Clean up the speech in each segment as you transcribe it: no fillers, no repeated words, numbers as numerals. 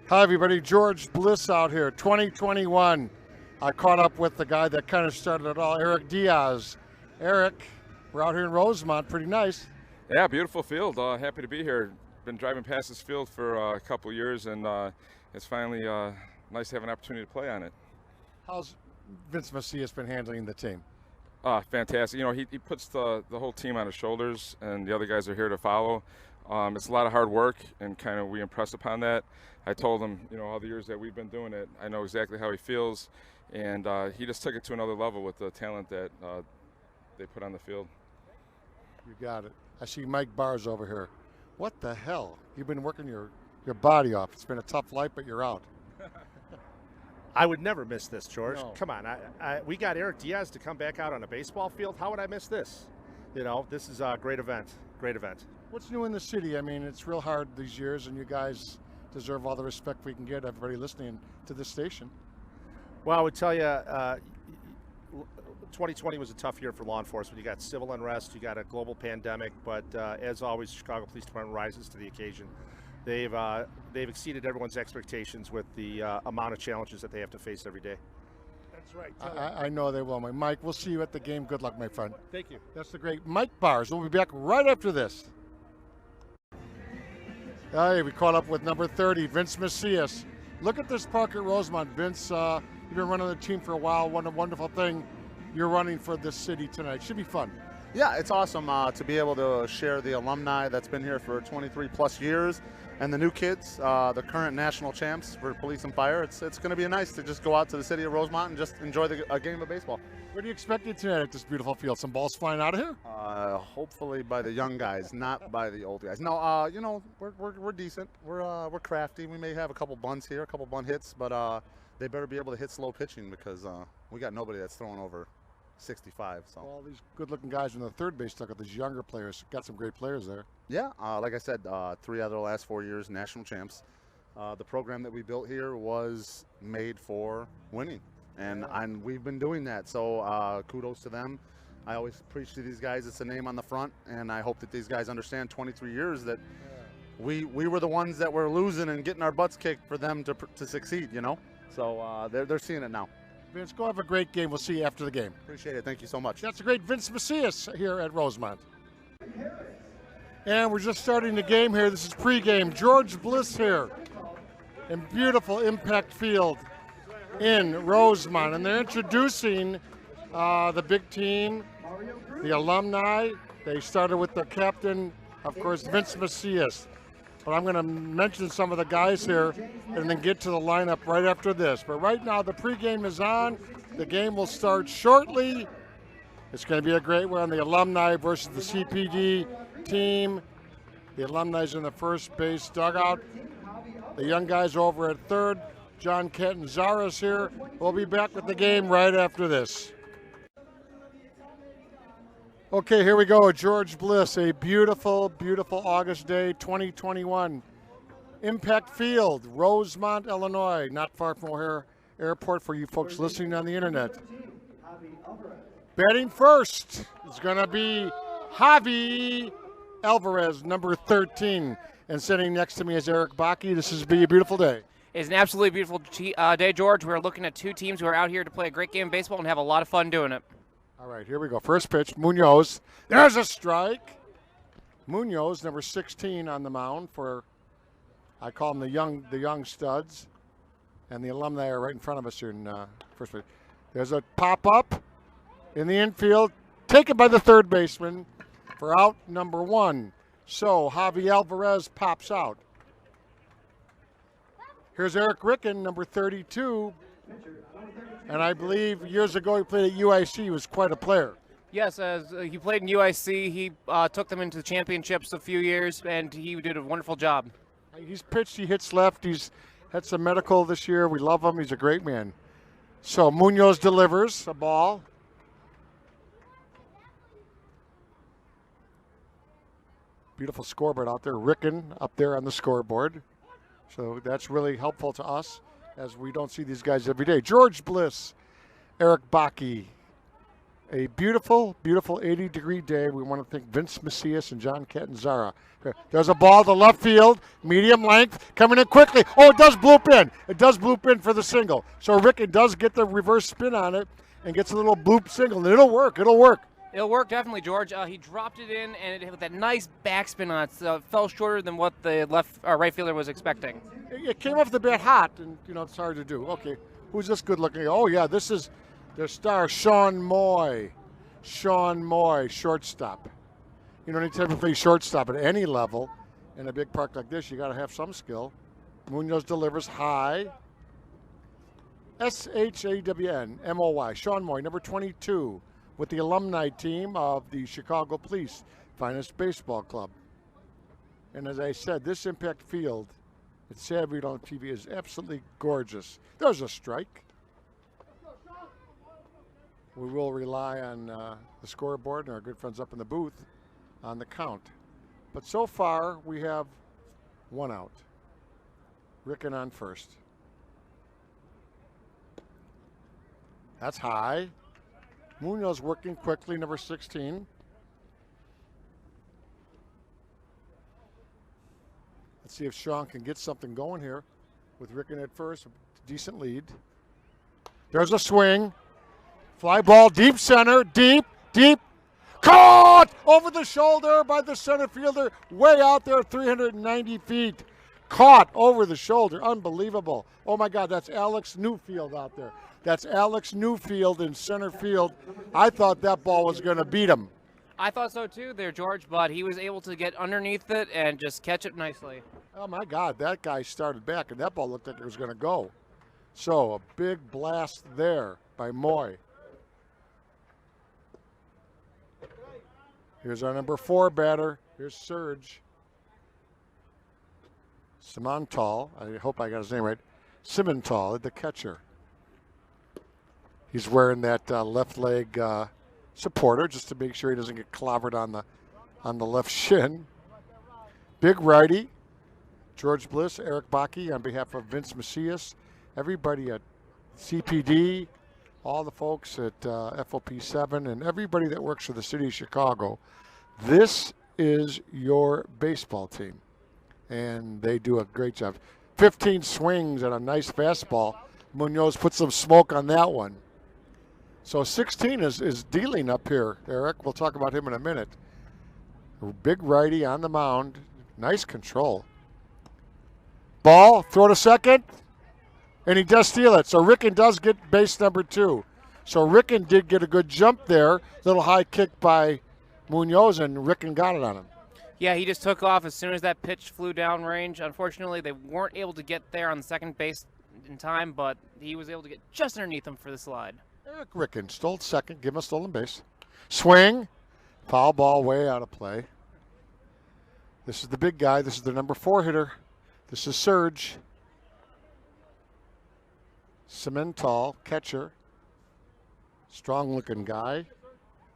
Hi, everybody. George Bliss out here, 2021. I caught up with the guy that kind of started it all, Erich Diaz. Erich, we're out here in Rosemont. Pretty nice. Yeah, beautiful field. Happy to be here. Been driving past this field for a couple years, and it's finally nice to have an opportunity to play on it. How's Vince Macias been handling the team? Fantastic. You know, he puts the whole team on his shoulders, and the other guys are here to follow. It's a lot of hard work, and kind of we impress upon that. I told him, you know, all the years that we've been doing it, I know exactly how he feels, and he just took it to another level with the talent that they put on the field. You got it. I see Mike Bars over here. What the hell? You've been working your body off. It's been a tough life, but you're out. I would never miss this, George. No. Come on. We got Erich Diaz to come back out on a baseball field. How would I miss this? You know, this is a great event. Great event. What's new in the city? I mean, it's real hard these years, and you guys deserve all the respect we can get, everybody listening to this station. Well, I would tell you, 2020 was a tough year for law enforcement. You got civil unrest, you got a global pandemic, but as always, Chicago Police Department rises to the occasion. They've exceeded everyone's expectations with the amount of challenges that they have to face every day. That's right. I know they will. Mike, we'll see you at the game. Good luck, my friend. Thank you. That's the great Mike Bars. We'll be back right after this. Hey, we caught up with number 30, Vince Macias. Look at this park at Rosemont. Vince, you've been running the team for a while. What a wonderful thing you're running for this city tonight. Should be fun. Yeah, it's awesome to be able to share the alumni that's been here for 23 plus years and the new kids, the current national champs for police and fire. It's going to be nice to just go out to the city of Rosemont and just enjoy a game of baseball. What are you expecting tonight at this beautiful field? Some balls flying out of here? Hopefully by the young guys, not by the old guys. No, you know, we're decent. We're crafty. We may have a couple bunts here, a couple bunt hits, but they better be able to hit slow pitching because we got nobody that's throwing over 65. So all these good-looking guys in the third base look at these younger players. Got some great players there. Yeah, like I said, 3 out of the last 4 years national champs. The program that we built here was made for winning, and we've been doing that. So kudos to them. I always preach to these guys, it's a name on the front, and I hope that these guys understand 23 years that we were the ones that were losing and getting our butts kicked for them to succeed, you know. So they're seeing it now. Vince, go have a great game. We'll see you after the game. Appreciate it. Thank you so much. That's a great Vince Macias here at Rosemont. And we're just starting the game here. This is pregame. George Bliss here in beautiful Impact Field in Rosemont. And they're introducing the big team, the alumni. They started with the captain, of course, Vince Macias. But I'm going to mention some of the guys here and then get to the lineup right after this. But right now, the pregame is on. The game will start shortly. It's going to be a great one. The alumni versus the CPD team. The alumni's in the first base dugout. The young guys over at third. John Catanzara's here. We'll be back with the game right after this. Okay, here we go. George Bliss, a beautiful, beautiful August day, 2021. Impact Field, Rosemont, Illinois, not far from O'Hare Airport for you folks listening on the internet. Batting first is going to be Javi Alvarez, number 13. And sitting next to me is Erich Baake. This is be a beautiful day. It's an absolutely beautiful day, George. We're looking at two teams who are out here to play a great game of baseball and have a lot of fun doing it. All right, here we go. First pitch, Munoz. There's a strike. Munoz, number 16 on the mound for, I call them the young studs. And the alumni are right in front of us here in first pitch. There's a pop-up in the infield, taken by the third baseman for out number 1. So Javi Alvarez pops out. Here's Erich Ricken, number 32. And I believe years ago he played at UIC. He was quite a player. Yes, as he played in UIC. He took them into the championships a few years, and he did a wonderful job. He's pitched, he hits left. He's had some medical this year. We love him. He's a great man. So Munoz delivers a ball. Beautiful scoreboard out there. Ricken up there on the scoreboard. So that's really helpful to us, as we don't see these guys every day. George Bliss, Erich Baake, A beautiful, beautiful 80-degree day. We want to thank Vince Macias and John Catanzara. There's a ball to left field, medium length, coming in quickly. Oh, it does bloop in. It does bloop in for the single. So Rick does get the reverse spin on it and gets a little bloop single. And it'll work. It'll work. It'll work, definitely, George. He dropped it in, and it had that nice backspin on it. Fell shorter than what the right fielder was expecting. It came off the bat hot, and, it's hard to do. Okay, who's this good looking? Oh, yeah, this is their star, Sean Moy. Sean Moy, shortstop. Anytime you play shortstop at any level in a big park like this, you got to have some skill. Munoz delivers high. SHAWN, Sean Moy, number 22, with the alumni team of the Chicago Police Finest Baseball Club. And as I said, this impact field at Savvy on TV is absolutely gorgeous. There's a strike. We will rely on the scoreboard and our good friends up in the booth on the count. But so far, we have one out. Ricken on first. That's high. Munoz working quickly, number 16. Let's see if Sean can get something going here with Ricken at first. Decent lead. There's a swing. Fly ball, deep center, deep. Caught over the shoulder by the center fielder, way out there, 390 feet. Caught over the shoulder, unbelievable. Oh my God, that's Alex Neufeld out there. That's Alex Neufeld in center field. I thought that ball was going to beat him. I thought so too there, George, but he was able to get underneath it and just catch it nicely. Oh my God, that guy started back and that ball looked like it was going to go. So a big blast there by Moy. Here's our number 4 batter. Here's Serge. Simontal, I hope I got his name right. Simontal, the catcher. He's wearing that left leg supporter just to make sure he doesn't get clobbered on the left shin. Big righty, George Bliss, Erich Baake on behalf of Vince Macias, everybody at CPD, all the folks at FOP7, and everybody that works for the city of Chicago. This is your baseball team, and they do a great job. 15 swings and a nice fastball. Munoz put some smoke on that one. So 16 is dealing up here, Eric. We'll talk about him in a minute. Big righty on the mound. Nice control. Ball, throw to second, and he does steal it. So Ricken does get base number 2. So Ricken did get a good jump there. Little high kick by Munoz, and Ricken got it on him. Yeah, he just took off as soon as that pitch flew down range. Unfortunately, they weren't able to get there on the second base in time, but he was able to get just underneath him for the slide. Erich Ricken stole second, give him a stolen base. Swing, foul ball way out of play. This is the big guy. This is the number 4 hitter. This is Serge. Simontal, catcher. Strong-looking guy.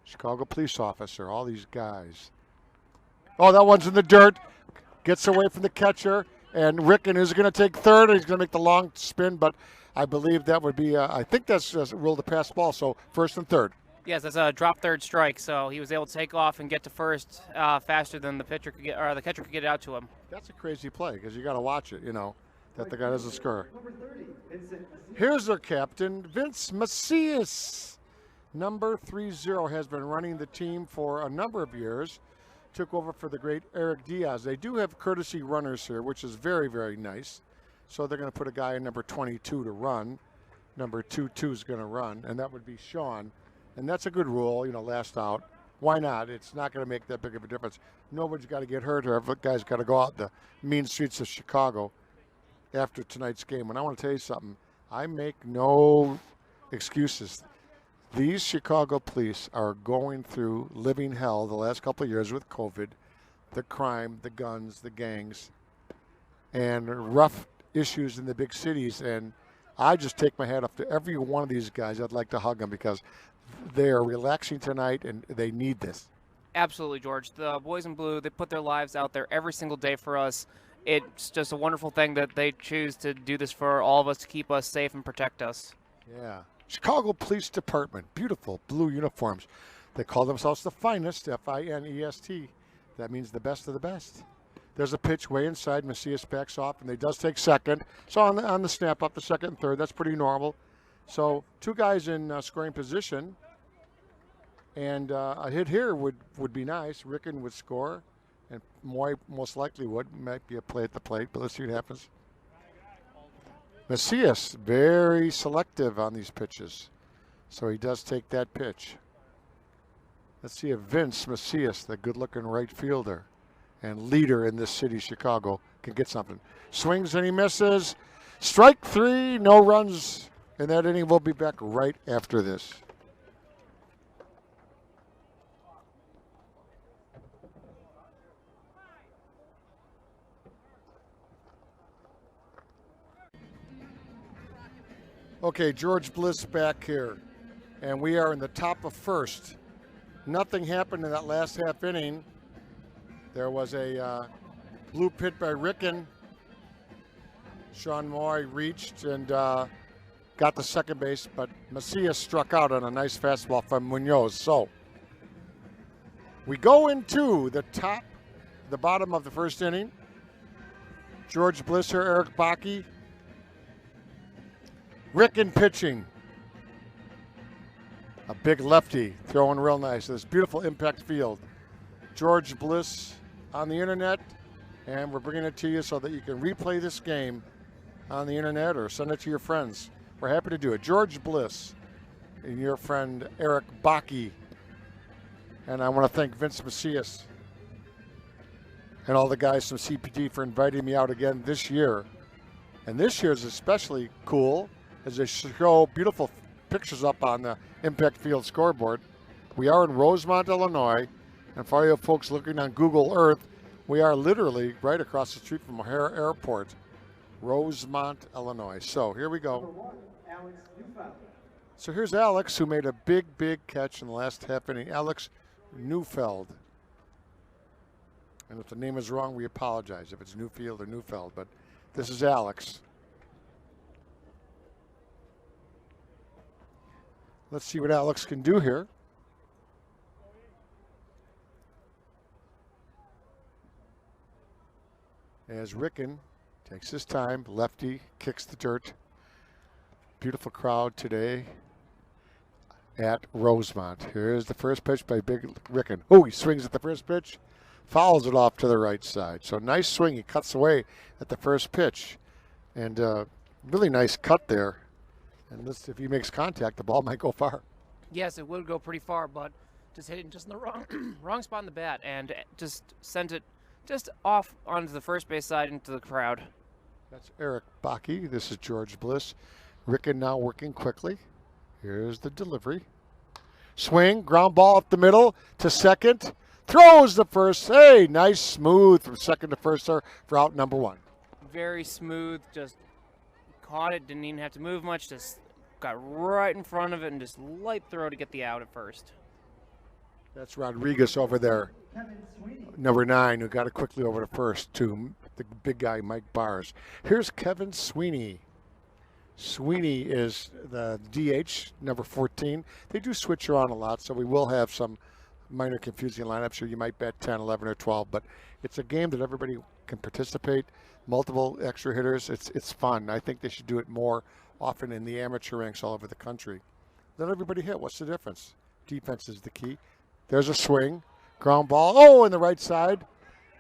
Chicago police officer, all these guys. Oh, that one's in the dirt. Gets away from the catcher. And Ricken is going to take third. He's going to make the long spin, but I believe that would be, I think that's ruled a pass ball, so first and third. Yes, that's a drop third strike, so he was able to take off and get to first faster than the pitcher could get, or the catcher could get it out to him. That's a crazy play because you got to watch it, that the guy doesn't score. Here's their captain, Vince Macias. Number 30 has been running the team for a number of years. Took over for the great Eric Diaz. They do have courtesy runners here, which is very, very nice. So they're going to put a guy in number 22 to run. Number 22 is going to run, and that would be Sean. And that's a good rule, last out. Why not? It's not going to make that big of a difference. Nobody's got to get hurt, or every guy's got to go out the mean streets of Chicago after tonight's game. And I want to tell you something. I make no excuses. These Chicago police are going through living hell the last couple of years with COVID, the crime, the guns, the gangs, and rough issues in the big cities. And I just take my hat off to every one of these guys. I'd like to hug them because they are relaxing tonight and they need this. Absolutely, George. The boys in blue, they put their lives out there every single day for us. It's just a wonderful thing that they choose to do this for all of us to keep us safe and protect us. Yeah. Chicago Police Department, beautiful blue uniforms. They call themselves the finest, F-I-N-E-S-T. That means the best of the best. There's a pitch way inside. Macias backs off, and he does take second. So on the snap up to second and third, that's pretty normal. So two guys in scoring position, and a hit here would be nice. Ricken would score, and Moy most likely would. Might be a play at the plate, but let's see what happens. Macias, very selective on these pitches. So he does take that pitch. Let's see if Vince Macias, the good-looking right fielder and leader in this city, Chicago, can get something. Swings and he misses. Strike 3, no runs in that inning. We'll be back right after this. Okay, George Bliss back here, and we are in the top of first. Nothing happened in that last half inning. There was a blue pit by Ricken. Sean Moy reached and got the second base, but Macias struck out on a nice fastball from Munoz. So we go into the bottom of the first inning. George Bliss here, Erich Baake. Ricken pitching. A big lefty throwing real nice. This beautiful impact field. George Bliss on the internet, and we're bringing it to you so that you can replay this game on the internet or send it to your friends. We're happy to do it. George Bliss and your friend Erich Baake. And I want to thank Vince Macias and all the guys from CPD for inviting me out again this year. And this year is especially cool as they show beautiful pictures up on the Impact Field scoreboard. We are in Rosemont, Illinois, and for you folks looking on Google Earth, we are literally right across the street from O'Hare Airport, Rosemont, Illinois. So here we go. So here's Alex, who made a big catch in the last half inning. Alex Neufeld. And if the name is wrong, we apologize if it's Newfield or Neufeld, but this is Alex. Let's see what Alex can do here. As Ricken takes his time, lefty kicks the dirt. Beautiful crowd today at Rosemont. Here's the first pitch by Big Ricken. Oh, he swings at the first pitch, fouls it off to the right side. So nice swing. He cuts away at the first pitch. And really nice cut there. And this, if he makes contact, the ball might go far. Yes, it would go pretty far, but just hit it just in the wrong spot in the bat and just sent it just off onto the first base side into the crowd. That's Erich Baake. This is George Bliss. Ricken now working quickly. Here's the delivery. Swing, ground ball up the middle to second. Throws the first. Hey, nice smooth from second to first there for out number 1. Very smooth, just caught it, didn't even have to move much, just got right in front of it and just light throw to get the out at first. That's Rodriguez over there, number 9, who got it quickly over to first to the big guy, Mike Bars. Here's Kevin Sweeney. Sweeney is the DH, number 14. They do switch around a lot, so we will have some minor confusing lineups here. You might bet 10, 11, or 12, but it's a game that everybody can participate. Multiple extra hitters. It's fun. I think they should do it more often in the amateur ranks all over the country. Let everybody hit. What's the difference? Defense is the key. There's a swing. Ground ball. Oh, in the right side.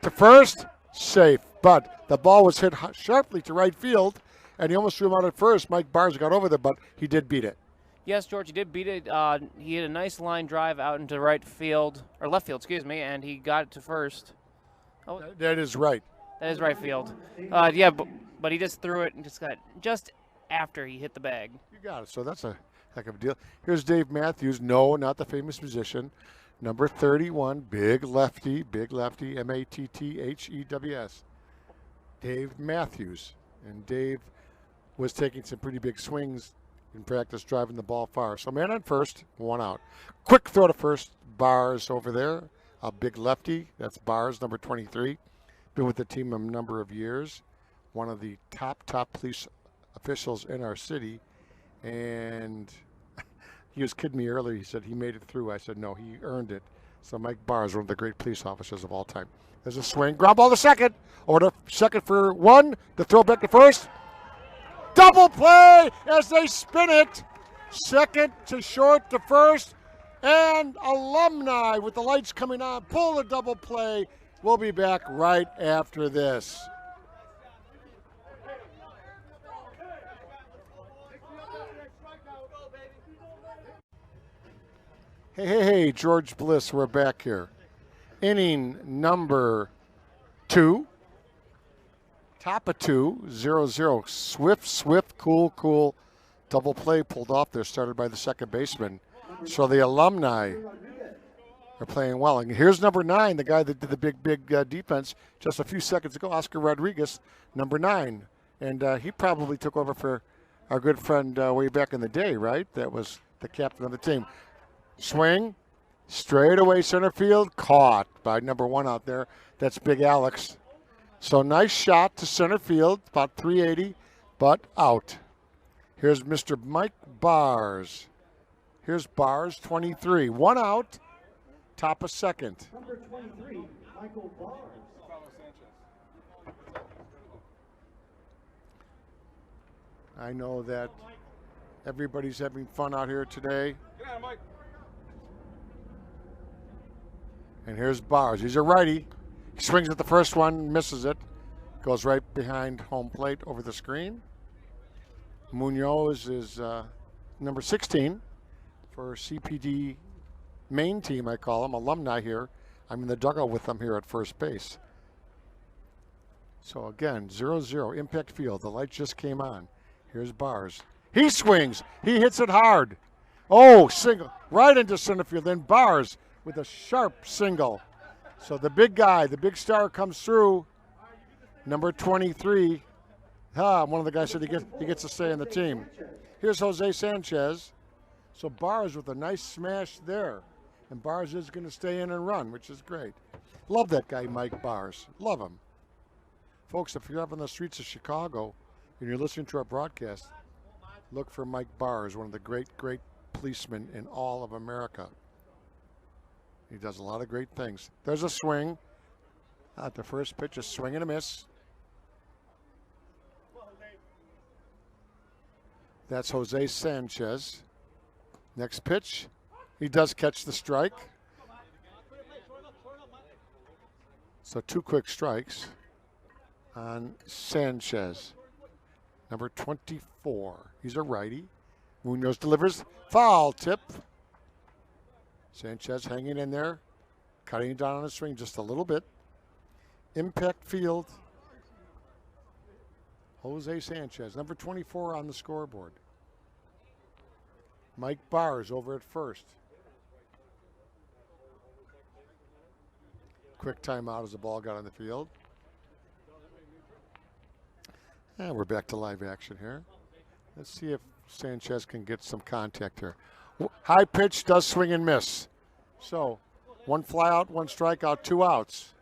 To first. Safe. But the ball was hit sharply to right field, and he almost threw him out at first. Mike Bars got over there, but he did beat it. Yes, George, he did beat it. He had a nice line drive out into right field, or left field, excuse me, and he got it to first. Oh, that is right. That is right field. Yeah, but he just threw it and just got just after he hit the bag. You got it. So that's a heck of a deal. Here's Dave Matthews. No, not the famous musician. Number 31, big lefty, M-A-T-T-H-E-W-S. Dave Matthews. And Dave was taking some pretty big swings in practice, driving the ball far. So man on first, 1 out. Quick throw to first. Bars over there. A big lefty. That's Bars, number 23. Been with the team a number of years. One of the top police officials in our city. And He was kidding me earlier. He said he made it through. I said, no, he earned it. So Mike Barr is one of the great police officers of all time. There's a swing. Ground ball to second. Or to second for one. The throw back to first. Double play as they spin it. Second to short to first. And Alumni, with the lights coming on, pull the double play. We'll be back right after this. Hey, George Bliss, we're back here. Inning number 2. Top of 2, 0-0. Swift, cool. Double play pulled off there, started by the second baseman. So the Alumni are playing well. And here's number 9, the guy that did the big defense just a few seconds ago, Oscar Rodriguez, number 9. And he probably took over for our good friend way back in the day, right? That was the captain of the team. Swing, straight away center field, caught by number 1 out there. That's Big Alex. So nice shot to center field, about 380, but out. Here's Mr. Mike Bars. Here's Bars, 23. 1 out, top of second. Number 23, Michael Bars. I know that everybody's having fun out here today. Get out, Mike. And here's Bars. He's a righty. He swings at the first one, misses it. Goes right behind home plate over the screen. Munoz is number 16 for CPD main team, I call him, alumni here. I'm in the dugout with them here at first base. So again, 0-0, impact field. The light just came on. Here's Bars. He swings. He hits it hard. Oh, single. Right into center field. Then Bars with a sharp single. So the big guy, the big star comes through. Number 23. One of the guys said he gets to stay in the team. Here's Jose Sanchez. So Bars with a nice smash there. And Bars is going to stay in and run, which is great. Love that guy, Mike Bars. Love him. Folks, if you're up on the streets of Chicago and you're listening to our broadcast, look for Mike Bars, one of the great policemen in all of America. He does a lot of great things. There's a swing. At the first pitch, a swing and a miss. That's Jose Sanchez. Next pitch, he does catch the strike. So 2 quick strikes on Sanchez. Number 24. He's a righty. Munoz delivers. Foul tip. Sanchez hanging in there, cutting down on the swing just a little bit. Impact field. Jose Sanchez, number 24 on the scoreboard. Mike Bars over at first. Quick timeout as the ball got on the field. And we're back to live action here. Let's see if Sanchez can get some contact here. High pitch does swing and miss. So 1 fly out, 1 strikeout, 2 outs.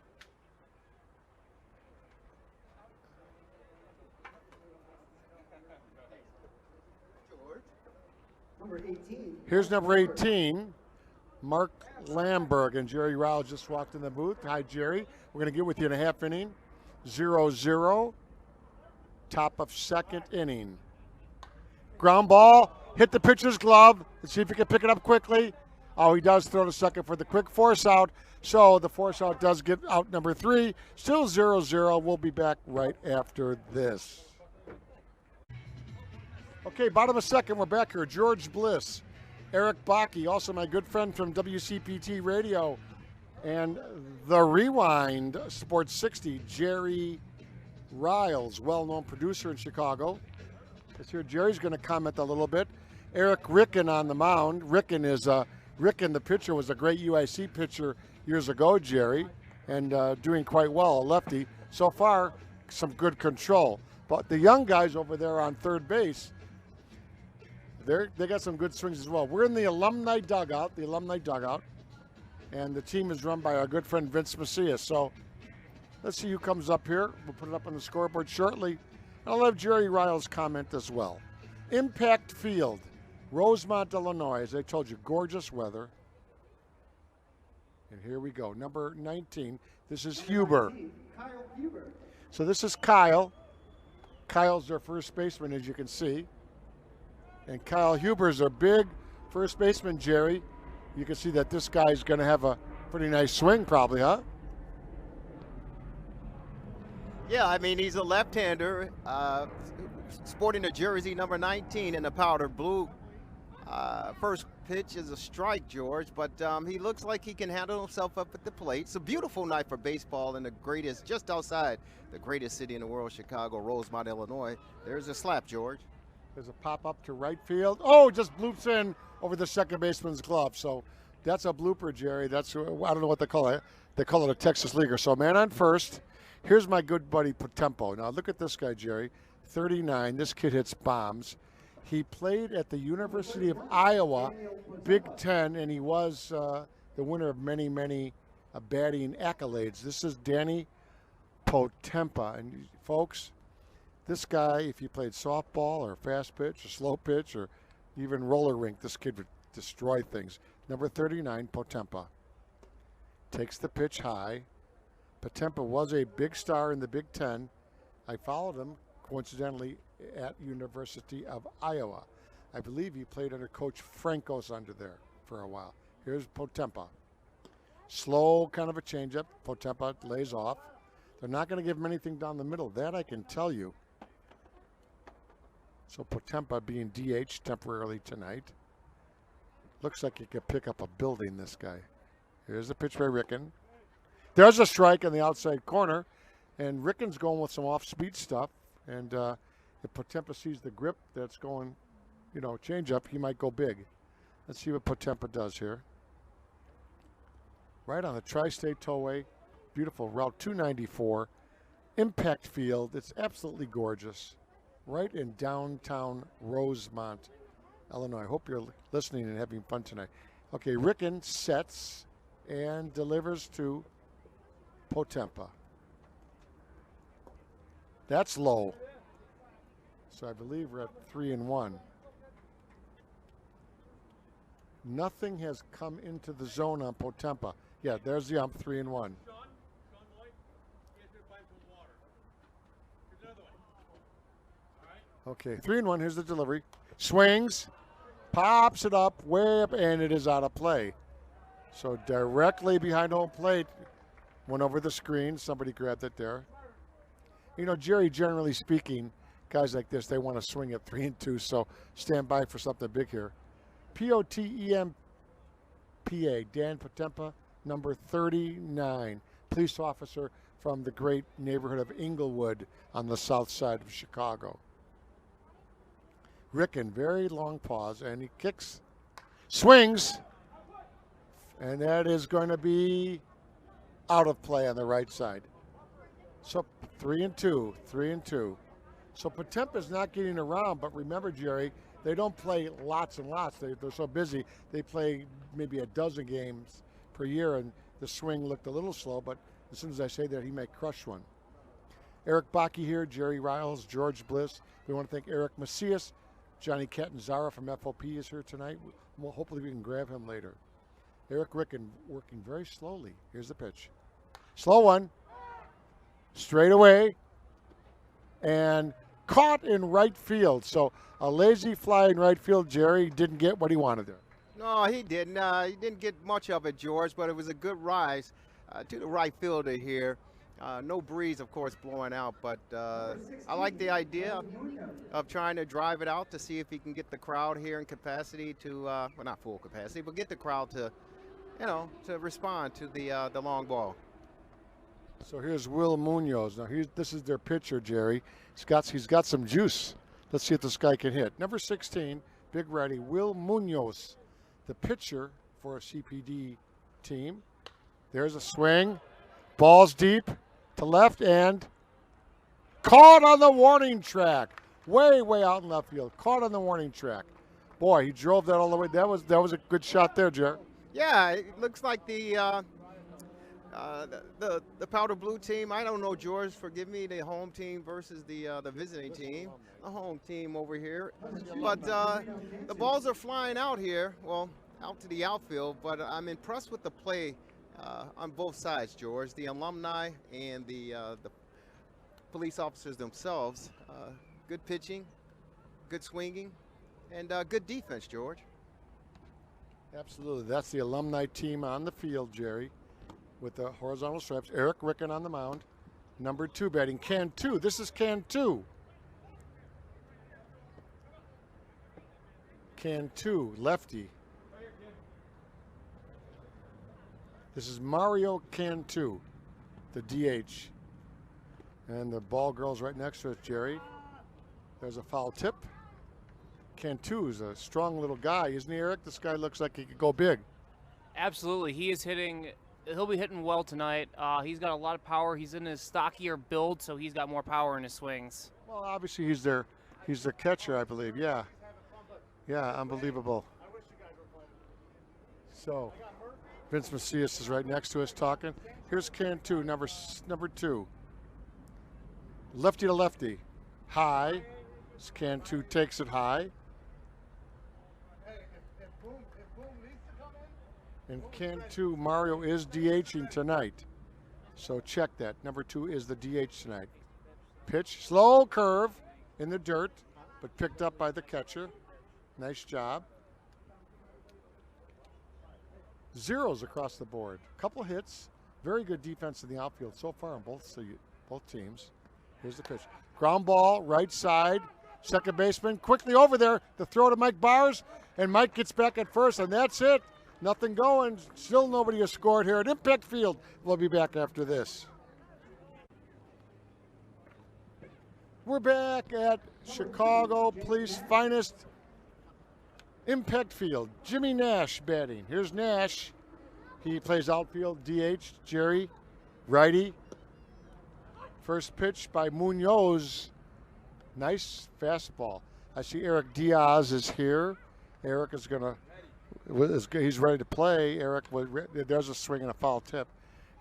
Number 18. Here's number 18, Mark Lamberg, and Jerry Riles just walked in the booth. Hi, Jerry. We're going to get with you in a half inning. 0-0, top of second inning. Ground ball, hit the pitcher's glove. Let's see if he can pick it up quickly. Oh, he does throw to second for the quick force out. So the force out does get out number 3. Still 0-0. We'll be back right after this. Okay, bottom of second, we're back here. George Bliss, Erich Baake, also my good friend from WCPT Radio, and the Rewind Sports 60, Jerry Riles, well-known producer in Chicago. Let's hear Jerry's going to comment a little bit. Eric Ricken on the mound. Ricken, the pitcher, was a great UIC pitcher years ago, Jerry, and doing quite well, a lefty. So far, some good control. But the young guys over there on third base, they got some good swings as well. We're in the alumni dugout, and the team is run by our good friend Vince Macias. So let's see who comes up here. We'll put it up on the scoreboard shortly. I'll have Jerry Riles comment as well. Impact field. Rosemont, Illinois. As I told you, gorgeous weather. And here we go. Number 19. This is Huber. Kyle Huber. So this is Kyle. Kyle's their first baseman, as you can see. And Kyle Huber's their big first baseman, Jerry. You can see that this guy's going to have a pretty nice swing probably, huh? Yeah, I mean, he's a left-hander, sporting a jersey number 19 in the powder blue. First pitch is a strike, George, but he looks like he can handle himself up at the plate. It's a beautiful night for baseball in the greatest, just outside the greatest city in the world, Chicago, Rosemont, Illinois. There's a slap, George. There's a pop up to right field. Oh, just bloops in over the second baseman's glove. So that's a blooper, Jerry. That's, I don't know what they call it. They call it a Texas leaguer. So man on first. Here's my good buddy Potempa. Now look at this guy, Jerry. 39. This kid hits bombs. He played at the University of Iowa, Big Ten, and he was the winner of many batting accolades. This is Danny Potempa. And folks, this guy, if you played softball or fast pitch or slow pitch or even roller rink, this kid would destroy things. Number 39, Potempa. Takes the pitch high. Potempa was a big star in the Big Ten. I followed him, coincidentally, at University of Iowa. I believe he played under Coach Francos under there for a while. Here's Potempa. Slow kind of a changeup. Potempa lays off. They're not going to give him anything down the middle. That I can tell you. So Potempa being DH temporarily tonight. Looks like he could pick up a building, this guy. Here's the pitch by Ricken. There's a strike in the outside corner. And Ricken's going with some off-speed stuff. And if Potempa sees the grip that's going, you know, change up, he might go big. Let's see what Potempa does here. Right on the Tri-State Tollway. Beautiful Route 294. Impact Field. It's absolutely gorgeous. Right in downtown Rosemont, Illinois. I hope you're listening and having fun tonight. Okay, Ricken sets and delivers to Potempa. That's low. So I believe we're at 3-1. Nothing has come into the zone on Potempa. Yeah, there's the ump, 3-1. Okay, 3-1. Here's the delivery. Swings, pops it up, way up, and it is out of play. So directly behind home plate, went over the screen. Somebody grabbed it there. You know, Jerry, generally speaking, guys like this, they want to swing at 3-2, so stand by for something big here. Potempa, Dan Potempa, number 39, police officer from the great neighborhood of Inglewood on the south side of Chicago. Ricken, very long pause, and he kicks, swings, and that is going to be out of play on the right side. So 3-2, 3-2. So Potempa's not getting around, but remember, Jerry, they don't play lots and lots. They're so busy. They play maybe a dozen games per year, and the swing looked a little slow, but as soon as I say that, he may crush one. Erich Baake here, Jerry Riles, George Bliss. We want to thank Eric Macias. Johnny Catanzara from FOP is here tonight. Well, hopefully we can grab him later. Eric Ricken working very slowly. Here's the pitch. Slow one. Straight away. And caught in right field. So a lazy fly in right field. Jerry didn't get what he wanted there. No, he didn't. He didn't get much of it, George, but it was a good rise to the right fielder here. No breeze, of course, blowing out, but I like the idea of trying to drive it out to see if he can get the crowd here in capacity to, well, not full capacity, but get the crowd to, you know, to respond to the long ball. So here's Will Munoz. Now this is their pitcher, Jerry. He's got some juice. Let's see if this guy can hit. Number 16, big righty, Will Munoz, the pitcher for a CPD team. There's a swing. Ball's deep to left and caught on the warning track. Way out in left field. Caught on the warning track. Boy, he drove that all the way. That was a good shot there, Jerry. Yeah, it looks like the The powder blue team, I don't know, George, forgive me, the home team versus the visiting team. The home team over here. But the balls are flying out here, well, out to the outfield, but I'm impressed with the play on both sides, George. The alumni and the police officers themselves. Good pitching, good swinging, and good defense, George. Absolutely. That's the alumni team on the field, Jerry, with the horizontal stripes. Erich Ricken on the mound. Number 2 batting. Cantu. This is Cantu. Cantu, lefty. This is Mario Cantu, the DH. And the ball girl's right next to us, Jerry. There's a foul tip. Cantu's a strong little guy, isn't he, Erich? This guy looks like he could go big. Absolutely. He is hitting. He'll be hitting well tonight. He's got a lot of power. He's in his stockier build, so he's got more power in his swings. Well, obviously he's their catcher, I believe. Yeah. Yeah, unbelievable. So, Vince Macias is right next to us talking. Here's Cantu, number 2. Lefty to lefty. High. Cantu takes it high. And Cantu, Mario is DHing tonight. So check that. Number 2 is the DH tonight. Pitch, slow curve in the dirt, but picked up by the catcher. Nice job. Zeros across the board. Couple hits. Very good defense in the outfield so far on both teams. Here's the pitch. Ground ball, right side. Second baseman quickly over there. The throw to Mike Bowers, and Mike gets back at first, and that's it. Nothing going. Still nobody has scored here at Impact Field. We'll be back after this. We're back at Chicago Police finest Impact Field. Jimmy Nash batting. Here's Nash. He plays outfield, DH. Jerry, righty. First pitch by Munoz. Nice fastball. I see Erich Diaz is here. Erich is going to, he's ready to play. Erich, there's a swing and a foul tip.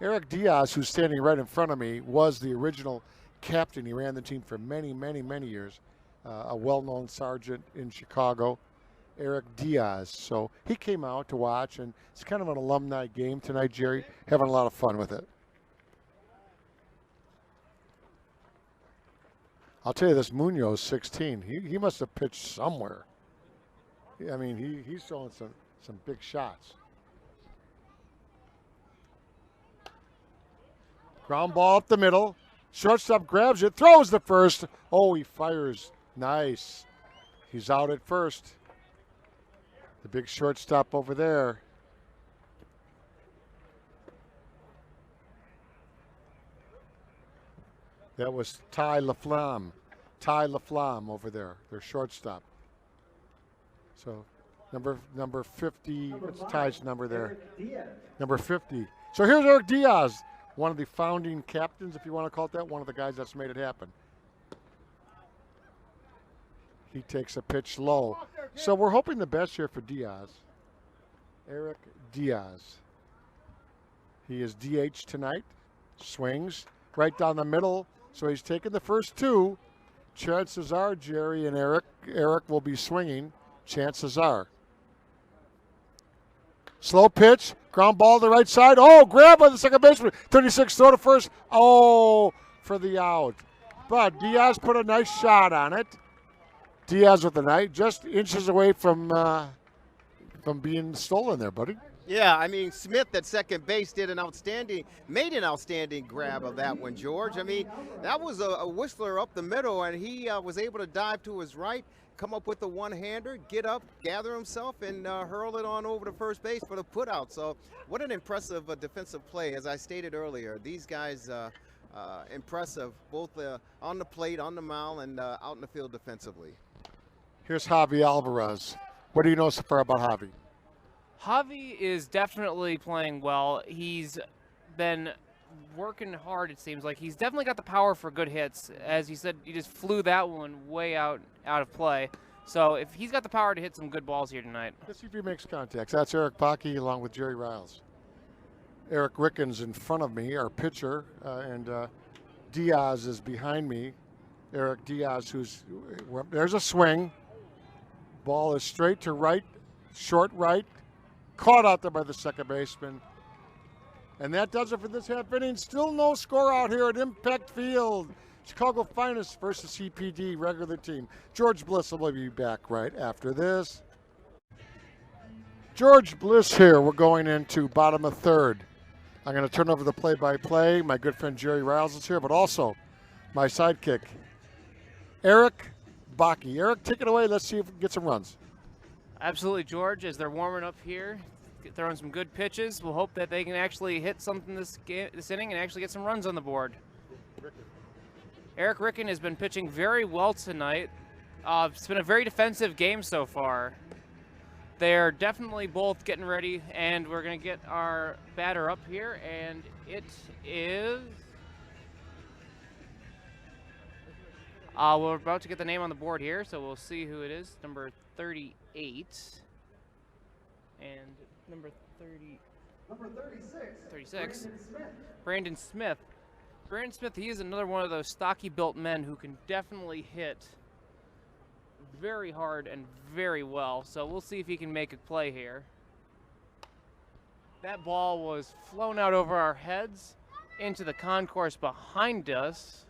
Erich Diaz, who's standing right in front of me, was the original captain. He ran the team for many, many, many years. A well-known sergeant in Chicago, Erich Diaz. So he came out to watch, and it's kind of an alumni game tonight, Jerry. Having a lot of fun with it. I'll tell you this, Munoz, 16. He must have pitched somewhere. I mean, he's throwing some big shots. Ground ball up the middle. Shortstop grabs it, throws the first. Oh, he fires. Nice. He's out at first. The big shortstop over there. That was Ty LaFlamme. Ty LaFlamme over there, their shortstop. So number 50, what's Ty's number there? Number 50. So here's Erich Diaz, one of the founding captains, if you want to call it that, one of the guys that's made it happen. He takes a pitch low. So we're hoping the best here for Diaz. Erich Diaz. He is DH tonight. Swings right down the middle. So he's taken the first 2. Chances are Jerry and Erich will be swinging. Chances are. Slow pitch. Ground ball to the right side. Oh, grab by the second baseman. 36, throw to first. Oh, for the out. But Diaz put a nice shot on it. Diaz with the night, just inches away from being stolen there, buddy. Yeah, I mean, Smith at second base made an outstanding grab of that one, George. I mean, that was a whistler up the middle, and he was able to dive to his right, come up with the one-hander, get up, gather himself, and hurl it on over to first base for the putout. So what an impressive defensive play. As I stated earlier, these guys impressive, both on the plate, on the mound, and out in the field defensively. Here's Javi Alvarez. What do you know so far about Javi? Javi is definitely playing well. He's been working hard, it seems like. He's definitely got the power for good hits. As you said, he just flew that one way out of play. So if he's got the power to hit some good balls here tonight. Let's see if he makes contact. That's Erich Baake along with Jerry Riles. Erich Rickens in front of me, our pitcher, and Diaz is behind me. Eric Diaz, there's a swing. Ball is straight to right, short right, caught out there by the second baseman. And that does it for this half inning. Still no score out here at Impact Field. Chicago Finest versus CPD regular team. George Bliss will be back right after this. George Bliss here. We're going into bottom of third. I'm going to turn over the play-by-play. My good friend Jerry Riles is here, but also my sidekick, Erich Baake. Erich, take it away. Let's see if we can get some runs. Absolutely, George. As they're warming up here, throwing some good pitches. We'll hope that they can actually hit something this inning and actually get some runs on the board. Erich Ricken has been pitching very well tonight. It's been a very defensive game so far. They're definitely both getting ready, and we're going to get our batter up here, and it is... we're about to get the name on the board here, so we'll see who it is. Number 38. And number 30... Number 36. Brandon Smith. Brandon Smith, he is another one of those stocky built men who can definitely hit very hard and very well. So we'll see if he can make a play here. That ball was flown out over our heads into the concourse behind us.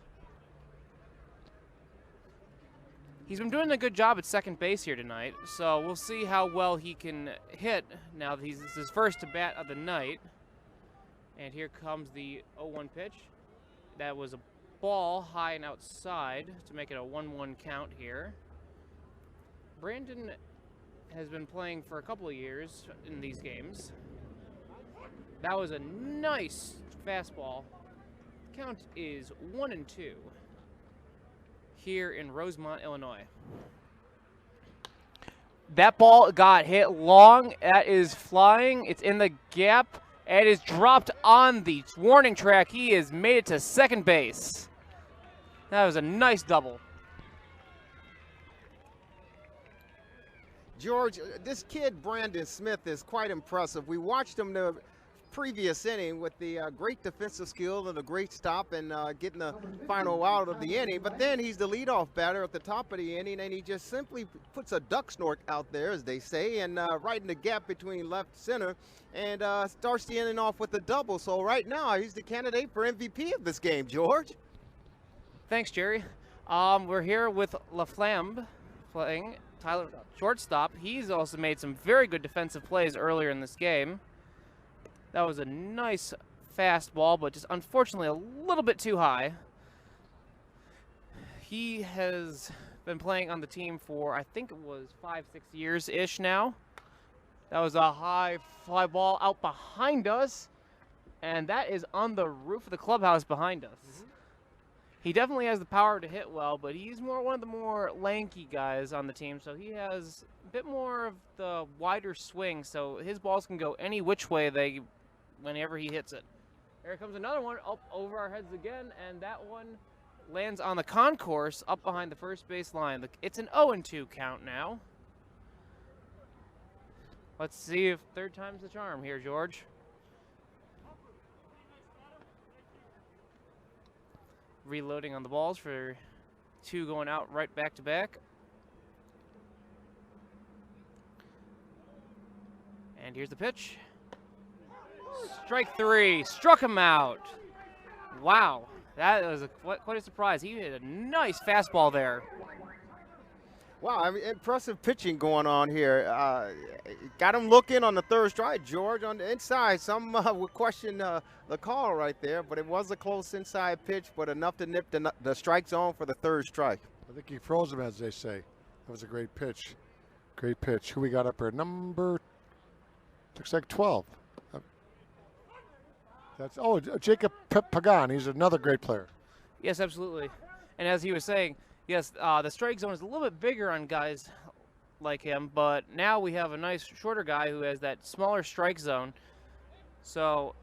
He's been doing a good job at second base here tonight, so we'll see how well he can hit now that this is his first at bat of the night. And here comes the 0-1 pitch. That was a ball high and outside to make it a 1-1 count here. Brandon has been playing for a couple of years in these games. That was a nice fastball. Count is 1-2 here in Rosemont, Illinois. That ball got hit long. That is flying. It's in the gap. It is dropped on the warning track. He has made it to second base. That was a nice double. George, this kid Brandon Smith is quite impressive. We watched him the previous inning with the great defensive skill and a great stop and getting the final out of the inning. But then he's the leadoff batter at the top of the inning, and he just simply puts a duck snort out there, as they say, and right in the gap between left and center, and starts the inning off with a double. So right now, he's the candidate for MVP of this game, George. Thanks, Jerry. We're here with LaFlamme playing Tyler, shortstop. He's also made some very good defensive plays earlier in this game. That was a nice fastball, but just unfortunately a little bit too high. He has been playing on the team for, I think it was 5-6 years-ish now. That was a high fly ball out behind us, and that is on the roof of the clubhouse behind us. He definitely has the power to hit well, but he's one of the more lanky guys on the team, so he has a bit more of the wider swing, so his balls can go any which way whenever he hits it. Here comes another one up over our heads again, and that one lands on the concourse up behind the first base line. It's an 0-2 count now. Let's see if third time's the charm here, George. Reloading on the balls for two going out right back to back. And here's the pitch. Strike three, struck him out. Wow, that was quite a surprise. He hit a nice fastball there. Wow, I mean, impressive pitching going on here. Got him looking on the third strike, George, on the inside. Some would question the call right there, but it was a close inside pitch, but enough to nip the strike zone for the third strike. I think he froze him, as they say. That was a great pitch. Great pitch. Who we got up here? Number, looks like 12. Jacob Pagan. He's another great player. Yes, absolutely. And as he was saying, yes, the strike zone is a little bit bigger on guys like him, but now we have a nice shorter guy who has that smaller strike zone. So,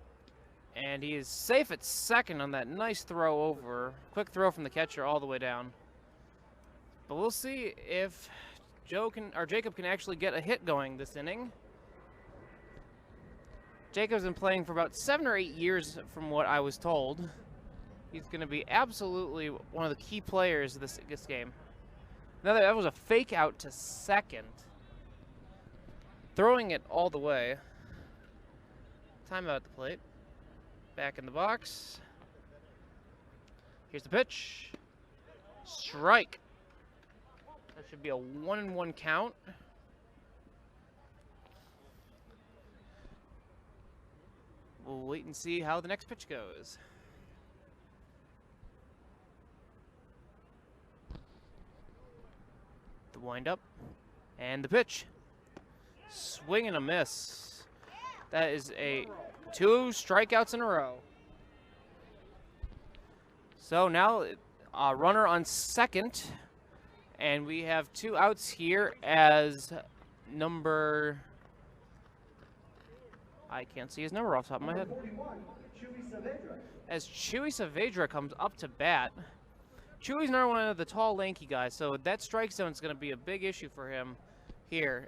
and he is safe at second on that nice throw over. Quick throw from the catcher all the way down. But we'll see if Jacob can actually get a hit going this inning. Jacob's been playing for about 7 or 8 years from what I was told. He's going to be absolutely one of the key players of this game. That was a fake out to second. Throwing it all the way. Timeout at the plate. Back in the box. Here's the pitch. Strike. That should be a 1-1 count. We'll wait and see how the next pitch goes. The windup and the pitch. Swing and a miss. That is 2 strikeouts in a row. So now a runner on second, and we have 2 outs here as number, I can't see his number off the top of my head. As Chewy Saavedra comes up to bat. Chewy's not one of the tall, lanky guys, so that strike zone is going to be a big issue for him here.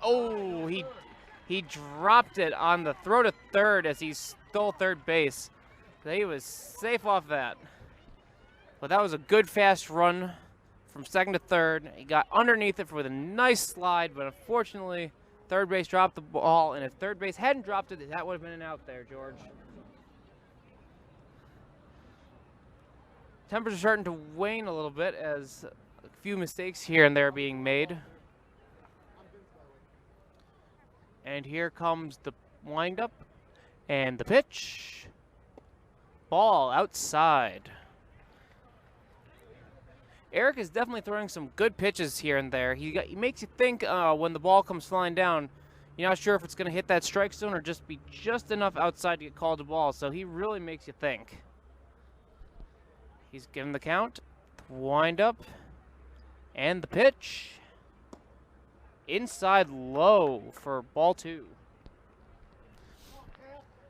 Oh, he dropped it on the throw to third as he stole third base. He was safe off that. But that was a good fast run from second to third. He got underneath it with a nice slide, but unfortunately, third base dropped the ball, and if third base hadn't dropped it, that would have been an out there, George. Tempers are starting to wane a little bit as a few mistakes here and there are being made. And here comes the windup and the pitch. Ball outside. Erich is definitely throwing some good pitches here and there. He makes you think when the ball comes flying down, you're not sure if it's going to hit that strike zone or just be just enough outside to get called a ball. So he really makes you think. He's given the count, the windup, and the pitch. Inside low for ball 2.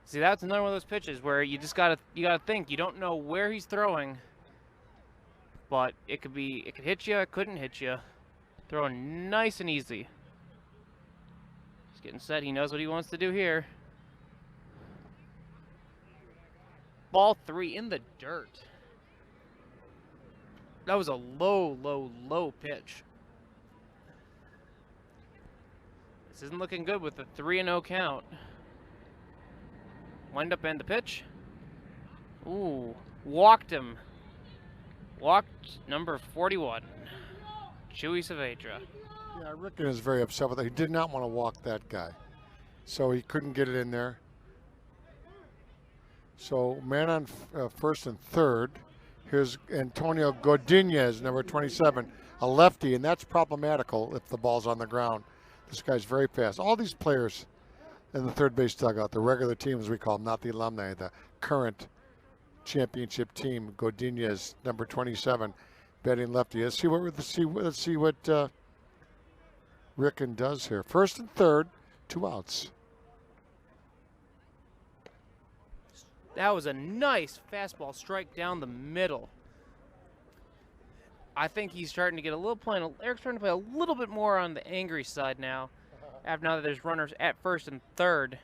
See, that's another one of those pitches where you just gotta think. You don't know where he's throwing, but it could hit you, it couldn't hit you. Throwing nice and easy. He's getting set. He knows what he wants to do here. Ball 3 in the dirt. That was a low, low, low pitch. This isn't looking good with the 3-0 count. Wind up and the pitch. Ooh, walked him. Walked number 41, Chewy Saavedra. Yeah, Ricken is very upset with that. He did not want to walk that guy, so he couldn't get it in there. So man on first and third. Here's Antonio Godinez, number 27, a lefty, and that's problematical if the ball's on the ground. This guy's very fast. All these players in the third base dugout, the regular team as we call them, not the alumni, the current championship team, Godinez, number 27, batting lefty. Let's see what Ricken does here. First and third, 2 outs. That was a nice fastball strike down the middle. I think he's starting to get a little Eric's starting to play a little bit more on the angry side now. Now that there's runners at first and third.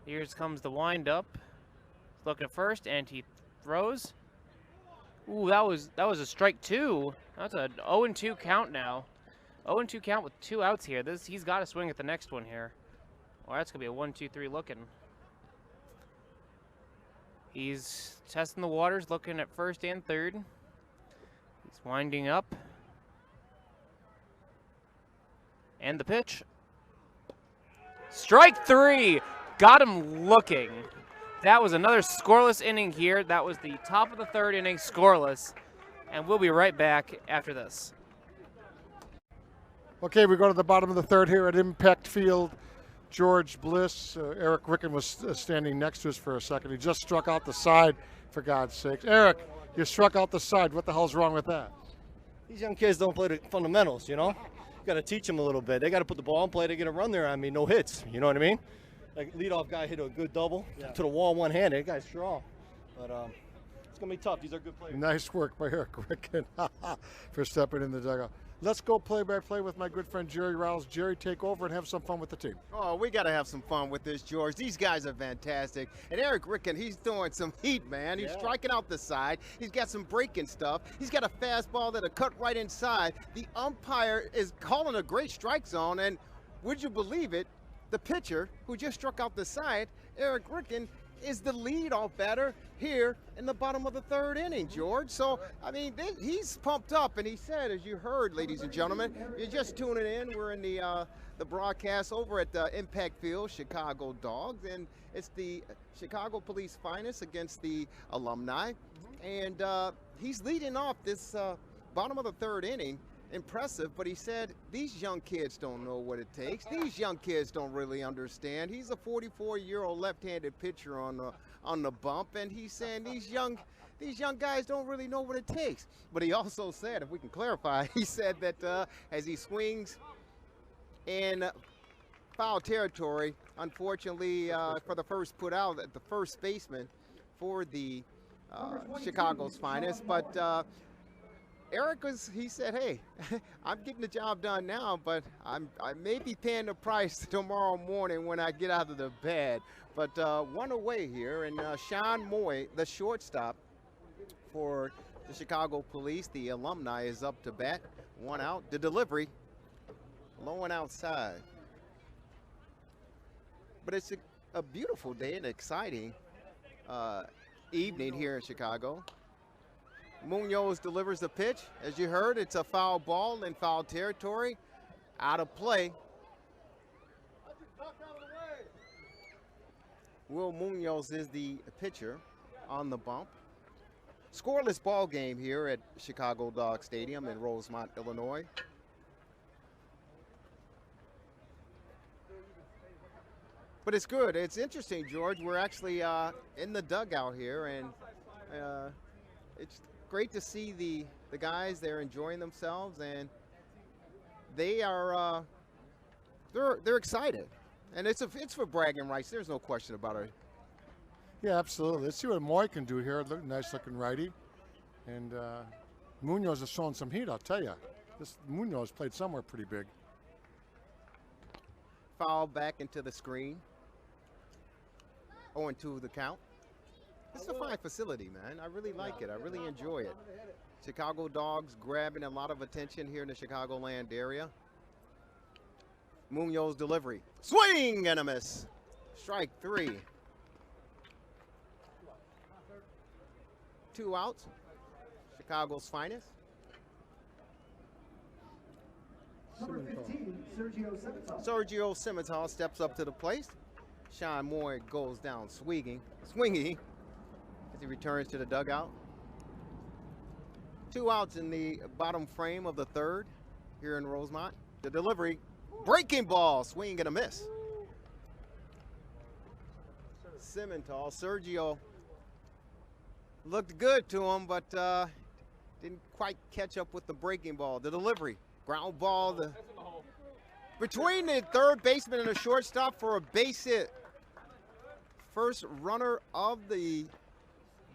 Here comes the windup. Looking at first, and he throws. Ooh, that was a strike 2. That's an 0-2 count now. 0-2 count with 2 outs here. He's got to swing at the next one here. Well, that's gonna be a 1-2-3 looking. He's testing the waters, looking at first and third. He's winding up. And the pitch. Strike 3! Got him looking. That was another scoreless inning here. That was the top of the third inning, scoreless. And we'll be right back after this. Okay, we go to the bottom of the third here at Impact Field. George Bliss, Erich Ricken was standing next to us for a second. He just struck out the side, for God's sakes. Erich, you struck out the side. What the hell's wrong with that? These young kids don't play the fundamentals, you know? You got to teach them a little bit. They got to put the ball in play. They get a run there on me, no hits. You know what I mean? Like leadoff guy hit a good double to the wall one-handed. That guy's strong. But going to be tough. These are good players. Nice work by Erich Ricken for stepping in the dugout. Let's go play-by-play with my good friend Jerry Riles. Jerry, take over and have some fun with the team. Oh, we got to have some fun with this, George. These guys are fantastic. And Erich Ricken, he's throwing some heat, man. He's striking out the side. He's got some breaking stuff. He's got a fastball that'll cut right inside. The umpire is calling a great strike zone, and would you believe it, the pitcher who just struck out the side, Erich Ricken, is the leadoff batter here in the bottom of the third inning, George. So, I mean, he's pumped up, and he said, as you heard, ladies and gentlemen, you're just tuning in. We're in the broadcast over at Impact Field, Chicago Dogs, and it's the Chicago Police Finest against the Alumni. And he's leading off this bottom of the third inning. Impressive, but he said these young kids don't know what it takes. These young kids don't really understand. He's a 44-year-old left-handed pitcher on the bump, and he's saying these young guys don't really know what it takes. But he also said, if we can clarify, he said that as he swings in foul territory, unfortunately for the first put out at the first baseman for the Chicago's Finest, but Erich he said, hey, I'm getting the job done now, but I may be paying the price tomorrow morning when I get out of the bed. But one away here, and Sean Moy, the shortstop for the Chicago Police, the Alumni, is up to bat. One out. The delivery, low and outside. But it's a beautiful day and exciting evening here in Chicago. Munoz delivers the pitch. As you heard, it's a foul ball in foul territory. Out of play. Will Munoz is the pitcher on the bump. Scoreless ball game here at Chicago Dog Stadium in Rosemont, Illinois. But it's good. It's interesting, George. We're actually in the dugout here, and it's great to see the guys. They're enjoying themselves, and they are they're excited, and it's for bragging rights. There's no question about it. Yeah, absolutely. Let's see what Moy can do here. Look, nice looking righty, and Munoz is showing some heat. I'll tell you, this Munoz played somewhere pretty big. Foul back into the screen. 0-2 the count. It's a fine facility, man. I really like it. I really enjoy it. Chicago Dogs grabbing a lot of attention here in the Chicagoland area. Munoz delivery. Swing and a miss. Strike three. 2 outs. Chicago's Finest. Number 15, Sergio Semital. Sergio Semital steps up to the plate. Sean Moore goes down swinging as he returns to the dugout. 2 outs in the bottom frame of the third here in Rosemont. The delivery, breaking ball, swing and a miss. Semital, Sergio looked good to him, but didn't quite catch up with the breaking ball. The delivery, ground ball, between the third baseman and the shortstop for a base hit. First runner of the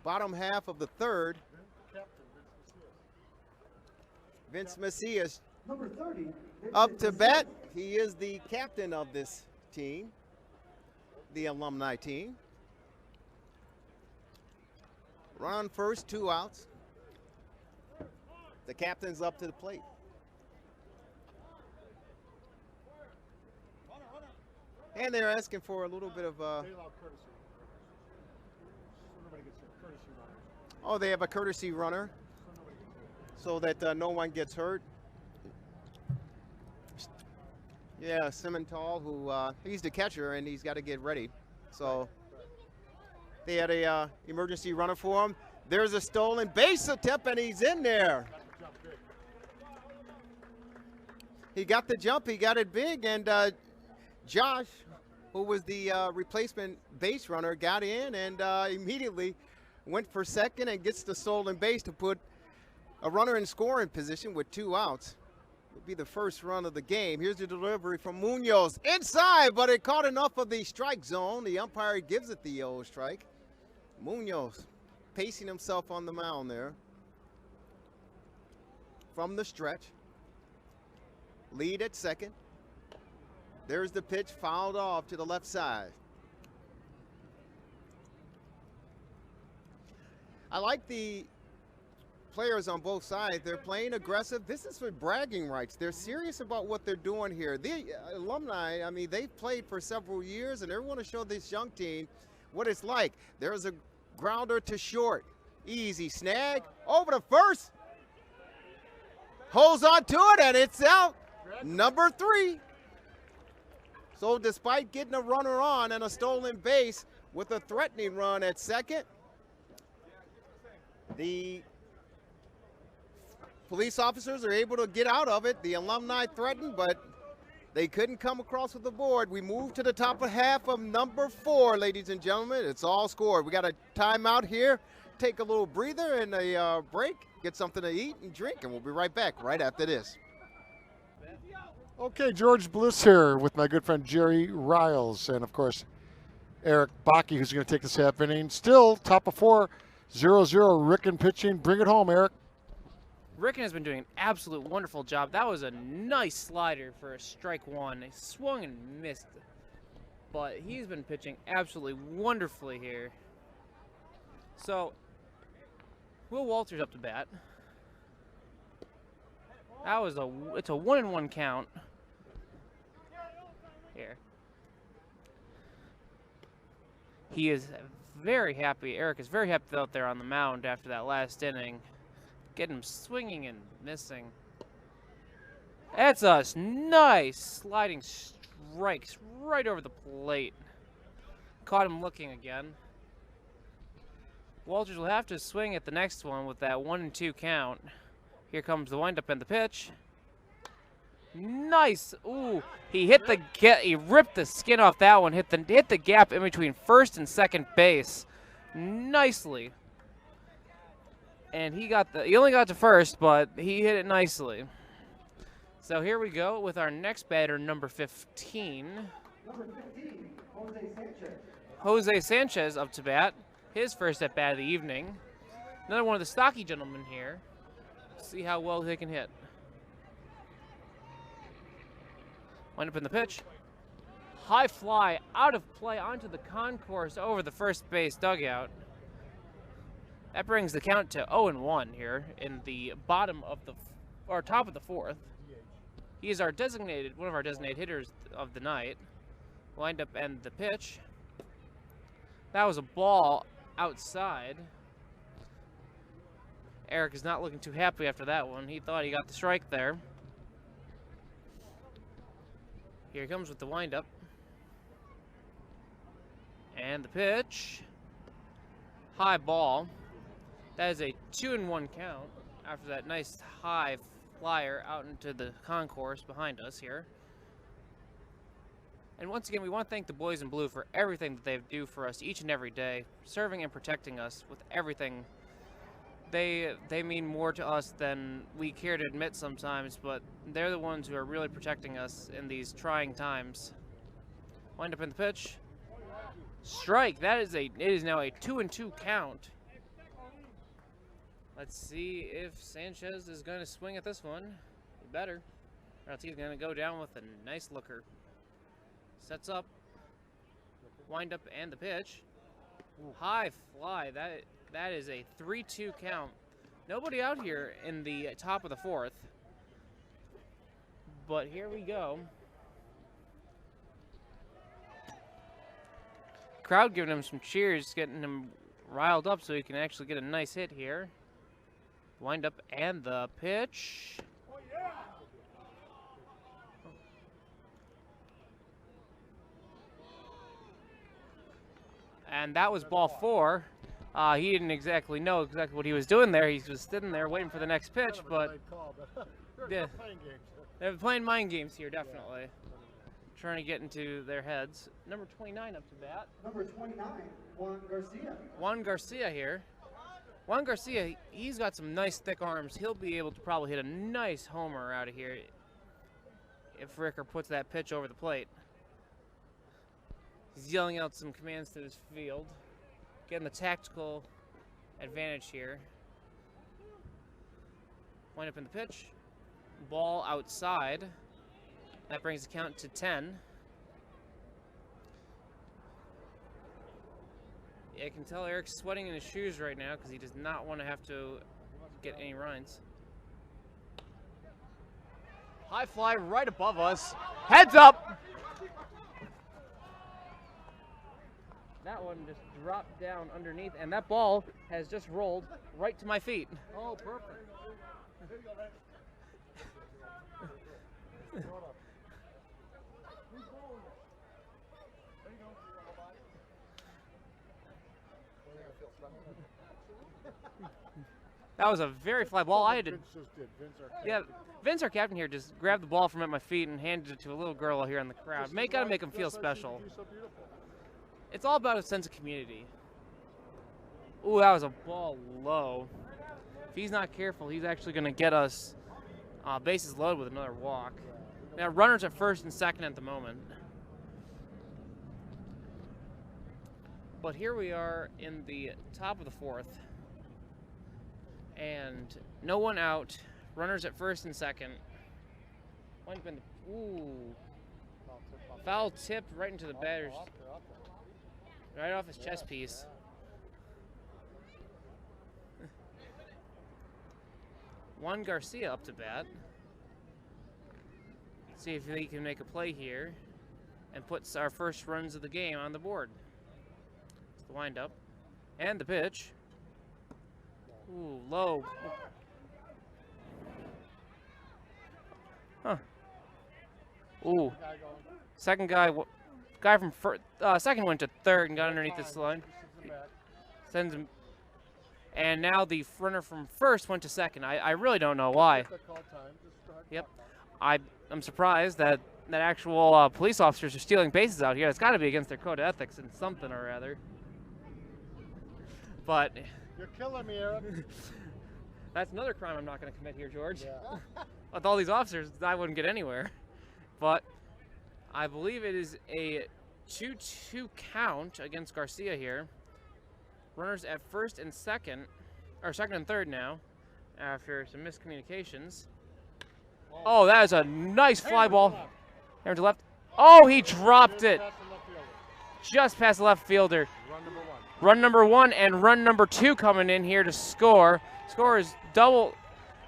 bottom half of the third. Vince Macias Number 30, up to bat. He is the captain of this team, the alumni team. Run first, 2 outs. The captain's up to the plate. And they're asking for a little bit of oh, they have a courtesy runner so that no one gets hurt. Yeah, Semital, who he's the catcher, and he's got to get ready. So they had a emergency runner for him. There's a stolen base attempt, and he's in there. He got the jump. He got it big, and Josh, who was the replacement base runner, got in and immediately went for second and gets the stolen base to put a runner in scoring position with 2 outs. It'll be the first run of the game. Here's the delivery from Munoz. Inside, but it caught enough of the strike zone. The umpire gives it the yellow strike. Munoz pacing himself on the mound there. From the stretch. Lead at second. There's the pitch, fouled off to the left side. I like the players on both sides. They're playing aggressive. This is for bragging rights. They're serious about what they're doing here. The alumni, I mean, they've played for several years, and they want to show this young team what it's like. There's a grounder to short. Easy snag. Over to first. Holds on to it, and it's out. Number 3. So despite getting a runner on and a stolen base with a threatening run at second, the police officers are able to get out of it. The alumni threatened, but they couldn't come across with the board. We move to the top of half of number 4, ladies and gentlemen. It's all scored. We got a timeout here. Take a little breather and a break, get something to eat and drink, and we'll be right back right after this. Okay, George Bliss here with my good friend Jerry Riles, and of course Erich Baake, who's going to take this half inning. Still top of 4, 0-0. Ricken pitching. Bring it home, Erich. Ricken has been doing an absolute wonderful job. That was a nice slider for a strike 1. He swung and missed, but he's been pitching absolutely wonderfully here. So, Will Walters up to bat. That was it's a 1-1 count. Here. He is very happy. Erich is very happy out there on the mound after that last inning. Getting him swinging and missing. That's a nice sliding strike right over the plate. Caught him looking again. Walters will have to swing at the next one with that 1-2 count. Here comes the windup and the pitch. Nice. Ooh, he ripped the skin off that one. Hit the gap in between first and second base nicely. And he only got to first, but he hit it nicely. So here we go with our next batter, number 15. Number 15, Jose Sanchez. Jose Sanchez up to bat. His first at bat of the evening. Another one of the stocky gentlemen here. See how well they can hit. Wind up in the pitch. High fly out of play onto the concourse over the first base dugout. That brings the count to 0-1 here in the bottom of top of the 4th. He is one of our designated hitters of the night. Wind up and the pitch. That was a ball outside. Erich is not looking too happy after that one. He thought he got the strike there. Here he comes with the windup. And the pitch. High ball. That is a 2-1 count after that nice high flyer out into the concourse behind us here. And once again, we want to thank the boys in blue for everything that they do for us each and every day, serving and protecting us with everything. They mean more to us than we care to admit sometimes, but they're the ones who are really protecting us in these trying times. Wind up in the pitch. Strike. It is now a 2-2 count. Let's see if Sanchez is going to swing at this one. He better. Or else he's going to go down with a nice looker. Sets up. Wind up and the pitch. High fly. That is a 3-2 count. Nobody out here in the top of the 4th. But here we go. Crowd giving him some cheers, getting him riled up so he can actually get a nice hit here. Wind up and the pitch. And that was ball 4. He didn't exactly know what he was doing there. He was sitting there waiting for the next pitch, but yeah, they're playing mind games here, definitely. Trying to get into their heads. Number 29 up to bat. Number 29, Juan Garcia. Juan Garcia here. Juan Garcia, he's got some nice thick arms. He'll be able to probably hit a nice homer out of here if Ricker puts that pitch over the plate. He's yelling out some commands to his field, getting the tactical advantage here. Wind up in the pitch. Ball outside. That brings the count to 10. I can tell Erich's sweating in his shoes right now because he does not want to have to get any runs. High fly right above us. Heads up! That one just dropped down underneath, and that ball has just rolled right to my feet. Oh, perfect. That was a very fly ball. I had to. Yeah, Vince, our captain here, just grabbed the ball from at my feet and handed it to a little girl here in the crowd. Gotta make him feel special. It's all about a sense of community. Ooh, that was a ball low. If he's not careful, he's actually going to get us bases loaded with another walk. Now, runners at first and second at the moment. But here we are in the top of the fourth. And no one out. Runners at first and second. Ooh. Foul tipped right into the batter's. Right off his chest piece. Juan Garcia up to bat. See if he can make a play here and puts our first runs of the game on the board. It's the windup and the pitch. Ooh, low. Huh. Ooh. Second guy from second went to third and got underneath this line. Sends him. And now the runner from first went to second. I really don't know why. Yep. I'm surprised that actual police officers are stealing bases out here. It's got to be against their code of ethics and something or other. But you're killing me, Erich. That's another crime I'm not going to commit here, George. Yeah. With all these officers, I wouldn't get anywhere. But I believe it is a 2-2 count against Garcia here. Runners at first and second, or second and third now, after some miscommunications. Oh, that is a nice fly ball. Hammer to left. Oh, he dropped it. Just past the left fielder. Run number one and run number two coming in here to score. Score is double,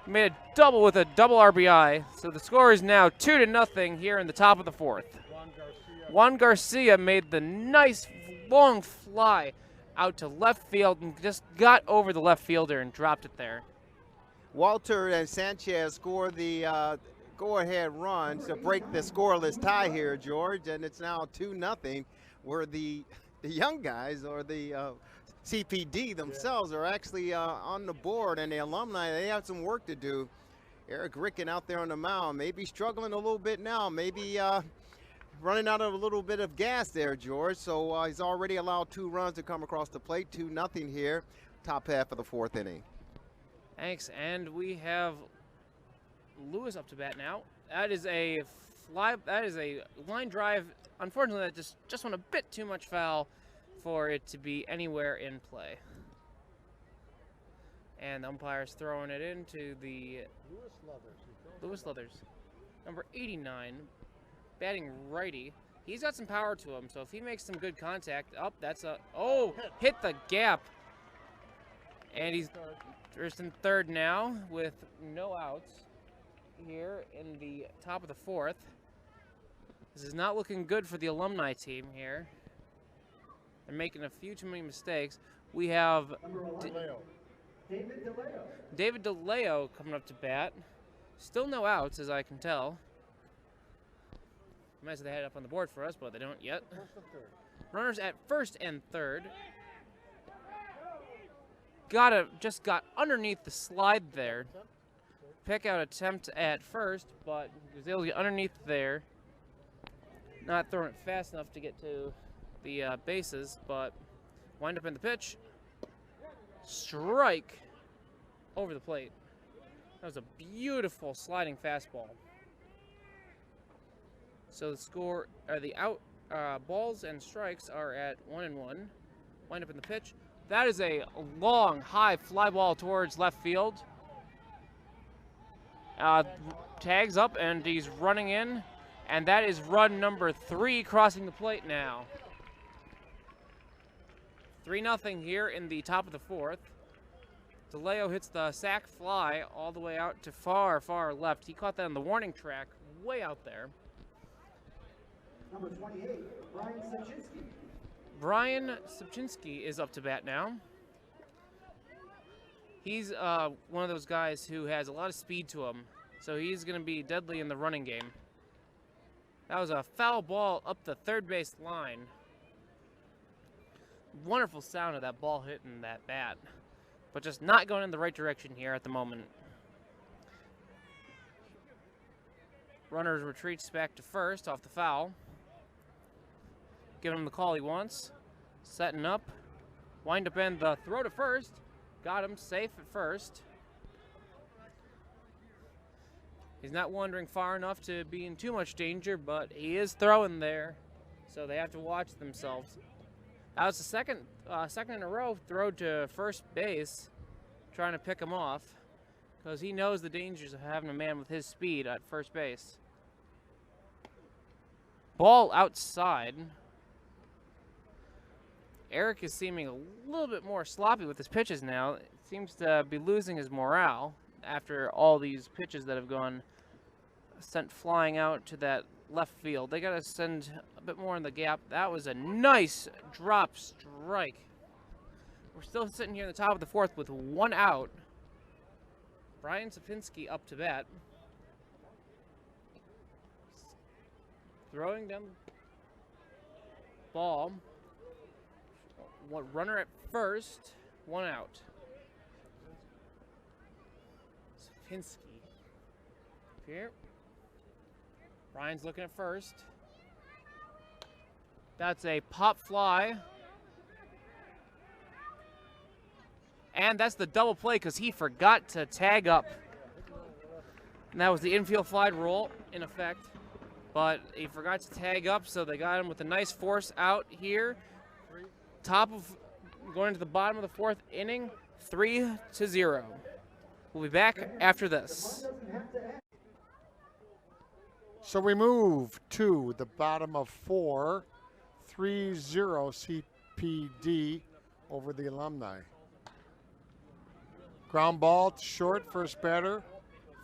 made a double with a double RBI. So the score is now 2-0 here in the top of the fourth. Juan Garcia made the nice long fly out to left field and just got over the left fielder and dropped it there. Walter and Sanchez scored the go-ahead run to break the scoreless tie here, George, and it's now 2-0, where the young guys, or the CPD themselves, are actually on the board, and the alumni, they have some work to do. Erich Ricken out there on the mound, maybe struggling a little bit now, maybe running out of a little bit of gas there, George. So he's already allowed 2 runs to come across the plate, 2-0 here, top half of the fourth inning. Thanks, and we have Lewis up to bat now. That is a line drive. Unfortunately, that just went a bit too much foul for it to be anywhere in play. And the umpire's throwing it into the Lewis Leathers, number 89, batting righty. He's got some power to him, so if he makes some good contact, hit the gap. And he's first and third now with no outs here in the top of the fourth. This is not looking good for the alumni team here. They're making a few too many mistakes. We have David DeLeo coming up to bat. Still no outs, as I can tell. Might as well head up on the board for us, but they don't yet. Runners at first and third. Just got underneath the slide there. Pick out attempt at first, but he was able to get underneath there. Not throwing it fast enough to get to the bases, but wind up in the pitch. Strike over the plate. That was a beautiful sliding fastball. So the score, balls and strikes are at 1-1. Wind up in the pitch. That is a long, high fly ball towards left field. Tags up, and he's running in, and that is run number 3 crossing the plate now. 3-0 here in the top of the 4th. DeLeo hits the sac fly all the way out to far, far left. He caught that on the warning track way out there. Number 28, Brian Sapchinski. Brian Sapchinski is up to bat now. He's one of those guys who has a lot of speed to him, so he's going to be deadly in the running game. That was a foul ball up the third base line. Wonderful sound of that ball hitting that bat, but just not going in the right direction here at the moment. Runner retreats back to first off the foul. Give him the call he wants. Setting up. Wind up in the throw to first. Got him safe at first. He's not wandering far enough to be in too much danger, but he is throwing there, so they have to watch themselves. That was the second in a row throw to first base, trying to pick him off, because he knows the dangers of having a man with his speed at first base. Ball outside. Erich is seeming a little bit more sloppy with his pitches now. Seems to be losing his morale after all these pitches that have gone sent flying out to that left field. They got to send a bit more in the gap. That was a nice drop strike. We're still sitting here in the top of the 4th with 1 out. Brian Sapchinski up to bat. Throwing down the ball. One runner at first, 1 out. Sapchinski. Here. Brian's looking at first. That's a pop fly. And that's the double play because he forgot to tag up. And that was the infield fly rule in effect. But he forgot to tag up, so they got him with a nice force out here. Going to the bottom of the 4th inning, 3-0. We'll be back after this. So we move to the bottom of 4, 3-0 CPD over the Alumni. Ground ball to short, first batter.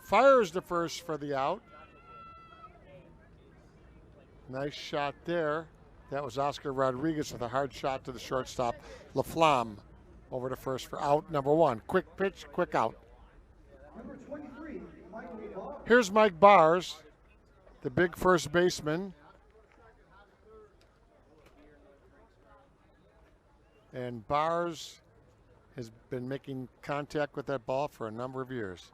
Fires the first for the out. Nice shot there. That was Oscar Rodriguez with a hard shot to the shortstop. LaFlamme over to first for out number 1. Quick pitch, quick out. Number 23, Michael Ball. Here's Mike Bars, the big first baseman. And Bars has been making contact with that ball for a number of years.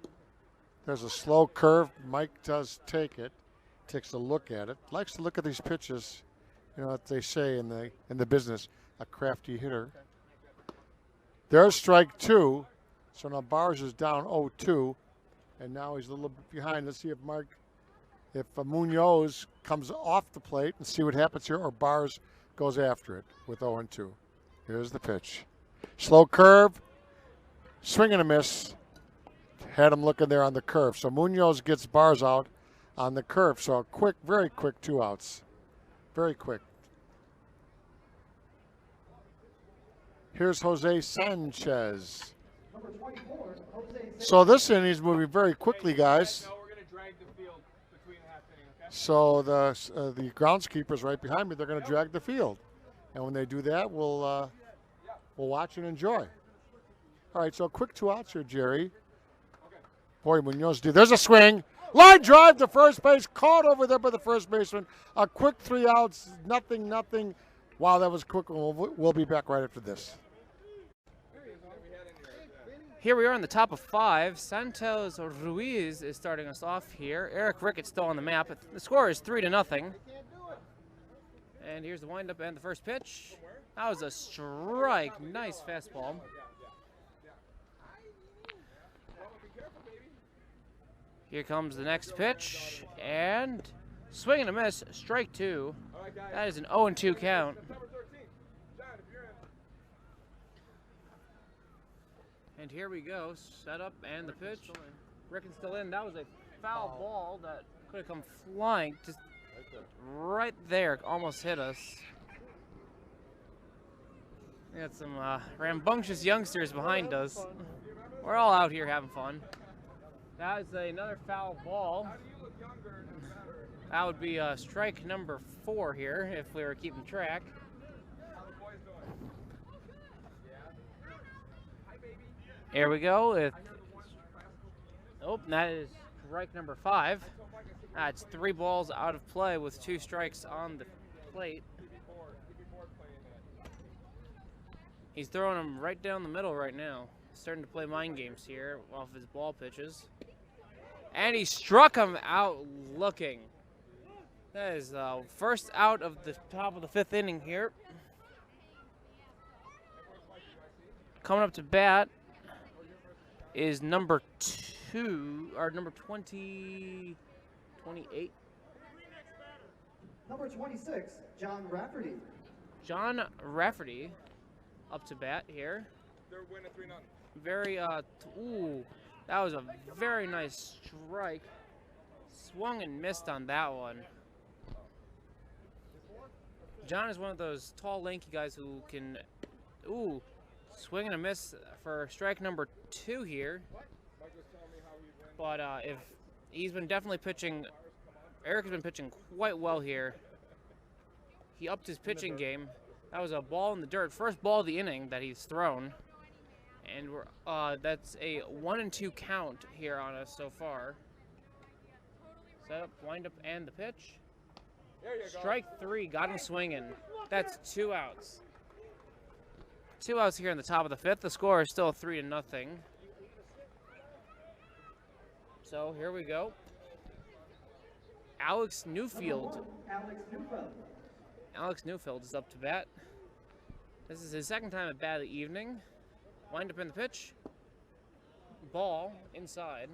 There's a slow curve. Mike does take it, takes a look at it, likes to look at these pitches. You know what they say in the business, a crafty hitter. There's strike 2. So now Bars is down 0-2, and now he's a little bit behind. Let's see if Munoz comes off the plate and see what happens here, or Bars goes after it with 0-2. Here's the pitch. Slow curve, swing and a miss. Had him looking there on the curve. So Munoz gets Bars out on the curve. So a quick, very quick 2 outs. Very quick. Here's Jose Sanchez. Number 24, Jose Sanchez. So this inning's moving very quickly, guys. So the groundskeepers right behind me, they're going to drag the field. And when they do that, we'll watch and enjoy. All right, so a quick 2 outs here, Jerry. Boy, Munoz, there's a swing. Line drive to first base, caught over there by the first baseman. A quick 3 outs, nothing. Wow, that was quick. We'll be back right after this. Here we are on the top of 5. Santos Ruiz is starting us off here. Erich Ricketts still on the map. The score is 3-0. And here's the windup and the first pitch. That was a strike. Nice fastball. Here comes the next pitch. And swing and a miss. Strike 2. That is an 0-2 count. And here we go. Set up and the pitch. Ricken's still in. That was a foul ball that could have come flying. Just right there. Almost hit us. We got some rambunctious youngsters behind us. We're all out here having fun. That is another foul ball. That would be strike number 4 here if we were keeping track. Here we go. Oh, that is strike number 5. That's 3 balls out of play with 2 strikes on the plate. He's throwing them right down the middle right now. Starting to play mind games here off his ball pitches. And he struck him out looking. That is first out of the top of the 5th inning here. Coming up to bat is number 2, or number 28. Number 26, John Rafferty. John Rafferty up to bat here. They're winning 3-0. Very, ooh, that was a very nice strike. Swung and missed on that one. John is one of those tall, lanky guys who can, ooh, swing and a miss for strike number 2 here. But if he's been definitely pitching, Erich has been pitching quite well here. He upped his pitching game. That was a ball in the dirt, first ball of the inning that he's thrown. And that's a 1-2 count here on us so far. Set up, wind up, and the pitch. Strike 3, got him swinging. That's 2 outs. 2 outs here in the top of the 5th. The score is still 3-0. So here we go. Alex Neufeld. Alex Neufeld is up to bat. This is his 2nd time at bat of the evening. Wind up in the pitch. Ball inside.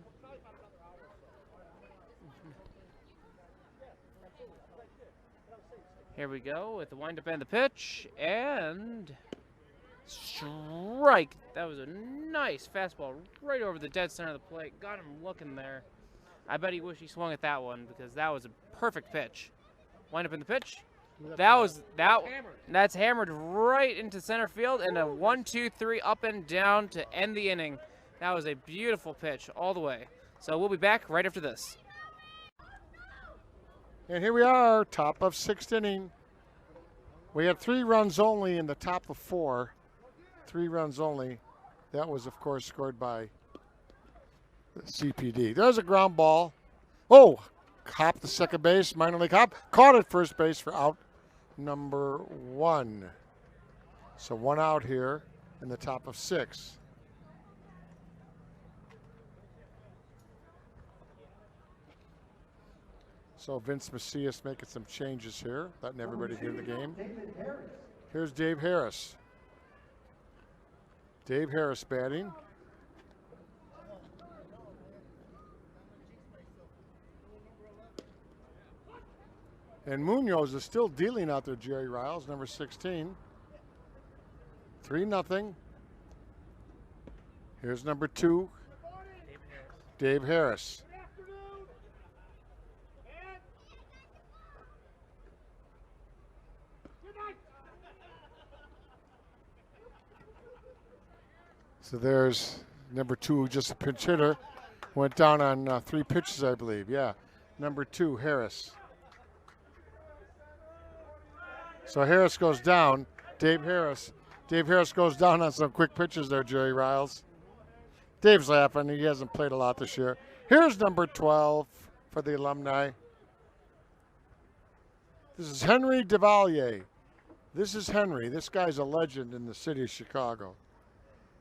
Here we go with the wind up and the pitch. And strike. That was a nice fastball right over the dead center of the plate. Got him looking there. I bet he wished he swung at that one because that was a perfect pitch. Wind up in the pitch. That's hammered right into center field, and a 1-2-3 up and down to end the inning. That was a beautiful pitch all the way. So we'll be back right after this. And here we are, top of 6th inning. We had 3 runs only in the top of 4. 3 runs only. That was, of course, scored by the CPD. There's a ground ball. Oh, hop the second base, minor league hop. Caught at first base for out number 1. So 1 out here in the top of 6. So Vince Macias making some changes here, letting everybody get in the game. Here's Dave Harris. Dave Harris batting. And Munoz is still dealing out there, Jerry Riles, number 16. 3-0. Here's number 2, Dave Harris. So there's number 2, just a pinch hitter. Went down on 3 pitches, I believe. Yeah, number 2, Harris. So Harris goes down. Dave Harris goes down on some quick pitches there, Jerry Riles. Dave's laughing. He hasn't played a lot this year. Here's number 12 for the Alumni. This is Henry DeValier. This is Henry. This guy's a legend in the city of Chicago.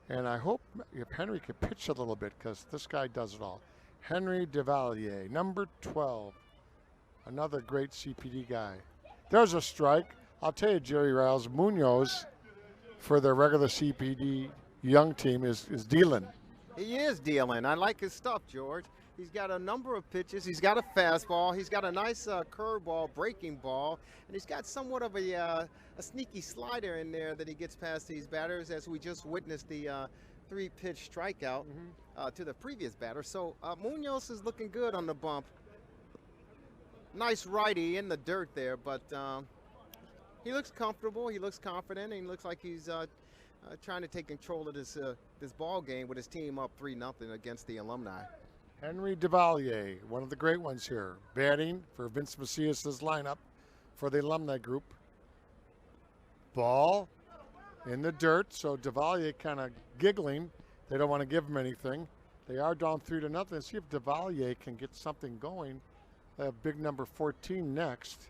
And I hope if Henry can pitch a little bit because this guy does it all. Henry DeValier, number 12. Another great CPD guy. There's a strike. I'll tell you, Jerry Riles, Munoz for the regular CPD young team is dealing. He is dealing. I like his stuff, George. He's got a number of pitches. He's got a fastball. He's got a nice curveball, breaking ball, and he's got somewhat of a sneaky slider in there that he gets past these batters, as we just witnessed the 3-pitch strikeout to the previous batter. So Munoz is looking good on the bump. Nice righty in the dirt there, but he looks comfortable. He looks confident, and he looks like he's trying to take control of this ball game with his team up 3-0 against the Alumni. Henry Devalier, one of the great ones here, batting for Vince Macias' lineup for the Alumni group. Ball in the dirt, so Devalier kind of giggling. They don't want to give him anything. They are down 3-0. See if Devalier can get something going. They have big number 14 next.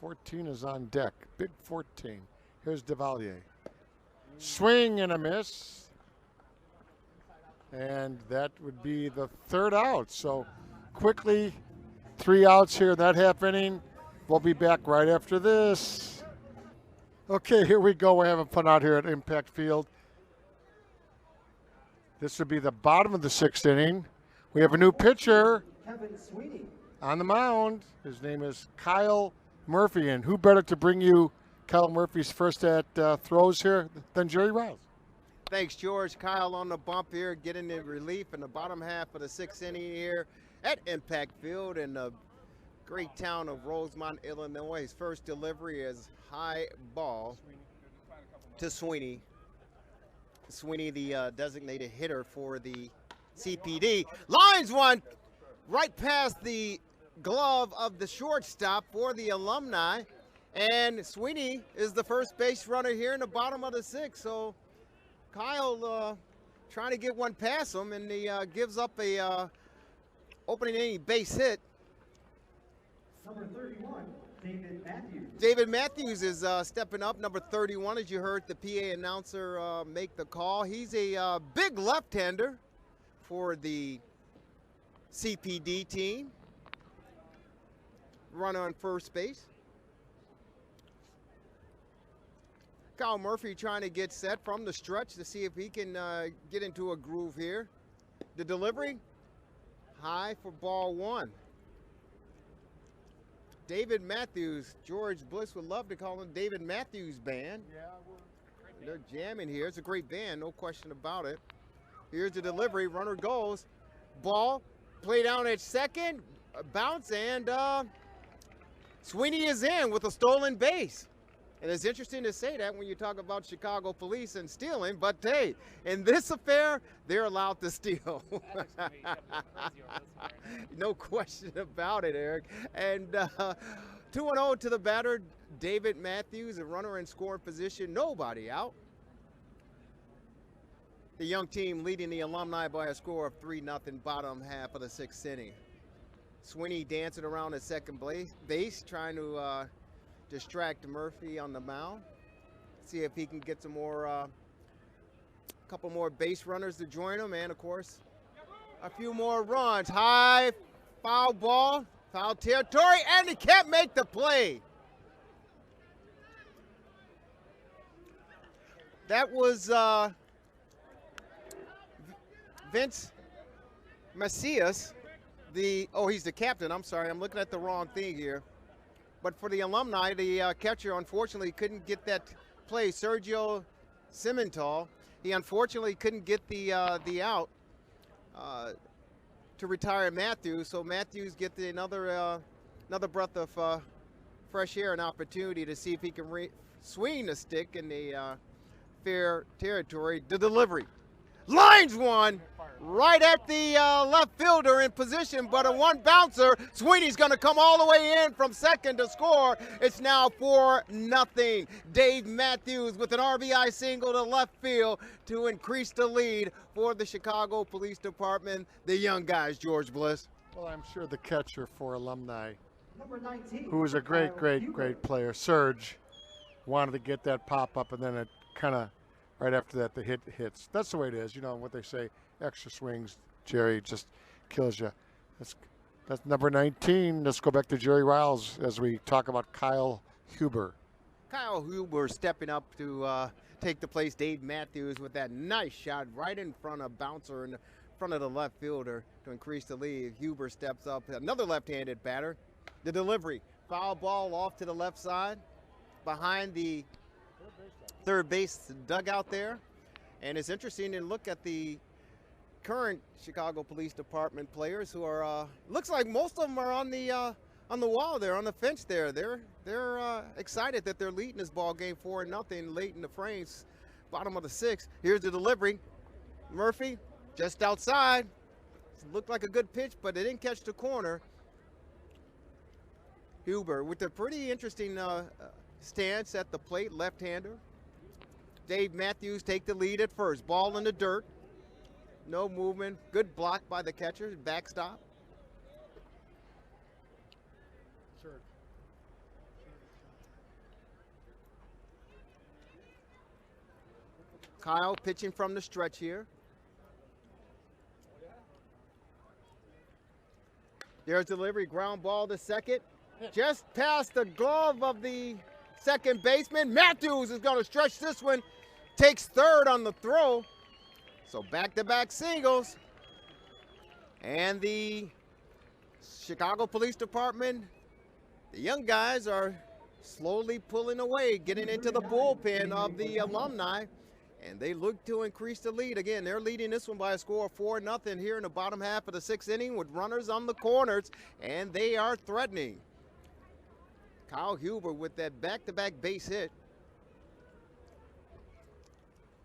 '14 is on deck. Big 14. Here's Devalier. Swing and a miss. And that would be the 3rd out. So quickly, 3 outs here in that half inning. We'll be back right after this. Okay, here we go. We're having fun out here at Impact Field. This would be the bottom of the 6th inning. We have a new pitcher on the mound. His name is Kyle Murphy. And who better to bring you Kyle Murphy's first at throws here than Jerry Riles? Thanks, George. Kyle on the bump here, getting the relief in the bottom half of the 6th inning here at Impact Field in the great town of Rosemont, Illinois. His first delivery is high ball to Sweeney. Sweeney, the designated hitter for the CPD. Lines one right past the glove of the shortstop for the Alumni. And Sweeney is the first base runner here in the bottom of the 6th. So Kyle trying to get one past him, and he gives up a opening inning base hit. Number 31, David Matthews. David Matthews is stepping up, number 31, as you heard the PA announcer make the call. He's a big left-hander for the CPD team. Runner on first base. Kyle Murphy trying to get set from the stretch to see if he can get into a groove here. The delivery, high for ball 1. David Matthews, George Bliss would love to call him David Matthews Band. They're jamming here. It's a great band, no question about it. Here's the delivery, runner goes. Ball, play down at second, bounce, and Sweeney is in with a stolen base. And it's interesting to say that when you talk about Chicago police and stealing, but hey, in this affair, they're allowed to steal. No question about it, Eric. And 2-0 to the batter, David Matthews, a runner in scoring position, nobody out. The young team leading the Alumni by a score of 3-0, bottom half of the 6th inning. Sweeney dancing around at second base, trying to distract Murphy on the mound. See if he can get some more, couple more base runners to join him, and of course, a few more runs. High foul ball, foul territory, and he can't make the play. That was Vince Macias, he's the captain. I'm sorry, I'm looking at the wrong thing here. But for the Alumni, the catcher unfortunately couldn't get that play. Sergio Cimental, he unfortunately couldn't get the out to retire Matthews. So Matthews gets another breath of fresh air, an opportunity to see if he can swing the stick in the fair territory. The delivery, lines one. Right at the left fielder in position, but a one bouncer. Sweeney's going to come all the way in from second to score. It's now 4-0. Dave Matthews with an RBI single to left field to increase the lead for the Chicago Police Department. The young guys, George Bliss. Well, I'm sure the catcher for Alumni, Number 19, who is a great player, Serge, wanted to get that pop up, and then it kind of, right after that, the hit hits. That's the way it is. You know what they say. Extra swings, Jerry, just kills you. That's number 19. Let's go back to Jerry Riles as we talk about Kyle Huber. Kyle Huber stepping up to take the place. Dave Matthews with that nice shot right in front of bouncer in front of the left fielder to increase the lead. Huber steps up, another left-handed batter. The delivery, foul ball off to the left side. behind the third base dugout there. And it's interesting to look at the current Chicago Police Department players who are, looks like most of them are on the wall there, on the fence there. They're excited that they're leading this ball game 4-0 late in the frames, bottom of the sixth. Here's the delivery. Murphy just outside. Looked like a good pitch, but it didn't catch the corner. Huber with a pretty interesting stance at the plate, left-hander. Dave Matthews take the lead at first. Ball in the dirt. No movement. Good block by the catcher. Backstop. Kyle pitching from the stretch here. There's delivery, ground ball to second. Just past the glove of the second baseman. Matthews is going to stretch this one. Takes third on the throw. So back-to-back singles. And the Chicago Police Department, the young guys are slowly pulling away, getting into the bullpen of the Alumni. And they look to increase the lead. Again, they're leading this one by a score of 4-0 here in the bottom half of the sixth inning with runners on the corners, and they are threatening. Kyle Huber with that back-to-back base hit.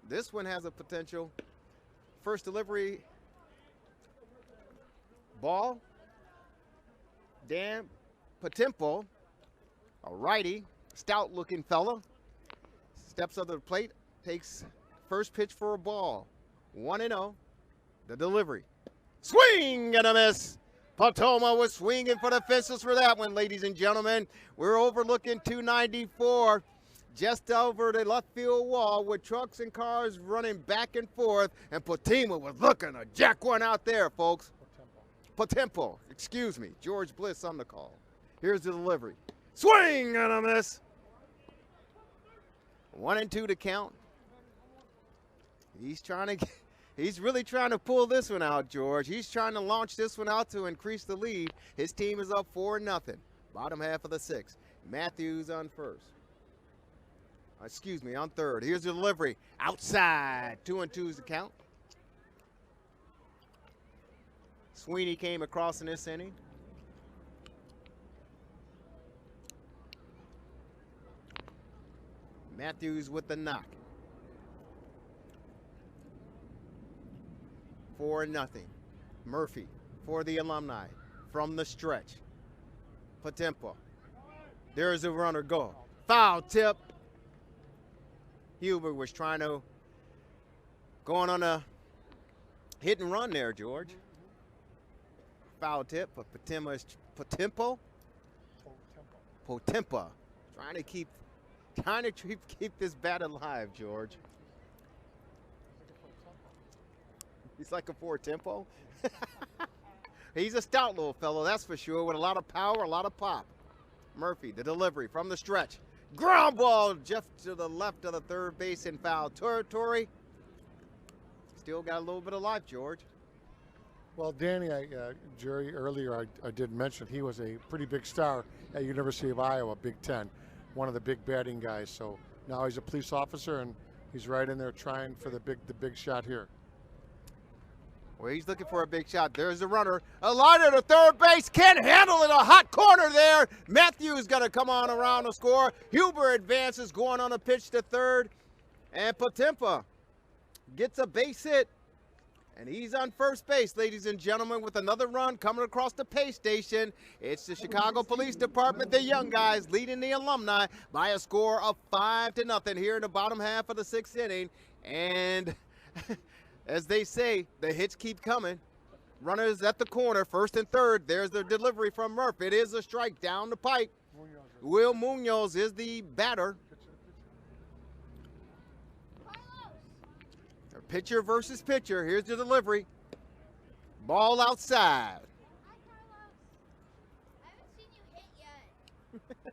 This one has a potential. First delivery, ball. Dan Potempa, a righty, stout-looking fella, steps up to the plate, takes first pitch for a ball. 1-0. The delivery. Swing and a miss. Potempa was swinging for the fences for that one, ladies and gentlemen. We're overlooking 294, just over the left field wall with trucks and cars running back and forth. And Potempa was looking to jack one out there, folks. Potempa, excuse me. George Bliss on the call. Here's the delivery. Swing and a miss. 1-2 to count. He's really trying to pull this one out, George. He's trying to launch this one out to increase the lead. His team is up 4-0. Bottom half of the sixth. Matthews on first. Excuse me, on third. Here's the delivery. Outside. 2-2 is the count. Sweeney came across in this inning. Matthews with the knock. 4-0. Murphy for the Alumni from the stretch. Potempa. There's a runner go. Foul tip. Huber was trying to going on a hit and run there, George. Foul tip, but Potempa trying to keep this bat alive, George. He's like a four-tempo. He's a stout little fellow, that's for sure, with a lot of power, a lot of pop. Murphy, the delivery from the stretch. Ground ball just to the left of the third base in foul territory. Still got a little bit of life, George. Well, Danny, Jerry, earlier I did mention he was a pretty big star at University of Iowa, Big Ten, one of the big batting guys. So now he's a police officer, and he's right in there trying for the big shot here. Well, he's looking for a big shot. There's the runner. A liner to third base. Can't handle it. A hot corner there. Matthews got to come on around the score. Huber advances, going on a pitch to third. And Potempa gets a base hit. And he's on first base, ladies and gentlemen, with another run coming across the pay station. It's the Chicago Police Department, the young guys, leading the Alumni by a score of 5-0 here in the bottom half of the sixth inning. And as they say, the hits keep coming. Runners at the corner, first and third. There's the delivery from Murph. It is a strike down the pipe. Will Munoz is the batter. Pitcher versus pitcher. Here's the delivery. Ball outside. Hi, Carlos. I haven't seen you hit yet.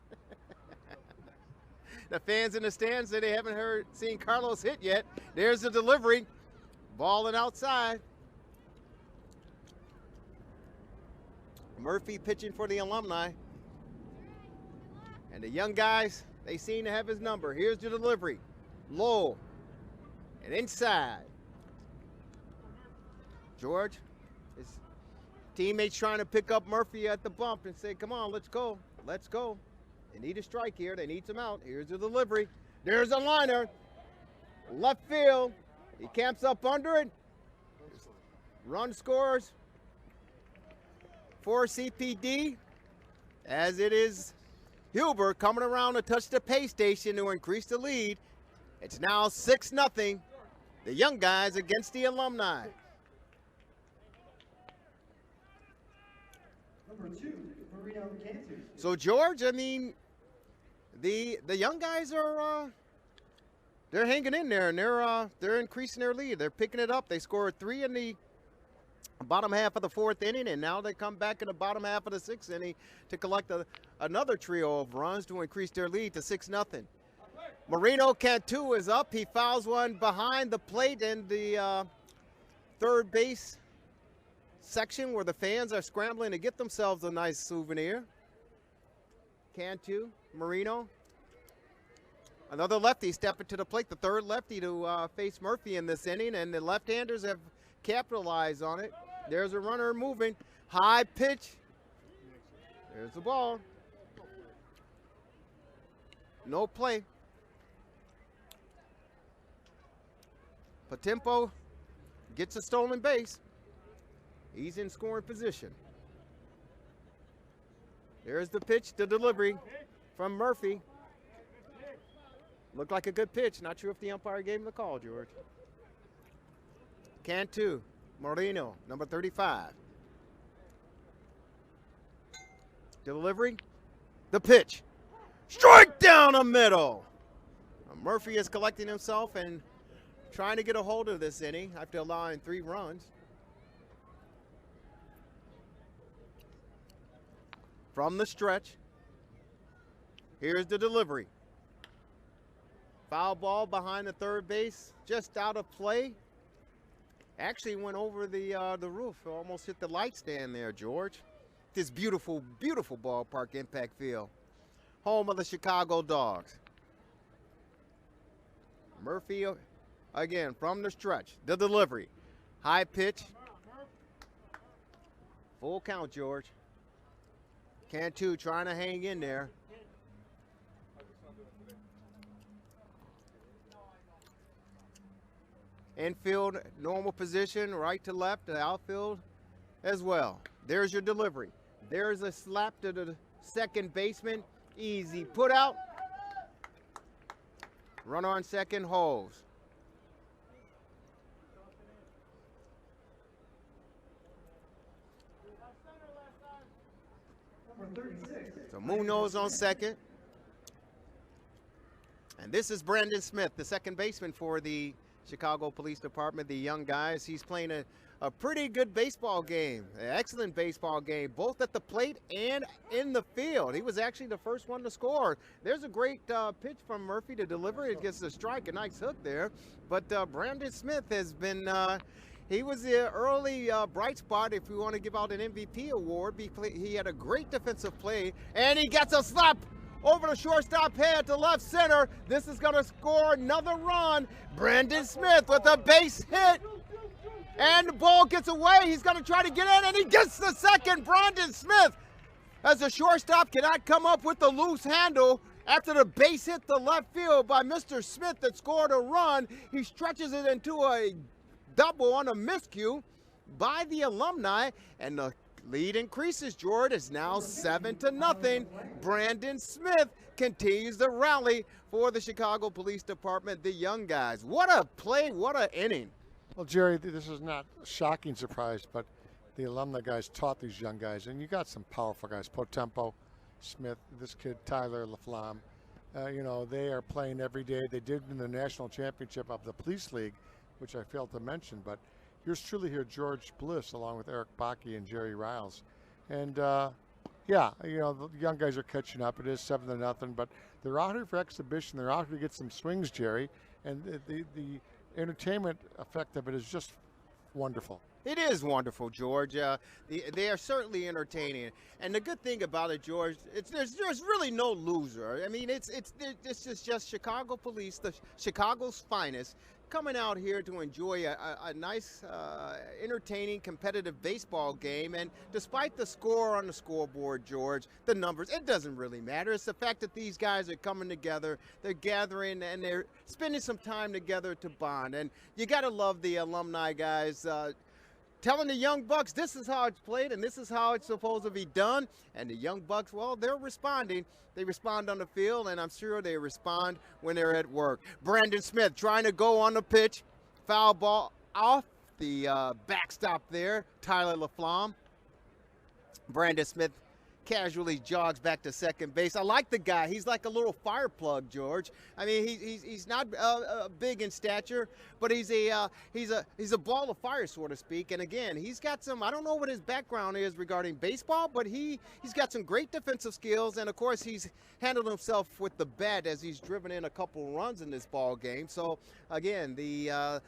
The fans in the stands say they haven't seen Carlos hit yet. There's the delivery. Ball and outside. Murphy pitching for the Alumni. And the young guys, They seem to have his number. Here's the delivery. Low and inside. George, his teammates trying to pick up Murphy at the bump and say, come on, let's go. Let's go. They need a strike here. They need some out. Here's the delivery. There's a liner. Left field. He camps up under it. Run scores for CPD, as it is Huber coming around to touch the pay station to increase the lead. It's now 6-0. The young guys against the alumni. Number 2, Marino Cantu. So George, I mean, the young guys are they're hanging in there, and they're increasing their lead. They're picking it up. They scored 3 in the bottom half of the 4th inning, and now they come back in the bottom half of the 6th inning to collect another trio of runs to increase their lead to 6-0. Marino Cantu is up. He fouls one behind the plate in the third base section where the fans are scrambling to get themselves a nice souvenir. Cantu, Marino. Another lefty stepping to the plate, the third lefty to face Murphy in this inning, and the left-handers have capitalized on it. There's a runner moving. High pitch. There's the ball. No play. Potempa gets a stolen base. He's in scoring position. There's the pitch, the delivery from Murphy. Looked like a good pitch. Not sure if the umpire gave him the call, George. Cantu, Marino, number 35. Delivery, the pitch. Strike down the middle. Murphy is collecting himself and trying to get a hold of this inning after allowing 3 runs. From the stretch, here's the delivery. Foul ball behind the third base, just out of play. Actually went over the roof, almost hit the light stand there, George. This beautiful, beautiful ballpark, Impact Field, home of the Chicago Dogs. Murphy again from the stretch, the delivery. High pitch. Full count, George. Cantu trying to hang in there. Infield, normal position, right to left, the outfield as well. There's your delivery. There's a slap to the second baseman. Easy put out. Runner on second holds. So Munoz on second. And this is Brandon Smith, the second baseman for the Chicago Police Department, the young guys. He's playing a pretty good baseball game, an excellent baseball game, both at the plate and in the field. He was actually the first one to score. There's a great pitch from Murphy to deliver. It gets a strike, a nice hook there. But Brandon Smith has been, he was the early bright spot if we want to give out an MVP award. He had a great defensive play, and he gets a slap over the shortstop head to left center. This is going to score another run. Brandon Smith with a base hit. And the ball gets away. He's going to try to get in, and he gets the second. Brandon Smith, as the shortstop cannot come up with the loose handle after the base hit the left field by Mr. Smith that scored a run. He stretches it into a double on a miscue by the alumni, and the lead increases, George. It's now 7-0. Brandon Smith continues the rally for the Chicago Police Department, the young guys. What a play, what an inning. Well, Jerry, this is not a shocking surprise, but the alumni guys taught these young guys, and you got some powerful guys. Potempa, Smith, this kid, Tyler LaFlamme. You know, they are playing every day. They did in the national championship of the Police League, which I failed to mention, but yours truly here, George Bliss, along with Erich Baake and Jerry Riles. And yeah, you know, the young guys are catching up. It is 7-0, but they're out here for exhibition. They're out here to get some swings, Jerry. And the entertainment effect of it is just wonderful. It is wonderful, George. They are certainly entertaining, and the good thing about it, George, there's really no loser. I mean, it's just Chicago police, Chicago's finest, coming out here to enjoy a nice, entertaining, competitive baseball game. And despite the score on the scoreboard, George, the numbers, it doesn't really matter. It's the fact that these guys are coming together, they're gathering, and they're spending some time together to bond. And you got to love the alumni guys. Telling the young bucks this is how it's played and this is how it's supposed to be done. And the young bucks, well, they're responding. They respond on the field, and I'm sure they respond when they're at work. Brandon Smith trying to go on the pitch. Foul ball off the backstop there. Tyler LaFlamme. Brandon Smith casually jogs back to second base. I like the guy. He's like a little fire plug, George. I mean, he's not big in stature, but he's a ball of fire, so to speak. And again, he's got some, I don't know what his background is regarding baseball, but he's got some great defensive skills. And of course, he's handled himself with the bat as he's driven in a couple runs in this ball game. So again, the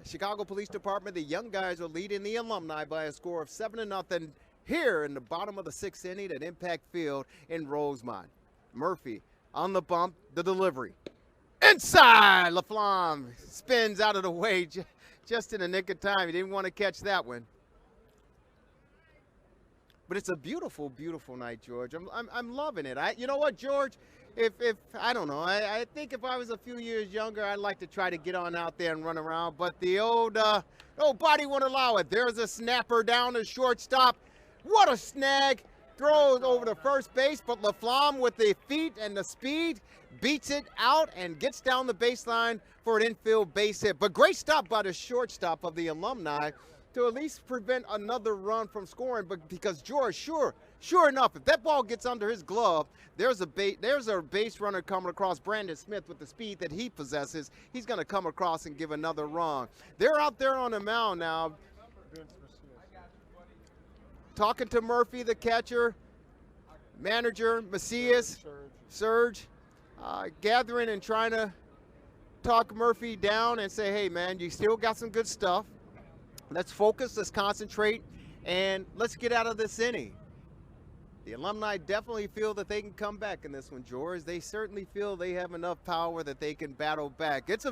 Chicago Police Department, the young guys are leading the alumni by a score of 7-0. Here in the bottom of the 6th inning at Impact Field in Rosemont. Murphy on the bump, the delivery. Inside! LaFlamme spins out of the way just in the nick of time. He didn't want to catch that one. But it's a beautiful, beautiful night, George. I'm loving it. You know what, George? If I don't know, I think if I was a few years younger, I'd like to try to get on out there and run around. But the old body won't allow it. There's a snapper down to shortstop. What a snag. Throws over to first base, but LaFlamme with the feet and the speed beats it out and gets down the baseline for an infield base hit. But great stop by the shortstop of the alumni to at least prevent another run from scoring. But because George, sure enough, if that ball gets under his glove, there's a base runner coming across. Brandon Smith with the speed that he possesses. He's going to come across and give another run. They're out there on the mound now. Talking to Murphy, the catcher, manager, Macias, Serge, gathering and trying to talk Murphy down and say, hey, man, you still got some good stuff. Let's focus, let's concentrate, and let's get out of this inning. The alumni definitely feel that they can come back in this one, George. They certainly feel they have enough power that they can battle back. It's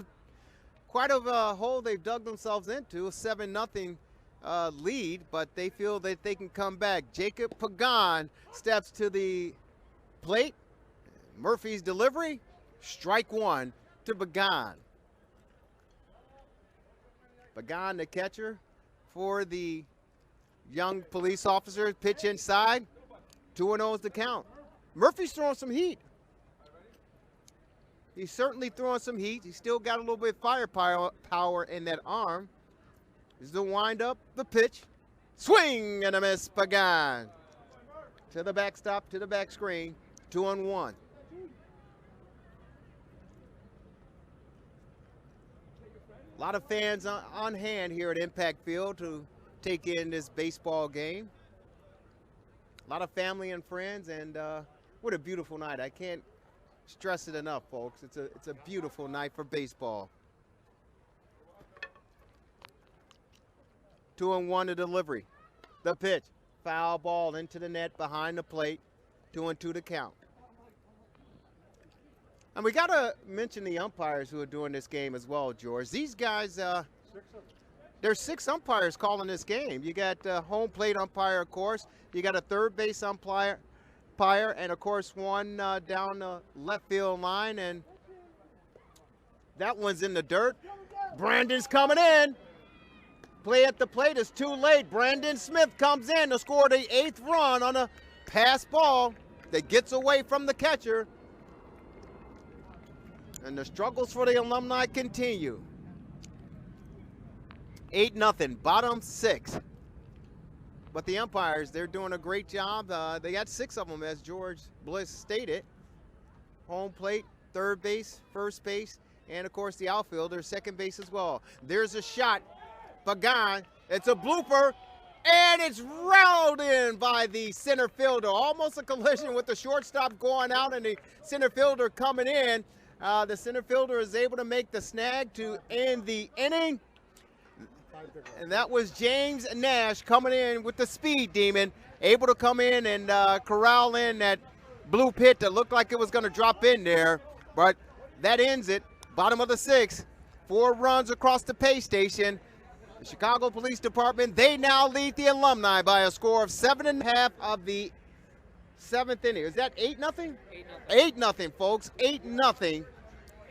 quite a hole they've dug themselves into, a 7-0 lead, but they feel that they can come back. Jacob Pagan steps to the plate. Murphy's delivery, strike one to Pagan. Pagan, the catcher for the young police officer, pitch inside. 2-0 is the count. Murphy's throwing some heat. He's certainly throwing some heat. He's still got a little bit of firepower in that arm. This is the wind-up, the pitch. Swing and a miss, Pagan. To the backstop, to the back screen, 2-1. A lot of fans on hand here at Impact Field to take in this baseball game. A lot of family and friends, and what a beautiful night. I can't stress it enough, folks. It's a beautiful night for baseball. 2-1 to delivery. The pitch. Foul ball into the net behind the plate. 2-2 to count. And we got to mention the umpires who are doing this game as well, George. These guys, there's 6 umpires calling this game. You got home plate umpire, of course. You got a third base umpire, and of course one down the left field line, and that one's in the dirt. Brandon's coming in. Play at the plate is too late. Brandon Smith comes in to score the 8th run on a pass ball that gets away from the catcher. And the struggles for the alumni continue. 8-0, bottom 6. But the umpires, they're doing a great job. They got 6 of them, as George Bliss stated. Home plate, third base, first base, and of course the outfielder, second base as well. There's a shot. Pagan, it's a blooper, and it's rolled in by the center fielder. Almost a collision with the shortstop going out and the center fielder coming in. The center fielder is able to make the snag to end the inning. And that was James Nash coming in with the speed demon, able to come in and corral in that blue pit that looked like it was going to drop in there. But that ends it. Bottom of the 6th. 4 runs across the pay station. The Chicago Police Department, they now lead the Alumni by a score of 7.5 of the 7th inning. Is that 8-0? 8-0, folks. 8-0.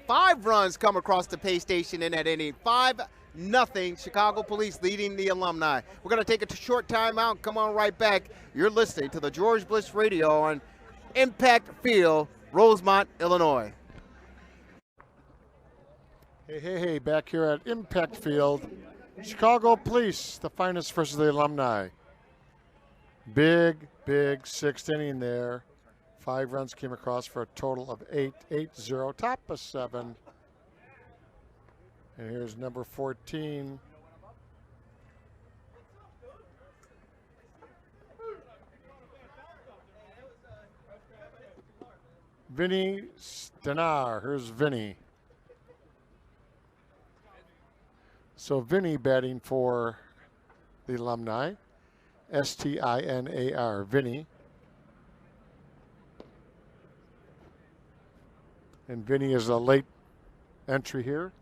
5 runs come across the pay station in that inning. 5-0, Chicago Police leading the Alumni. We're going to take a short timeout. Come on right back. You're listening to the George Bliss Radio on Impact Field, Rosemont, Illinois. Hey, back here at Impact Field. Chicago Police, the finest versus the Alumni. Big 6th inning there. 5 runs came across for a total of 8-0, top of 7. And here's number 14. Vinny Stenar. Here's Vinny. So Vinny batting for the Alumni. Stinar, Vinny. And Vinny is a late entry here.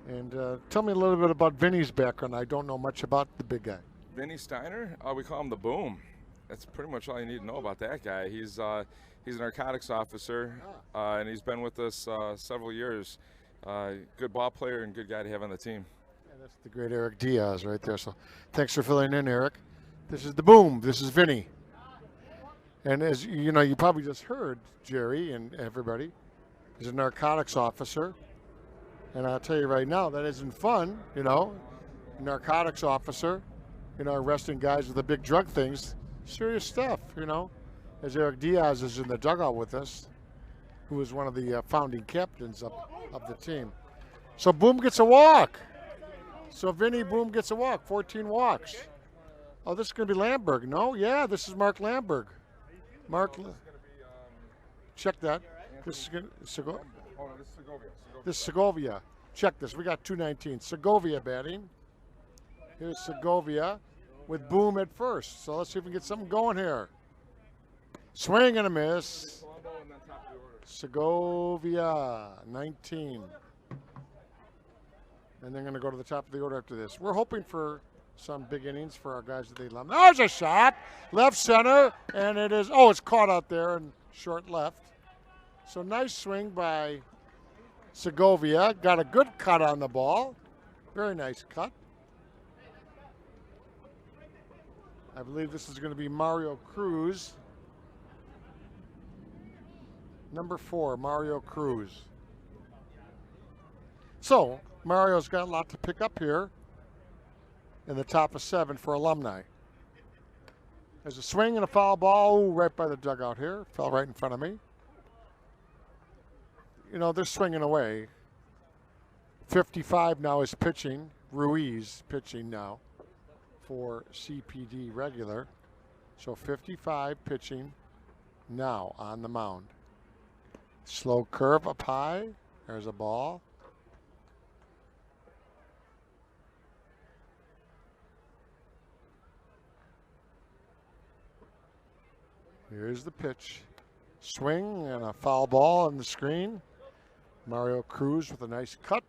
And tell me a little bit about Vinny's background. I don't know much about the big guy. Vinny Steiner, we call him the Boom. That's pretty much all you need to know about that guy. He's a narcotics officer, and he's been with us several years. Good ball player and good guy to have on the team. And that's the great Erich Diaz right there. So thanks for filling in, Erich. This is the Boom. This is Vinny. And as you know, you probably just heard Jerry and everybody. He's a narcotics officer. And I'll tell you right now, that isn't fun, you know. Narcotics officer, you know, arresting guys with the big drug things. Serious stuff, you know. As Erich Diaz is in the dugout with us, who was one of the founding captains of the team. So Boom gets a walk. So Vinny Boom gets a walk, 14 walks. Oh, this is going to be Lamberg. No, yeah, this is Mark Lamberg. Mark, check that. This is going to, this is Segovia. Check this. We got 219. Segovia batting. Here's Segovia with Boom at first. So let's see if we can get something going here. Swing and a miss. Segovia, 19. And they're going to go to the top of the order after this. We're hoping for some big innings for our guys at the Alumni. There's a shot. Left center. And it is, oh, it's caught out there and short left. So nice swing by Segovia. Got a good cut on the ball. Very nice cut. I believe this is going to be Mario Cruz. Number 4, Mario Cruz. So, Mario's got a lot to pick up here in the top of 7 for Alumni. There's a swing and a foul ball. Ooh, right by the dugout here. Fell right in front of me. You know, they're swinging away. 55 now is pitching. Ruiz pitching now for CPD regular. So 55 pitching now on the mound. Slow curve up high. There's a ball. Here's the pitch. Swing and a foul ball on the screen. Mario Cruz with a nice cut.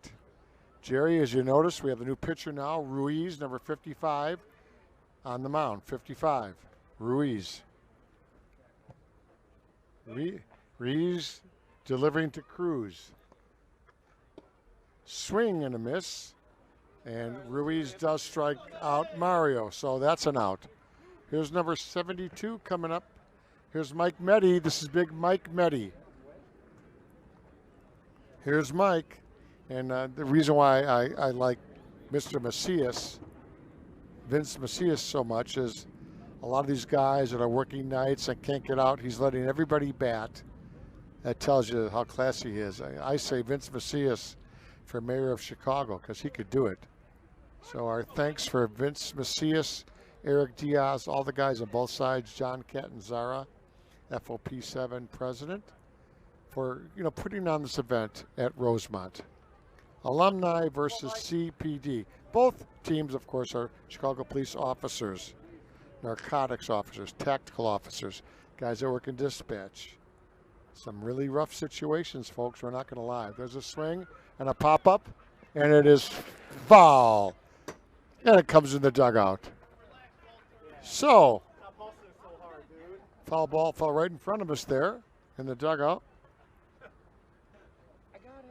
Jerry, as you notice, we have a new pitcher now, Ruiz, number 55, on the mound. 55, Ruiz. Ruiz delivering to Cruz. Swing and a miss. And Ruiz does strike out Mario, so that's an out. Here's number 72 coming up. Here's Mike Meddy. This is big Mike Meddy. Here's Mike. And the reason why I like Mr. Macias, Vince Macias, so much is a lot of these guys that are working nights and can't get out, he's letting everybody bat. That tells you how classy he is. I say Vince Macias for mayor of Chicago because he could do it. So our thanks for Vince Macias, Erich Diaz, all the guys on both sides, John Catanzara, FOP7 president, for putting on this event at Rosemont. Alumni versus CPD. Both teams, of course, are Chicago police officers, narcotics officers, tactical officers, guys that work in dispatch. Some really rough situations, folks. We're not going to lie. There's a swing and a pop-up, and it is foul. And it comes in the dugout. So, foul ball fell right in front of us there in the dugout. I got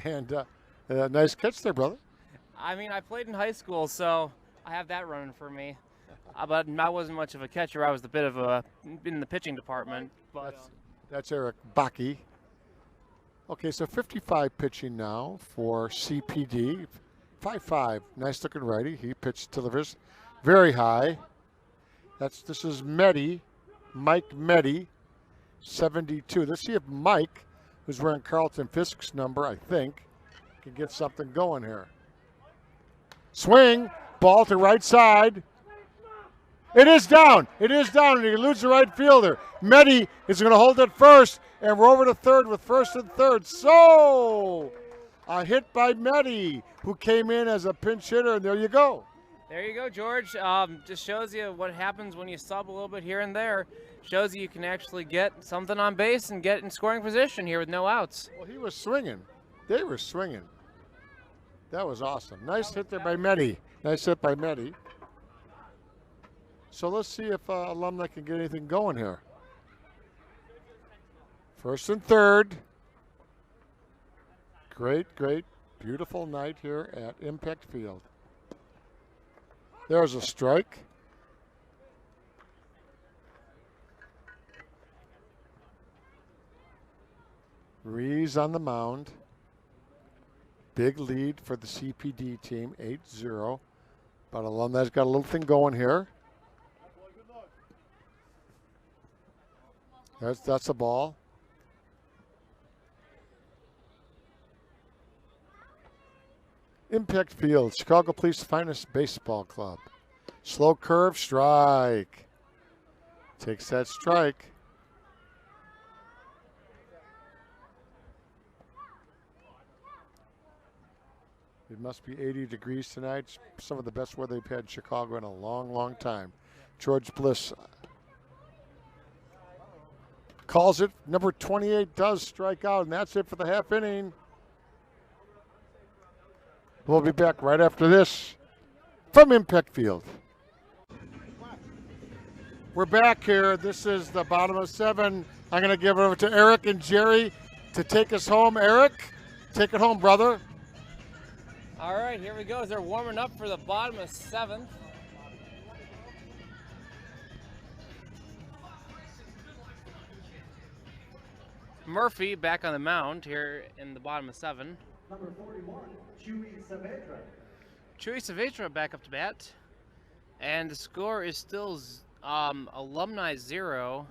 it. And nice catch there, brother. I mean, I played in high school, so I have that running for me. But I wasn't much of a catcher. I was in the pitching department. But That's Erich Baake. Okay, so 55 pitching now for CPD. 5'5", nice looking righty. He pitched to the wrist very high. This is Mike Meddy, 72. Let's see if Mike, who's wearing Carlton Fisk's number, I think, can get something going here. Swing, ball to right side. It is down. It is down, and he eludes the right fielder. Meddy is going to hold it first, and we're over to third with first and third. So, a hit by Meddy, who came in as a pinch hitter, and there you go. there you go, George. Just shows you what happens when you sub a little bit here and there. Shows you can actually get something on base and get in scoring position here with no outs. Well, he was swinging. They were swinging. That was awesome. Nice hit there by Meddy. Nice hit by Meddy. So let's see if Alumni can get anything going here. First and third. Great, beautiful night here at Impact Field. There's a strike. Riles on the mound. Big lead for the CPD team, 8-0. But Alumni's got a little thing going here. That's the ball. Impact Field, Chicago Police finest baseball club. Slow curve, strike. Takes that strike. It must be 80 degrees tonight. Some of the best weather they've had in Chicago in a long, long time. George Bliss calls it. Number 28 does strike out, and that's it for the half inning. We'll be back right after this from Impact Field. We're back here. This is the bottom of 7. I'm going to give it over to Erich and Jerry to take us home. Erich, take it home, brother. All right, here we go as they're warming up for the bottom of 7th. Murphy back on the mound here in the bottom of 7. Number 41, Chewy Saavedra. Chewy Saavedra back up to bat. And the score is still Alumni 0,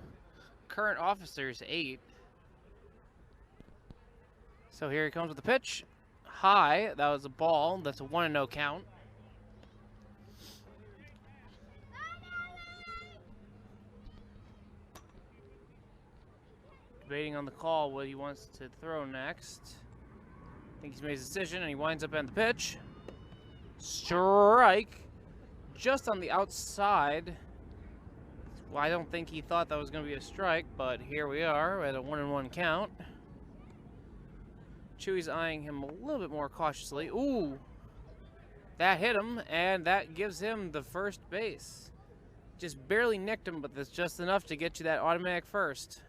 current officers 8. So here he comes with the pitch. High, that was a ball. That's a 1-0 count. Debating on the call what he wants to throw next. I think he's made his decision and he winds up on the pitch. Strike. Just on the outside. Well, I don't think he thought that was going to be a strike, but here we are at a 1-1 count. Chewy's eyeing him a little bit more cautiously. Ooh, that hit him, and that gives him the first base. Just barely nicked him, but that's just enough to get you that automatic first.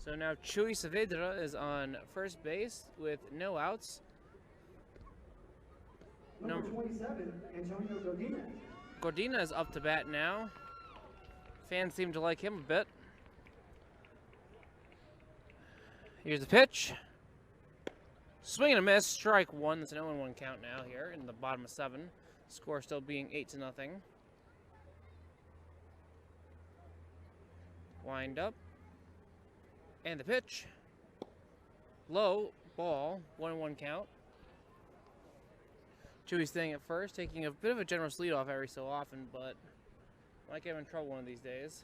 So now Chewy Saavedra is on first base with no outs. Number 27, Antonio Godinez. Godinez is up to bat now. Fans seem to like him a bit. Here's the pitch. Swing and a miss. Strike 1. That's an 0-1 count now here in the bottom of 7. Score still being 8-0. Wind up. And the pitch. Low. Ball. 1-1 count. Chewy's staying at first, taking a bit of a generous leadoff every so often, but might get him in trouble one of these days.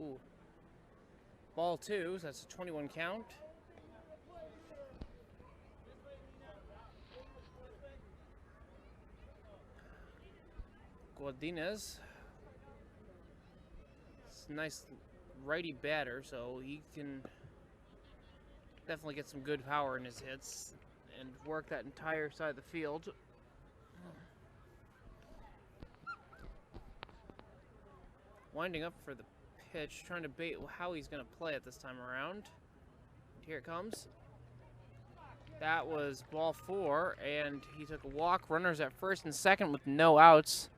Ooh. Ball 2, so that's a 21 count. Godinez. It's a nice righty batter, so he can definitely get some good power in his hits and work that entire side of the field. Winding up for the pitch, trying to bait how he's going to play it this time around. Here it comes. That was ball 4, and he took a walk. Runners at first and second with no outs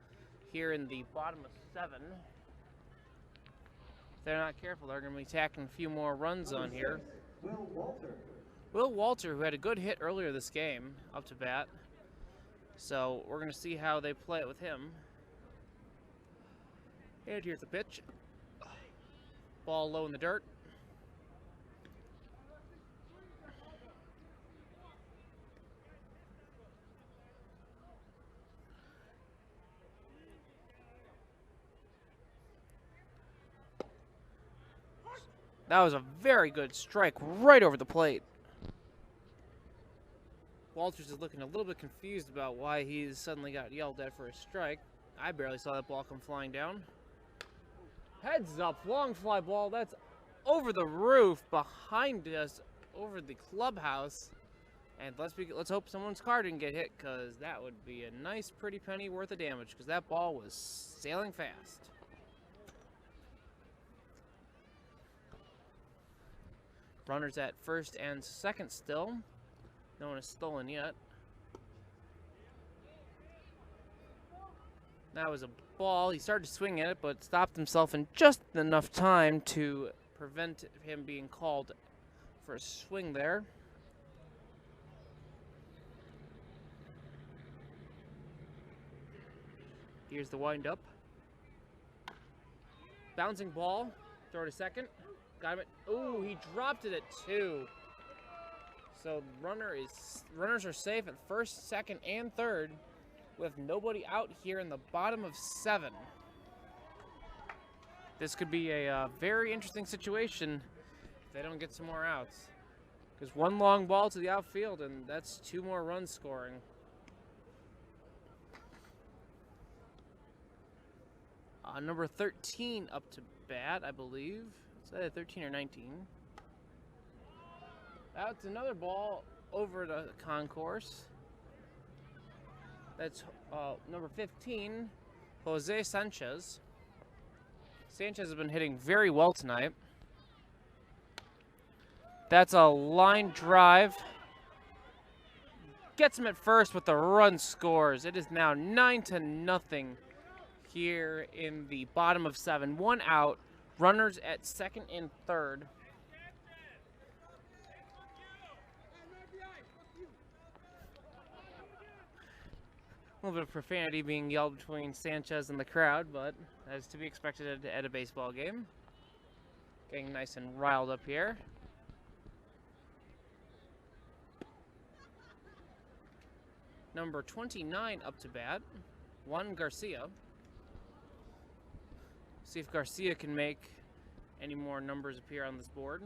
here in the bottom of 7. If they're not careful, they're going to be tacking a few more runs on here. Will Walter, who had a good hit earlier this game, up to bat. So we're going to see how they play it with him. And here's the pitch. Ball low in the dirt. That was a very good strike right over the plate. Walters is looking a little bit confused about why he suddenly got yelled at for a strike. I barely saw that ball come flying down. Heads up, long fly ball. That's over the roof behind us, over the clubhouse. And let's hope someone's car didn't get hit, because that would be a nice pretty penny worth of damage, because that ball was sailing fast. Runners at first and second still. No one has stolen yet. That was a ball. He started to swing at it, but stopped himself in just enough time to prevent him being called for a swing there. Here's the windup. Bouncing ball. Throw to second. Got him. Oh, he dropped it at 2. So runners are safe at first, second, and third, with nobody out here in the bottom of 7. This could be a very interesting situation if they don't get some more outs. Because one long ball to the outfield, and that's 2 more runs scoring. Number 13 up to bat, I believe. It's either 13 or 19. That's another ball over the concourse. That's number 15, Jose Sanchez. Sanchez has been hitting very well tonight. That's a line drive. Gets him at first with the run scores. It is now 9-0 here in the bottom of 7. 1 out. Runners at second and third. A little bit of profanity being yelled between Sanchez and the crowd, but that is to be expected at a baseball game. Getting nice and riled up here. Number 29 up to bat, Juan Garcia. See if Garcia can make any more numbers appear on this board.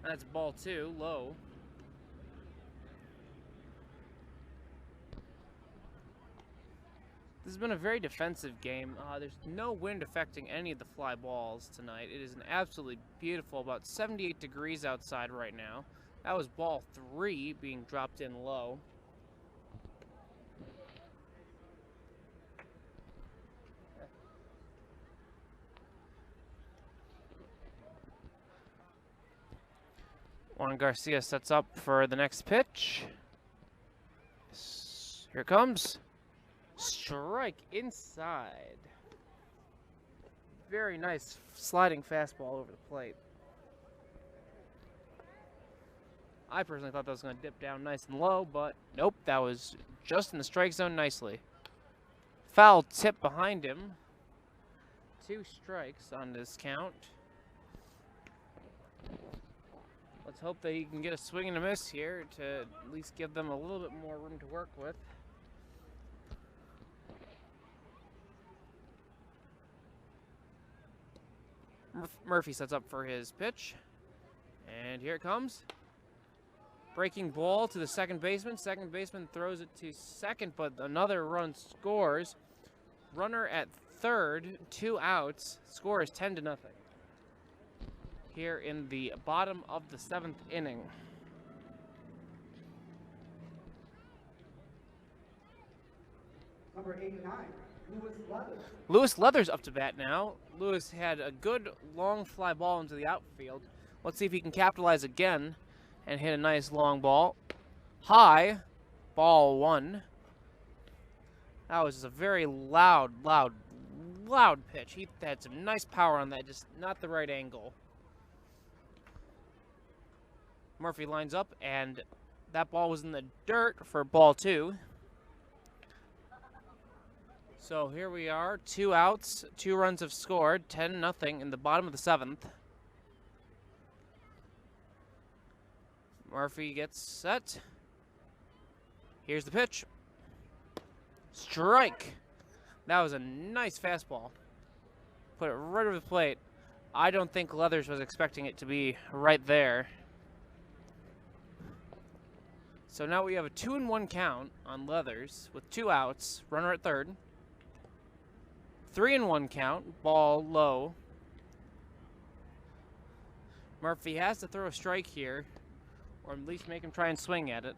That's ball 2, low. This has been a very defensive game. There's no wind affecting any of the fly balls tonight. It is an absolutely beautiful, about 78 degrees outside right now. That was ball 3 being dropped in low. Juan Garcia sets up for the next pitch. Here it comes. Strike inside. Very nice sliding fastball over the plate. I personally thought that was going to dip down nice and low, but nope, that was just in the strike zone nicely. Foul tip behind him. 2 strikes on this count. Let's hope that he can get a swing and a miss here to at least give them a little bit more room to work with. Murphy sets up for his pitch. And here it comes. Breaking ball to the second baseman. Second baseman throws it to second, but another run scores. Runner at third, 2 outs. Score is 10-0. Here in the bottom of the 7th inning. Number 89, Lewis Leathers. Lewis Leathers up to bat now. Lewis had a good long fly ball into the outfield. Let's see if he can capitalize again and hit a nice long ball. High, ball 1. That was just a very loud pitch. He had some nice power on that, just not the right angle. Murphy lines up, and that ball was in the dirt for ball 2. So here we are, 2 outs, 2 runs have scored, 10-0 in the bottom of the 7th. Murphy gets set. Here's the pitch. Strike. That was a nice fastball. Put it right over the plate. I don't think Leathers was expecting it to be right there. So now we have a 2-1 count on Leathers with 2 outs, runner at third. 3-1 count, ball low. Murphy has to throw a strike here, or at least make him try and swing at it.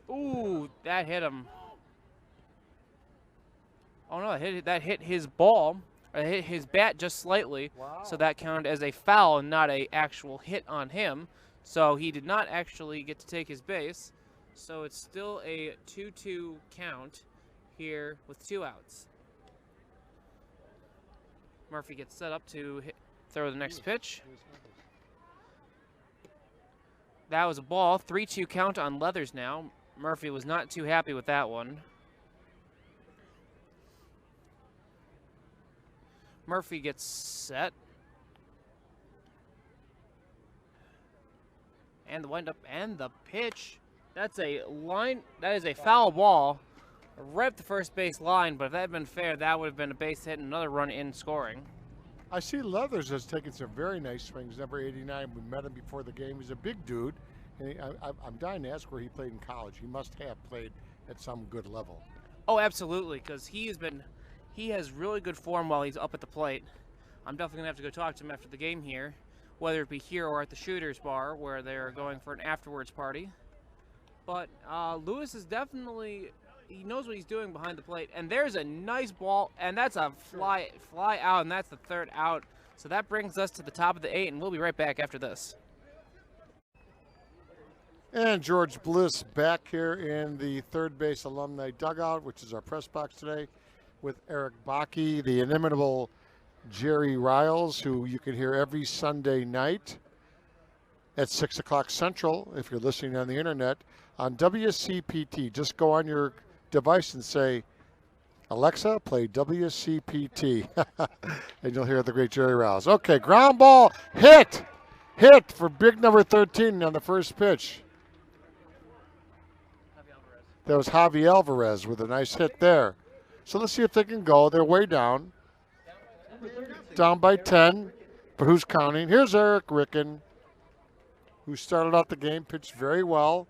Ooh, that hit him. Oh no, that hit his ball. It hit his bat just slightly. Wow. So that counted as a foul and not an actual hit on him. So he did not actually get to take his base. So it's still a 2-2 count here with 2 outs. Murphy gets set up to throw the next pitch. That was a ball. 3-2 count on Leathers now. Murphy was not too happy with that one. Murphy gets set. And the windup and the pitch. That's a line. That is a foul ball right up the first base line, but if that had been fair, that would have been a base hit and another run in scoring. I see Leathers has taken some very nice swings. Number 89, we met him before the game. He's a big dude. And I'm dying to ask where he played in college. He must have played at some good level. Oh, absolutely, because he has really good form while he's up at the plate. I'm definitely going to have to go talk to him after the game here, whether it be here or at the Shooters Bar, where they're going for an afterwards party. But Lewis is definitely, he knows what he's doing behind the plate. And there's a nice ball, and that's a fly out, and that's the 3rd out. So that brings us to the top of the 8, and we'll be right back after this. And George Bliss back here in the third base alumni dugout, which is our press box today, with Erich Baake, the inimitable Jerry Riles, who you can hear every Sunday night at 6 o'clock Central, if you're listening on the internet, on WCPT. Just go on your device and say, Alexa, play WCPT. And you'll hear the great Jerry Riles. Okay, ground ball, hit for big number 13 on the first pitch. That was Javi Alvarez with a nice hit there. So let's see if they can go. They're way down. Down by 10. But who's counting? Here's Erich Ricken, who started out the game, pitched very well.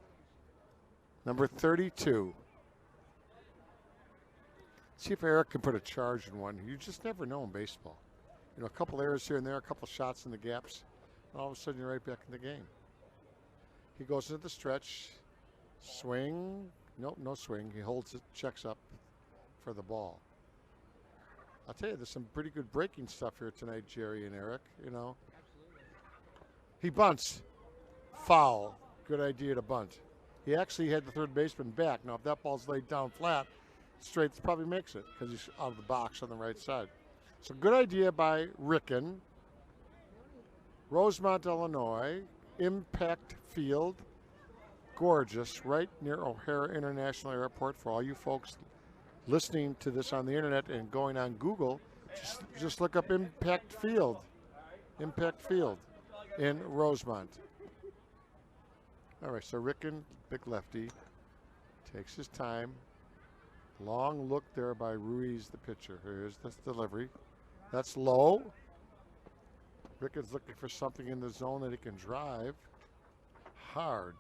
Number 32. See if Erich can put a charge in one. You just never know in baseball. You know, a couple errors here and there, a couple shots in the gaps, and all of a sudden you're right back in the game. He goes into the stretch. Swing. Nope, no swing. He holds it, checks up for the ball. I'll tell you, there's some pretty good breaking stuff here tonight, Jerry and Erich, you know. He bunts. Foul. Good idea to bunt. He actually had the third baseman back. Now, if that ball's laid down flat, straight probably makes it because he's out of the box on the right side. So good idea by Ricken. Rosemont, Illinois. Impact Field. Gorgeous, right near O'Hare International Airport. For all you folks listening to this on the internet and going on Google, just look up Impact Field in Rosemont. All right, so Ricken, big lefty, Takes his time. Long look there by Ruiz, the pitcher. Here's the delivery. That's low. Ricken's looking for something in the zone that he can drive hard.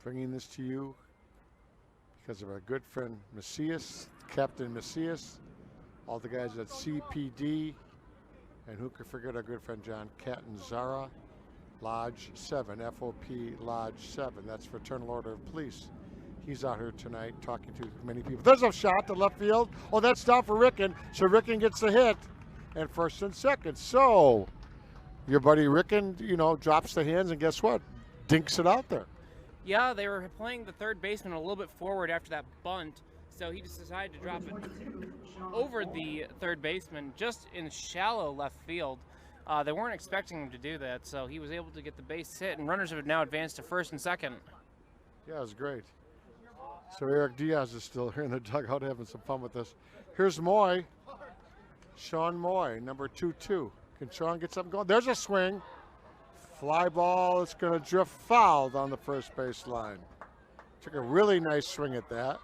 Bringing this to you because of our good friend Macias, Captain Macias, all the guys at CPD, and who could forget our good friend John Catanzara, Lodge 7, FOP Lodge 7. That's Fraternal Order of Police. He's out here tonight talking to many people. There's a shot to left field. Oh, that's down for Ricken. So Ricken gets the hit, and first and second. So your buddy Ricken, you know, drops the hands, and guess what? Dinks it out there. Yeah, they were playing the third baseman a little bit forward after that bunt, so he just decided to drop it over the third baseman, just in shallow left field. They weren't expecting him to do that, so he was able to get the base hit, and runners have now advanced to first and second. Yeah, it was great. So Erich Diaz is still here in the dugout having some fun with this. Here's Moy, Sean Moy, number 2-2. Can Sean get something going? There's a swing. Fly ball, it's going to drift foul down the first base line. Took a really nice swing at that.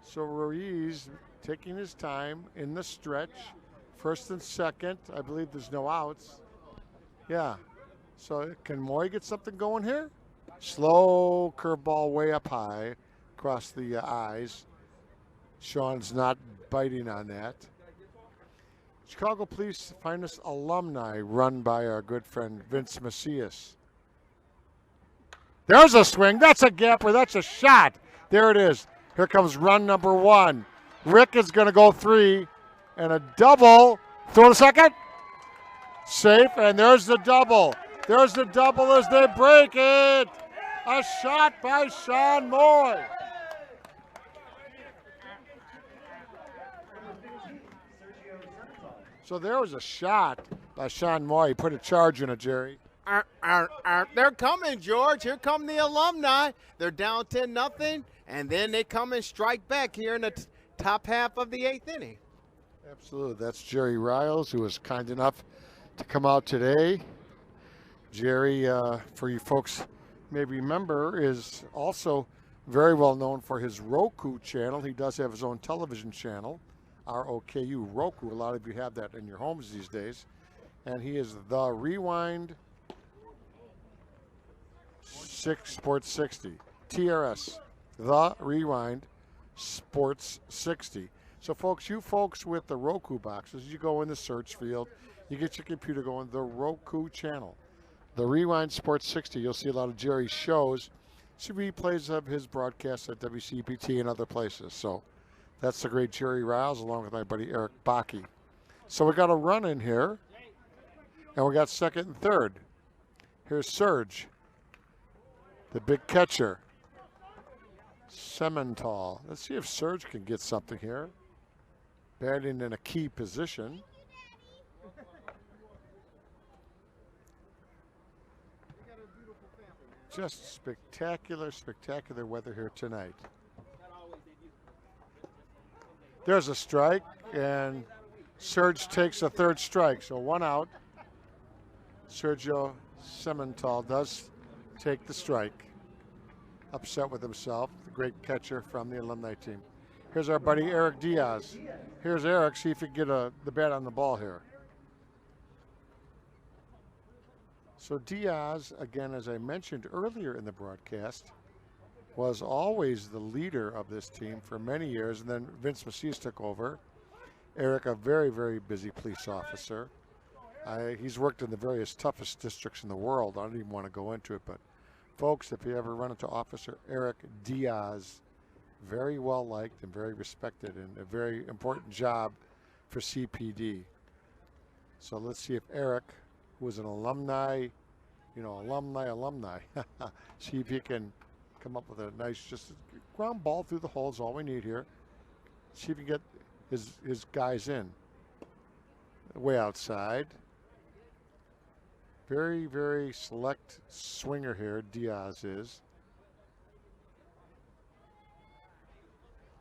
So Ruiz taking his time in the stretch. First and second, I believe there's no outs. Yeah, so can Moy get something going here? Slow curveball way up high across the eyes. Sean's not biting on that. Chicago Police Finest Alumni, run by our good friend Vince Macias. There's a swing. That's a gapper. That's a shot. There it is. Here comes run number 1. Rick is going to go 3 and a double. Throw to second. Safe, and there's the double. There's the double as they break it. A shot by Sean Moy. So there was a shot by Sean Moy. He put a charge in it, Jerry. They're coming, George. Here come the alumni. They're down 10-0, and then they come and strike back here in the top half of the 8th inning. Absolutely. That's Jerry Riles, who was kind enough to come out today. Jerry, for you folks may remember, is also very well known for his Roku channel. He does have his own television channel. ROKU, Roku. A lot of you have that in your homes these days. And he is The Rewind Sports 60. TRS. The Rewind Sports 60. So folks, you folks with the Roku boxes, you go in the search field, you get your computer going, the Roku channel. The Rewind Sports 60. You'll see a lot of Jerry's shows. See replays of his broadcasts at WCPT and other places. So that's the great Jerry Riles, along with my buddy Erich Baake. So we got a run in here, and we got second and third. Here's Serge, the big catcher. Semental. Let's see if Serge can get something here. Batting in a key position. Just spectacular, spectacular weather here tonight. There's a strike, and Serge takes a third strike, so 1 out. Sergio Semental does take the strike. Upset with himself, the great catcher from the alumni team. Here's our buddy Erich Diaz. Here's Erich, see if he can get the bat on the ball here. So Diaz, again, as I mentioned earlier in the broadcast, was always the leader of this team for many years, and then Vince Macias took over. Erich, a very, very busy police officer. He's worked in the various toughest districts in the world. I don't even want to go into it, but folks, if you ever run into Officer Erich Diaz, very well liked and very respected, and a very important job for CPD. So let's see if Erich, who is an alumni, alumni, see if he can come up with a nice, just ground ball through the hole is all we need here. See if he can get his guys in. Way outside. Very, very select swinger here, Diaz is.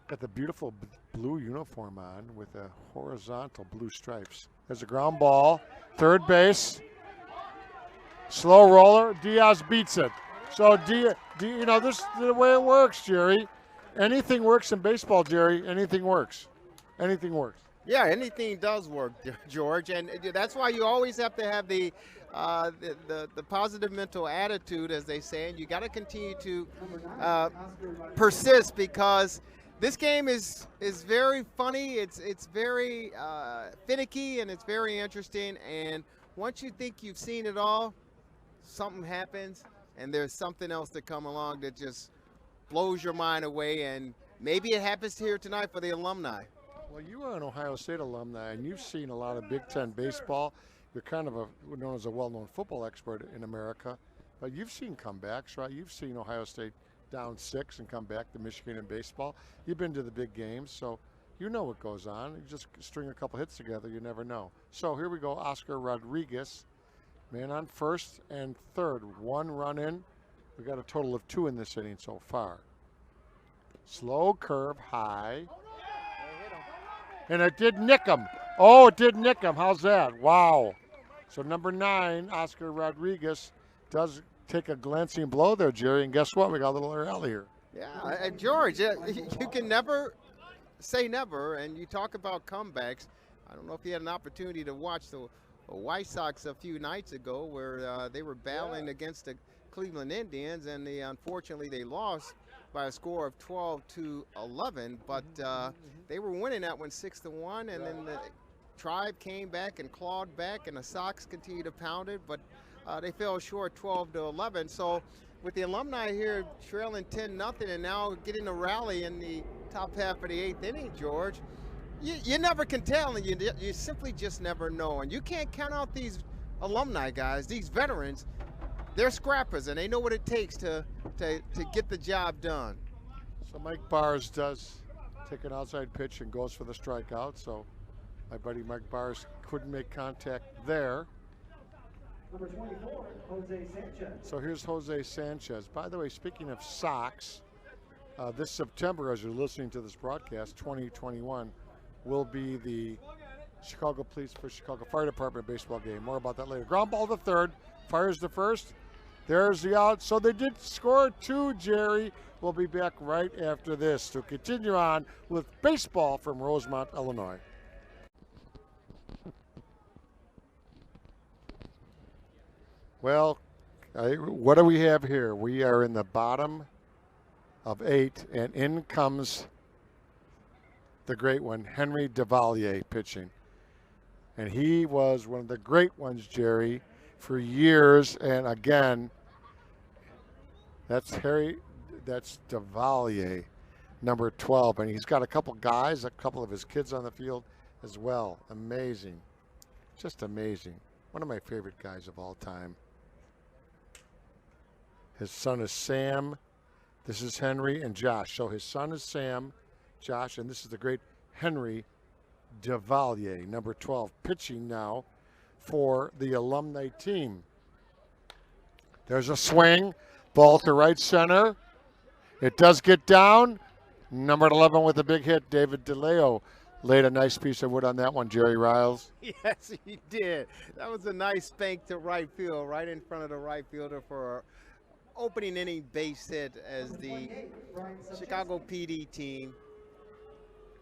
Got the beautiful blue uniform on with the horizontal blue stripes. There's a ground ball, third base. Slow roller, Diaz beats it. So, you know, this is the way it works, Jerry. Anything works in baseball, Jerry. Anything works. Anything works. Yeah, anything does work, George, and that's why you always have to have the positive mental attitude, as they say, and you got to continue to persist, because this game is very funny. It's very finicky, and it's very interesting. And once you think you've seen it all, something happens, and there's something else to come along that just blows your mind away. And maybe it happens here tonight for the alumni. Well, you are an Ohio State alumni, and you've seen a lot of Big Ten baseball. You're kind of known as a well-known football expert in America, but you've seen comebacks, right? You've seen Ohio State down 6 and come back to Michigan in baseball. You've been to the big games, so you know what goes on. You just string a couple hits together, you never know. So here we go, Oscar Rodriguez, man on first and third. 1 run in. We got a total of 2 in this inning so far. Slow curve, high. And it did nick him. Oh, it did nick him. How's that? Wow. So number 9, Oscar Rodriguez, does take a glancing blow there, Jerry. And guess what? We got a little rally here. Yeah, and George, you can never say never. And you talk about comebacks. I don't know if you had an opportunity to watch the White Sox a few nights ago, where they were battling against the Cleveland Indians, and unfortunately they lost by a score of 12-11, but they were winning that one 6-1, and then the Tribe came back and clawed back, and the Sox continued to pound it, but they fell short 12-11. So with the alumni here trailing 10-0 and now getting a rally in the top half of the 8th inning, George, you never can tell, and you simply just never know. And you can't count out these alumni guys, these veterans. They're scrappers, and they know what it takes to get the job done. So Mike Bars does take an outside pitch and goes for the strikeout. So my buddy Mike Bars couldn't make contact there. Number 24, Jose Sanchez. So here's Jose Sanchez. By the way, speaking of Sox, this September, as you're listening to this broadcast, 2021, will be the Chicago Police for Chicago Fire Department baseball game. More about that later. Ground ball to third, fires the first. There's the out. So they did score 2, Jerry. We'll be back right after this to continue on with baseball from Rosemont, Illinois. Well, what do we have here? We are in the bottom of 8, and in comes the great one, Henry Devalier, pitching. And he was one of the great ones, Jerry, for years. And again, that's Devalier, number 12. And he's got a couple guys, a couple of his kids on the field as well. Amazing. Just amazing. One of my favorite guys of all time. His son is Sam. This is Henry and Josh. So his son is Sam, Josh, and this is the great Henry Devalier, number 12, pitching now for the alumni team. There's a swing, ball to right center. It does get down. Number 11 with a big hit, David DeLeo, laid a nice piece of wood on that one, Jerry Riles. Yes, he did. That was a nice spank to right field, right in front of the right fielder for an opening inning base hit, as the Chicago PD team,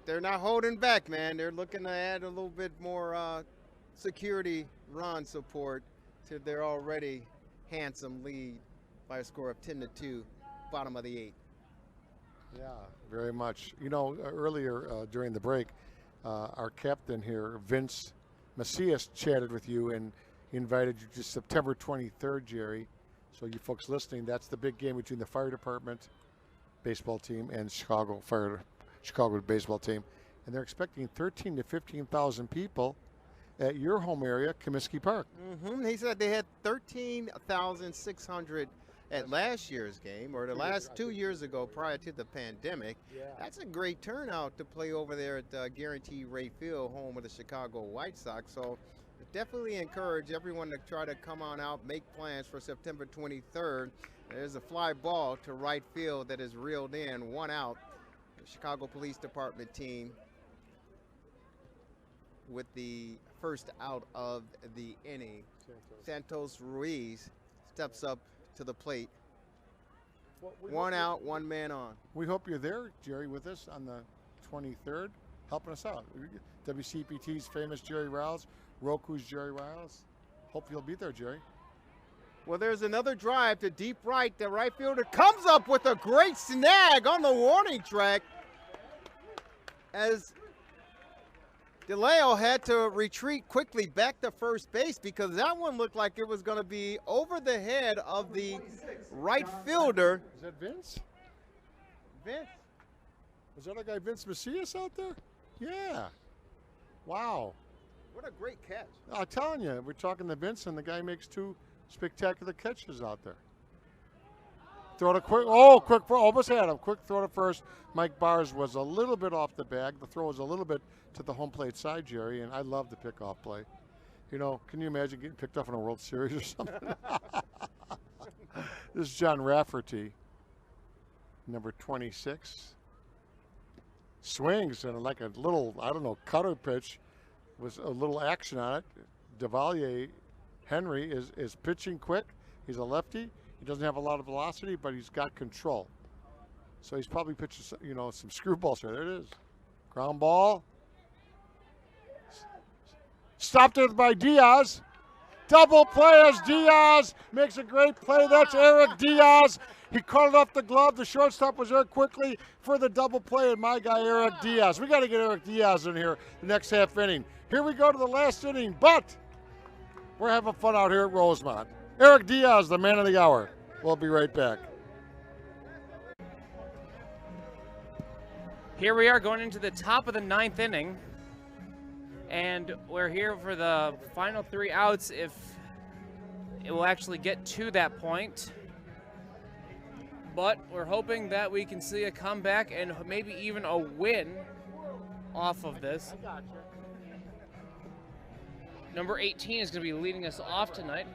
they're not holding back, man. They're looking to add a little bit more security run support to their already handsome lead by a score of 10-2, bottom of the 8th. Yeah, very much. You know, earlier during the break, our captain here, Vince Macias, chatted with you, and he invited you to September 23rd, Jerry. So you folks listening, that's the big game between the fire department baseball team and Chicago baseball team. And they're expecting 13,000 to 15,000 people at your home area, Comiskey Park. He said they had 13,600 at last year's game, or the last 2 years ago prior to the pandemic. That's a great turnout to play over there at Guaranteed Rate Field, home of the Chicago White Sox. So definitely encourage everyone to try to come on out, make plans for September 23rd. There's a fly ball to right field that is reeled in, 1 out. the Chicago Police Department team with the first out of the inning. Santos Ruiz steps up to the plate. One out, one man on. We hope you're there, Jerry, with us on the 23rd, helping us out. WCPT's famous Jerry Riles, Roku's Jerry Riles. Hope you'll be there, Jerry. Well, there's another drive to deep right. The right fielder comes up with a great snag on the warning track as DeLeo had to retreat quickly back to first base because that one looked like it was going to be over the head of the right fielder. Is that Vince? Vince. Was that our guy Vince Macias out there? Yeah. Wow. What a great catch. I'm telling you, we're talking to Vince, and the guy makes 2 spectacular catches out there. Throw to quick, quick throw, almost had him. Quick throw to first. Mike Bars was a little bit off the bag. The throw was a little bit to the home plate side, Jerry, and I love the pickoff play. You know, can you imagine getting picked off in a World Series or something? This is John Rafferty, number 26. Swings and like a little, I don't know, cutter pitch with a little action on it. Devalier Henry is pitching quick. He's a lefty. He doesn't have a lot of velocity, but he's got control. So he's probably pitching, you know, some screwballs here. There it is. Ground ball. Stopped it by Diaz. Double play as Diaz makes a great play. That's Erich Diaz. He caught it off the glove. The shortstop was there quickly for the double play, and my guy Erich Diaz. We got to get Erich Diaz in here the next half inning. Here we go to the last inning, but we're having fun out here at Rosemont. Erich Diaz, the man of the hour. We'll be right back. Here we are going into the top of the 9th inning. And we're here for the final 3 outs if it will actually get to that point. But we're hoping that we can see a comeback and maybe even a win off of this. Number 18 is going to be leading us off tonight.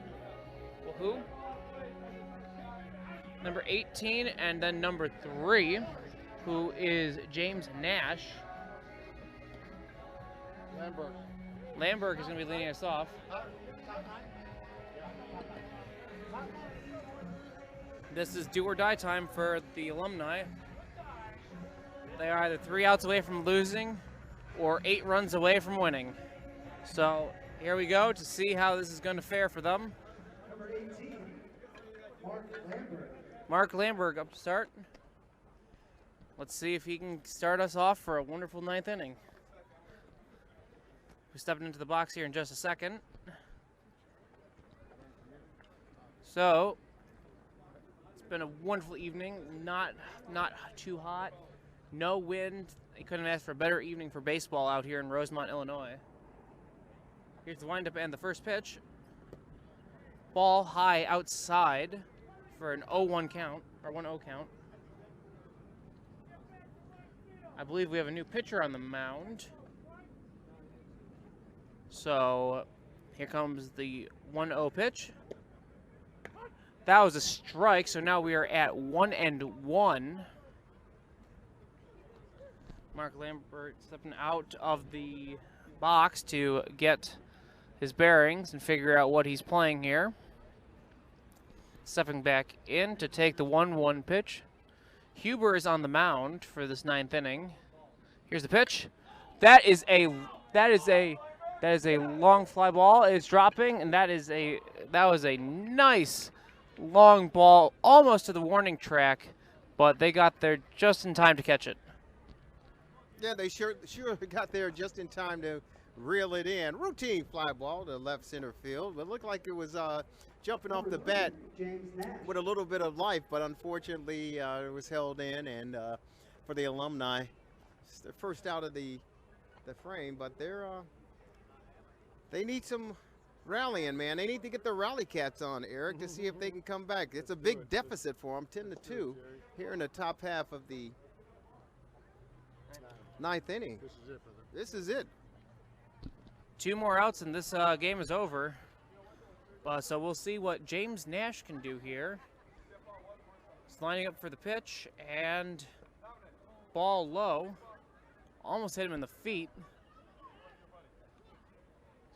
Well, who? Number 18 and then number 3, who is James Nash. Lamberg is going to be leading us off. This is do or die time for the Alumni. They are either 3 outs away from losing or 8 runs away from winning. So here we go to see how this is going to fare for them. Number 18, Mark Lamberg. Mark Lamberg up to start. Let's see if he can start us off for a wonderful 9th inning. We're stepping into the box here in just a second. So, it's been a wonderful evening. Not too hot. No wind. You couldn't ask for a better evening for baseball out here in Rosemont, Illinois. Here's the windup and the first pitch. Ball high outside for an 0-1 count, or 1-0 count. I believe we have a new pitcher on the mound. So here comes the 1-0 pitch. That was a strike, so now we are at 1-1. Mark Lambert stepping out of the box to get his bearings and figure out what he's playing here. Stepping back in to take the 1-1 pitch. Huber is on the mound for this 9th inning. Here's the pitch. That is a long fly ball. It's dropping, and that was a nice long ball, almost to the warning track, but they got there just in time to catch it. Yeah, they sure got there just in time to reel it in. Routine fly ball to left center field, but it looked like it was jumping off the bat with a little bit of life, but unfortunately it was held in, and for the Alumni, it's the first out of the frame, but they need some rallying, man. They need to get the rally cats on, Eric, to see if they can come back. It's a big deficit for them, 10-2, here in the top half of the 9th inning. This is it. 2 more outs and this game is over. So we'll see what James Nash can do here. He's lining up for the pitch, and ball low. Almost hit him in the feet.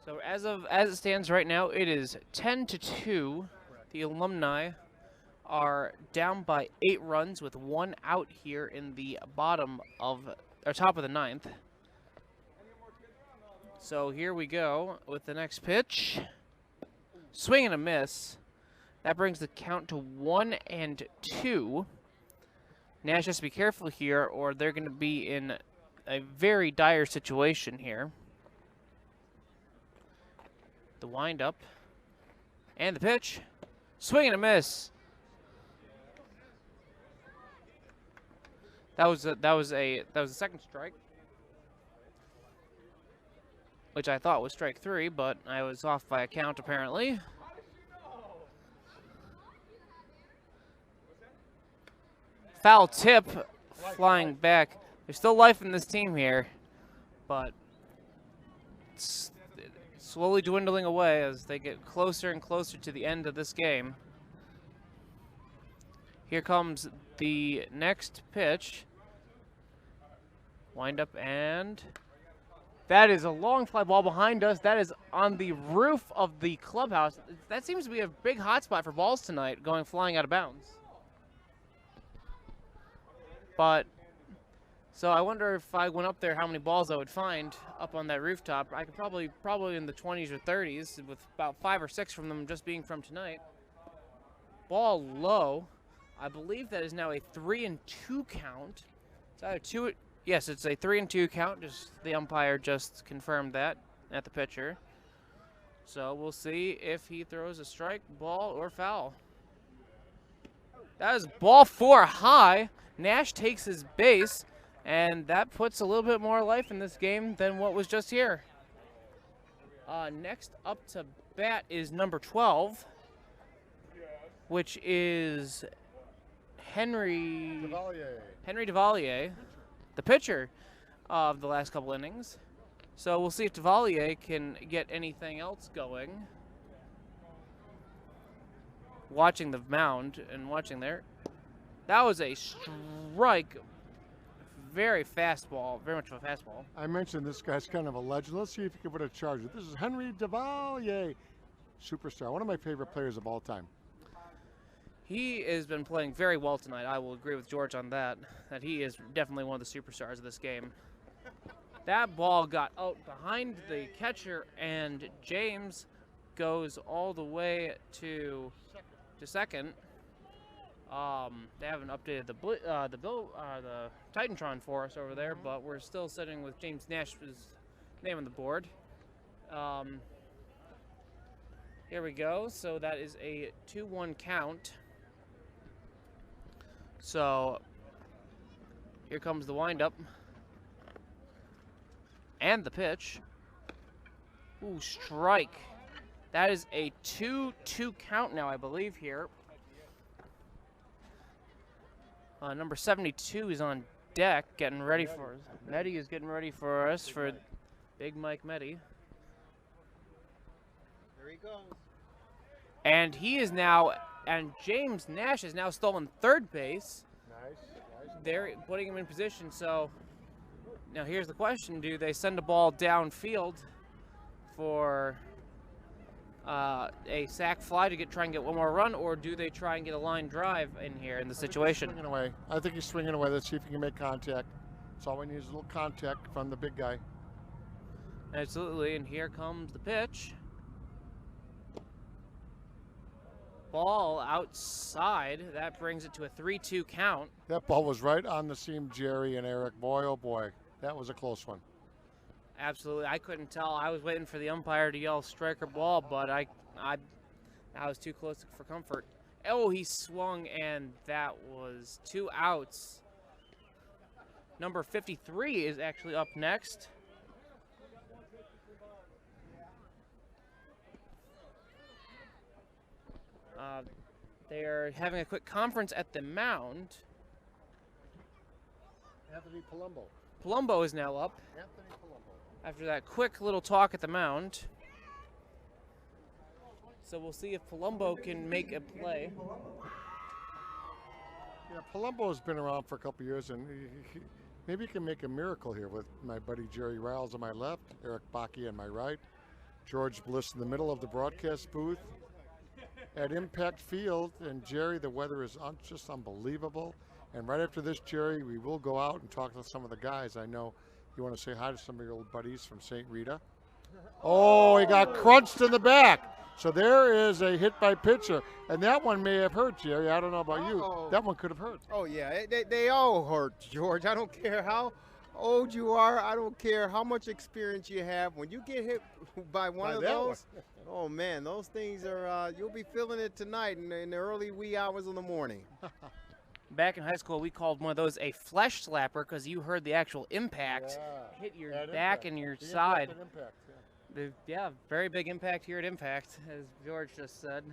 So as it stands right now, it is 10-2. The Alumni are down by 8 runs with 1 out here in the top of the 9th. So here we go with the next pitch. Swing and a miss. That brings the count to 1-2. Nash has to be careful here, or they're going to be in a very dire situation here. The windup and the pitch. Swing and a miss. That was a second strike, which I thought was strike 3, but I was off by a count apparently. Foul tip flying back. There's still life in this team here, but it's slowly dwindling away as they get closer and closer to the end of this game. Here comes the next pitch. Wind up, and that is a long fly ball behind us. That is on the roof of the clubhouse. That seems to be a big hot spot for balls tonight, going flying out of bounds. But, so I wonder if I went up there how many balls I would find up on that rooftop. I could probably in the 20s or 30s, with about 5 or 6 from them just being from tonight. Ball low. I believe that is now a 3-2 count. It's either 2. Yes, it's a 3-2 count. Just the umpire just confirmed that at the pitcher. So we'll see if he throws a strike, ball, or foul. That is ball 4 high. Nash takes his base, and that puts a little bit more life in this game than what was just here. Next up to bat is number 12, which is Henry Devalier, the pitcher of the last couple innings. So we'll see if Devalier can get anything else going. Watching the mound and watching there. That was a strike. Very fastball, very much of a fastball. I mentioned this guy's kind of a legend. Let's see if he can put a charge. This is Henry Devalier, superstar, one of my favorite players of all time. He has been playing very well tonight. I will agree with George on that he is definitely one of the superstars of this game. That ball got out behind the catcher, and James goes all the way to second. They haven't updated the Titantron for us over there, but we're still sitting with James Nash's name on the board. Here we go. So that is a 2-1 count. So here comes the windup and the pitch. Ooh, strike. That is a 2-2 count now, I believe, here. Number 72 is on deck, getting ready for us. Meddy is getting ready for us for Big Mike Meddy. There he goes. And he is now, and James Nash has now stolen third base. Nice. They're putting him in position. So now here's the question: do they send a ball downfield for a sac fly to try and get one more run, or do they try and get a line drive in here in the situation? Swinging away. I think he's swinging away. Let's see if he can make contact. That's all we need is a little contact from the big guy. Absolutely, and here comes the pitch. Ball outside. That brings it to a 3-2 count. That ball was right on the seam, Jerry and Erich. Boy, oh boy, that was a close one. Absolutely, I couldn't tell. I was waiting for the umpire to yell strike or ball, but I was too close for comfort. Oh, he swung, and that was 2 outs. Number 53 is actually up next. They're having a quick conference at the mound. Anthony Palumbo. Palumbo is now up. Anthony Palumbo. After that quick little talk at the mound. So we'll see if Palumbo can make a play. Yeah, Palumbo's been around for a couple years, and Maybe you can make a miracle here with my buddy Jerry Riles on my left, Erich Baake on my right, George Bliss in the middle of the broadcast booth at Impact Field. And Jerry, the weather is just unbelievable. And right after this, Jerry, we will go out and talk to some of the guys. I know you want to say hi to some of your old buddies from St. Rita. Oh, he got crunched in the back. So there is a hit by pitcher. And that one may have hurt, Jerry. I don't know about you. That one could have hurt. Oh, yeah, they all hurt, George. I don't care how old you are. I don't care how much experience you have. When you get hit by one of those, oh, man, those things are, you'll be feeling it tonight in the early wee hours of the morning. Back in high school, we called one of those a flesh slapper because you heard the actual impact hit your back and your side. Impact, yeah, very big impact here at Impact, as George just said.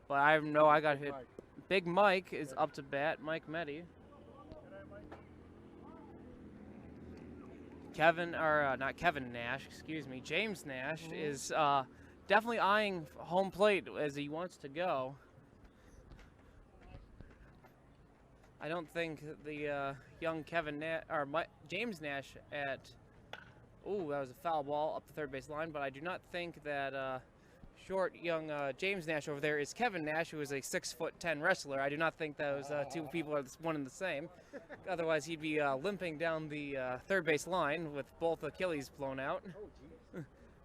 But I know I got hit. Big Mike is up to bat, Mike Meddy. Not Kevin Nash, excuse me, James Nash is definitely eyeing home plate as he wants to go. I don't think the young James Nash at, that was a foul ball up the third base line, but I do not think that short young James Nash over there is Kevin Nash, who is a 6'10" wrestler. I do not think those two people are one and the same. Otherwise, he'd be limping down the third base line with both Achilles blown out.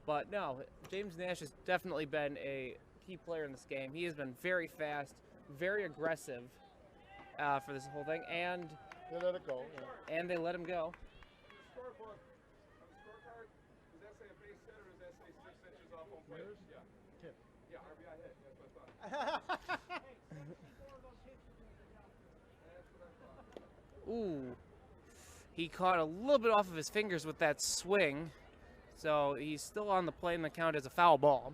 But no, James Nash has definitely been a key player in this game. He has been very fast, very aggressive for this whole thing, and they let it go. And they let him go. Ooh, he caught a little bit off of his fingers with that swing, so he's still on the play and the count as a foul ball,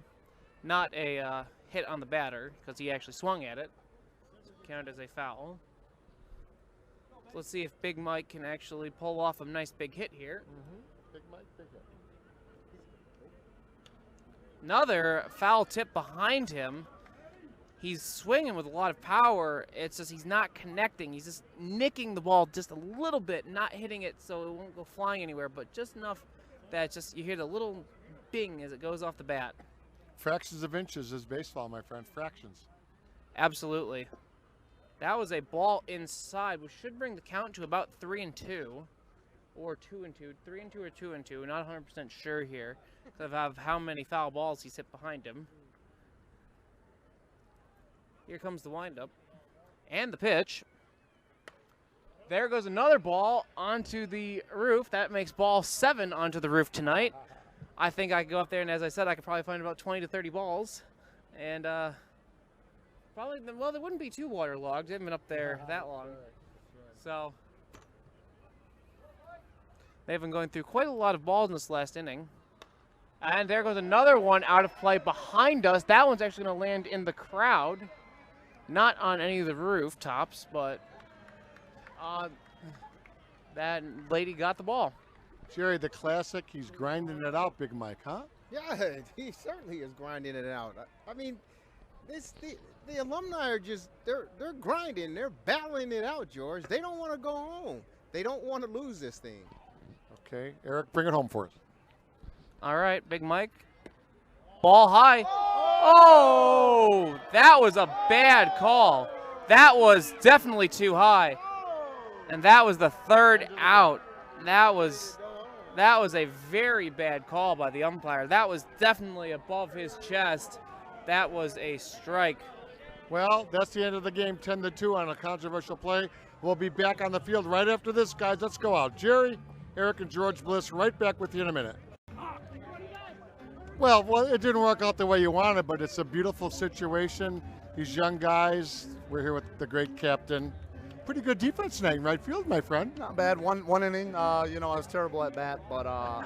not a hit on the batter because he actually swung at it. Count as a foul. So let's see if Big Mike can actually pull off a nice big hit here. Big Mike, big hit. Another foul tip behind him. He's swinging with a lot of power. It's just he's not connecting. He's just nicking the ball just a little bit, not hitting it so it won't go flying anywhere, but just enough that just you hear the little bing as it goes off the bat. Fractions of inches is baseball, my friend. Fractions. Absolutely. That was a ball inside, which should bring the count to about 3-2, or 2-2, 3-2 or 2-2. Not 100% sure here of how many foul balls he's hit behind him. Here comes the windup and the pitch. There goes another ball onto the roof. That makes ball 7 onto the roof tonight. I think I could go up there, and as I said, I could probably find about 20 to 30 balls. And probably, well, they wouldn't be too waterlogged. They haven't been up there that long. So they've been going through quite a lot of balls in this last inning. And there goes another one out of play behind us. That one's actually going to land in the crowd. Not on any of the rooftops, but that lady got the ball. Jerry, the classic, he's grinding it out, Big Mike, huh? Yeah, he certainly is grinding it out. I mean, the alumni are just, they're grinding. They're battling it out, George. They don't want to go home. They don't want to lose this thing. Okay, Erich, bring it home for us. All right, Big Mike. Ball high. Oh, that was a bad call. That was definitely too high. And that was the third out. That was a very bad call by the umpire. That was definitely above his chest. That was a strike. Well, that's the end of the game, 10-2 on a controversial play. We'll be back on the field right after this, guys. Let's go out. Jerry, Erich, and George Bliss right back with you in a minute. Well, it didn't work out the way you wanted, but it's a beautiful situation. These young guys, we're here with the great captain. Pretty good defense tonight in right field, my friend. Not bad. One inning. I was terrible at bat, but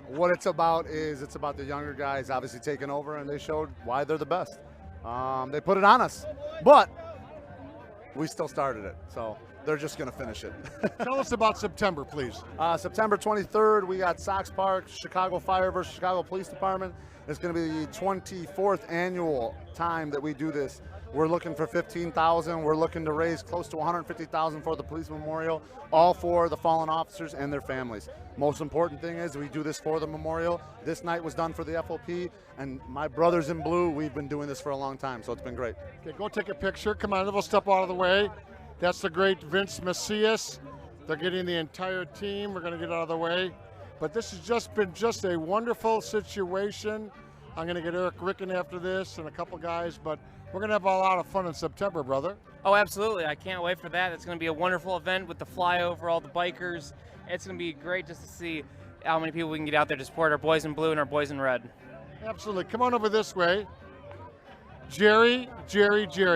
what it's about is it's about the younger guys obviously taking over, and they showed why they're the best. They put it on us, but we still started it. So they're just going to finish it. Tell us about September, please. September 23rd, we got Sox Park, Chicago Fire versus Chicago Police Department. It's going to be the 24th annual time that we do this. We're looking for 15,000. We're looking to raise close to 150,000 for the police memorial, all for the fallen officers and their families. Most important thing is we do this for the memorial. This night was done for the FOP, and my brothers in blue, we've been doing this for a long time, so it's been great. Okay, go take a picture. Come on, we'll step out of the way. That's the great Vince Macias. They're getting the entire team. We're going to get out of the way. But this has just been a wonderful situation. I'm going to get Erich Ricken after this and a couple guys, but we're going to have a lot of fun in September, brother. Oh, absolutely. I can't wait for that. It's going to be a wonderful event with the flyover, all the bikers. It's going to be great just to see how many people we can get out there to support our boys in blue and our boys in red. Absolutely. Come on over this way. Jerry,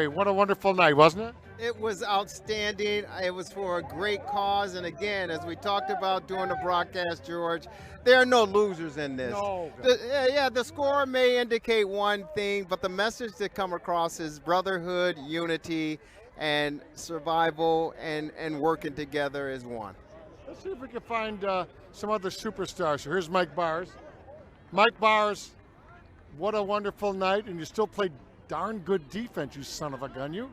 what a wonderful night, wasn't it? It was outstanding. It was for a great cause. And again, as we talked about during the broadcast, George, there are no losers in this. No. The score may indicate one thing, but the message that come across is brotherhood, unity, and survival, and working together as one. Let's see if we can find some other superstars. Here's Mike Bars. Mike Bars, what a wonderful night, and you still played darn good defense, you son of a gun, you.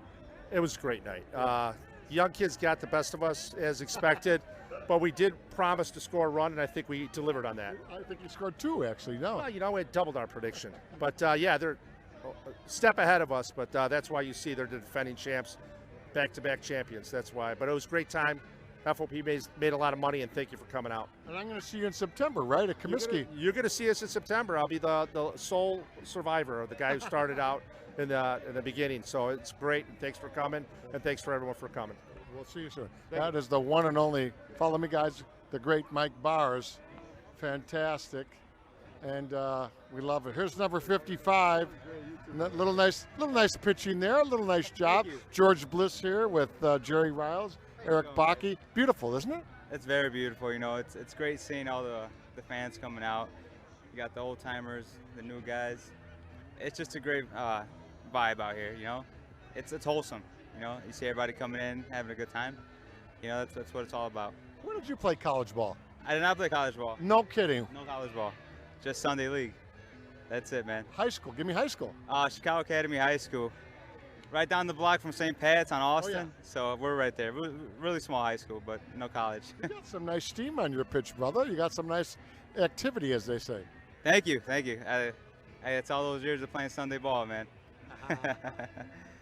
It was a great night. Young kids got the best of us as expected, but we did promise to score a run, and I think we delivered on that. I think you scored 2, actually, no. Well, you know, it doubled our prediction. But, yeah, they're a step ahead of us, but that's why you see they're the defending champs, back-to-back champions. That's why. But it was a great time. FOP made a lot of money, and thank you for coming out. And I'm going to see you in September, right, at Comiskey? You're going to see us in September. I'll be the sole survivor, the guy who started out in the beginning. So it's great, and thanks for coming, and thanks for everyone for coming. We'll see you soon. That is the one and only, follow me guys, the great Mike Bars. Fantastic. And we love it. Here's number 55. Little nice pitching there, a little nice job. George Bliss here with Jerry Riles, Erich Baake. Beautiful, isn't it? It's very beautiful. You know, it's great seeing all the fans coming out. You got the old timers, the new guys. It's just a great vibe out here. You know, it's wholesome. You know, you see everybody coming in, having a good time. You know, that's what it's all about. Where did you play college ball? I did not play college ball. No kidding. No college ball. Just Sunday league. That's it, man. High school. Give me high school. Chicago Academy High School. Right down the block from St. Pat's on Austin. Oh, yeah. So we're right there. Really small high school, but no college. You got some nice steam on your pitch, brother. You got some nice activity, as they say. Thank you. It's all those years of playing Sunday ball, man.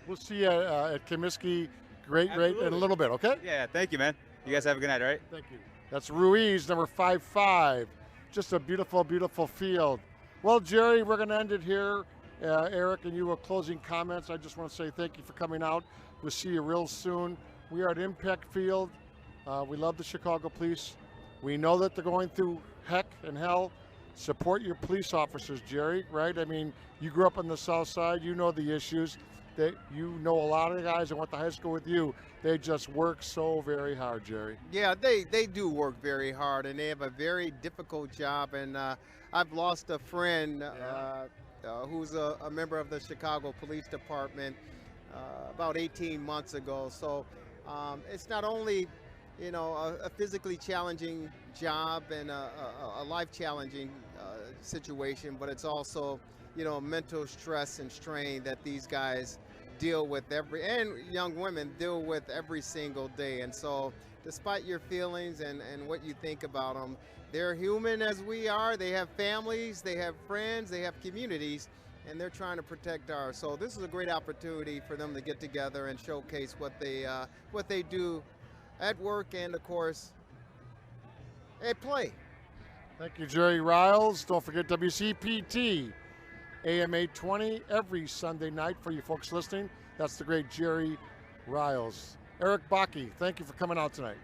We'll see you at Comiskey. Great in a little bit, okay? Yeah, thank you, man. You guys have a good night, all right? Thank you. That's Ruiz, number 55. Just a beautiful, beautiful field. Well, Jerry, we're going to end it here. Erich and you have closing comments. I just want to say thank you for coming out. We'll see you real soon. We are at Impact Field. We love the Chicago Police. We know that they're going through heck and hell. Support your police officers, Jerry, right? I mean, you grew up on the South Side. You know the issues. You know a lot of the guys that went to high school with you. They just work so very hard, Jerry. Yeah, they do work very hard, and they have a very difficult job. And I've lost a friend who's a member of the Chicago Police Department about 18 months ago. So it's not only, you know, a physically challenging job and a life-challenging situation, but it's also, you know, mental stress and strain that these guys deal with and young women deal with every single day. And so despite your feelings and what you think about them, they're human as we are. They have families, they have friends, they have communities, and they're trying to protect ours. So this is a great opportunity for them to get together and showcase what they do at work and, of course, at play. Thank you, Jerry Riles. Don't forget WCPT, AM 820, every Sunday night for you folks listening. That's the great Jerry Riles. Erich Baake, thank you for coming out tonight.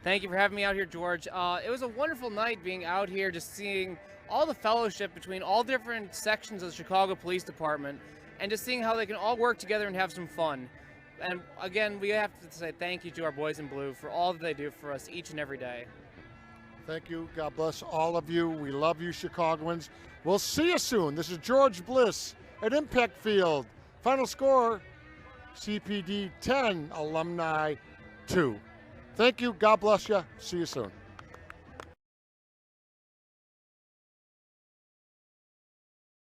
Thank you for having me out here, George. It was a wonderful night being out here, just seeing all the fellowship between all different sections of the Chicago Police Department, and just seeing how they can all work together and have some fun. And again, we have to say thank you to our boys in blue for all that they do for us each and every day. Thank you. God bless all of you. We love you, Chicagoans. We'll see you soon. This is George Bliss at Impact Field. Final score, CPD 10, Alumni 2. Thank you. God bless you. See you soon.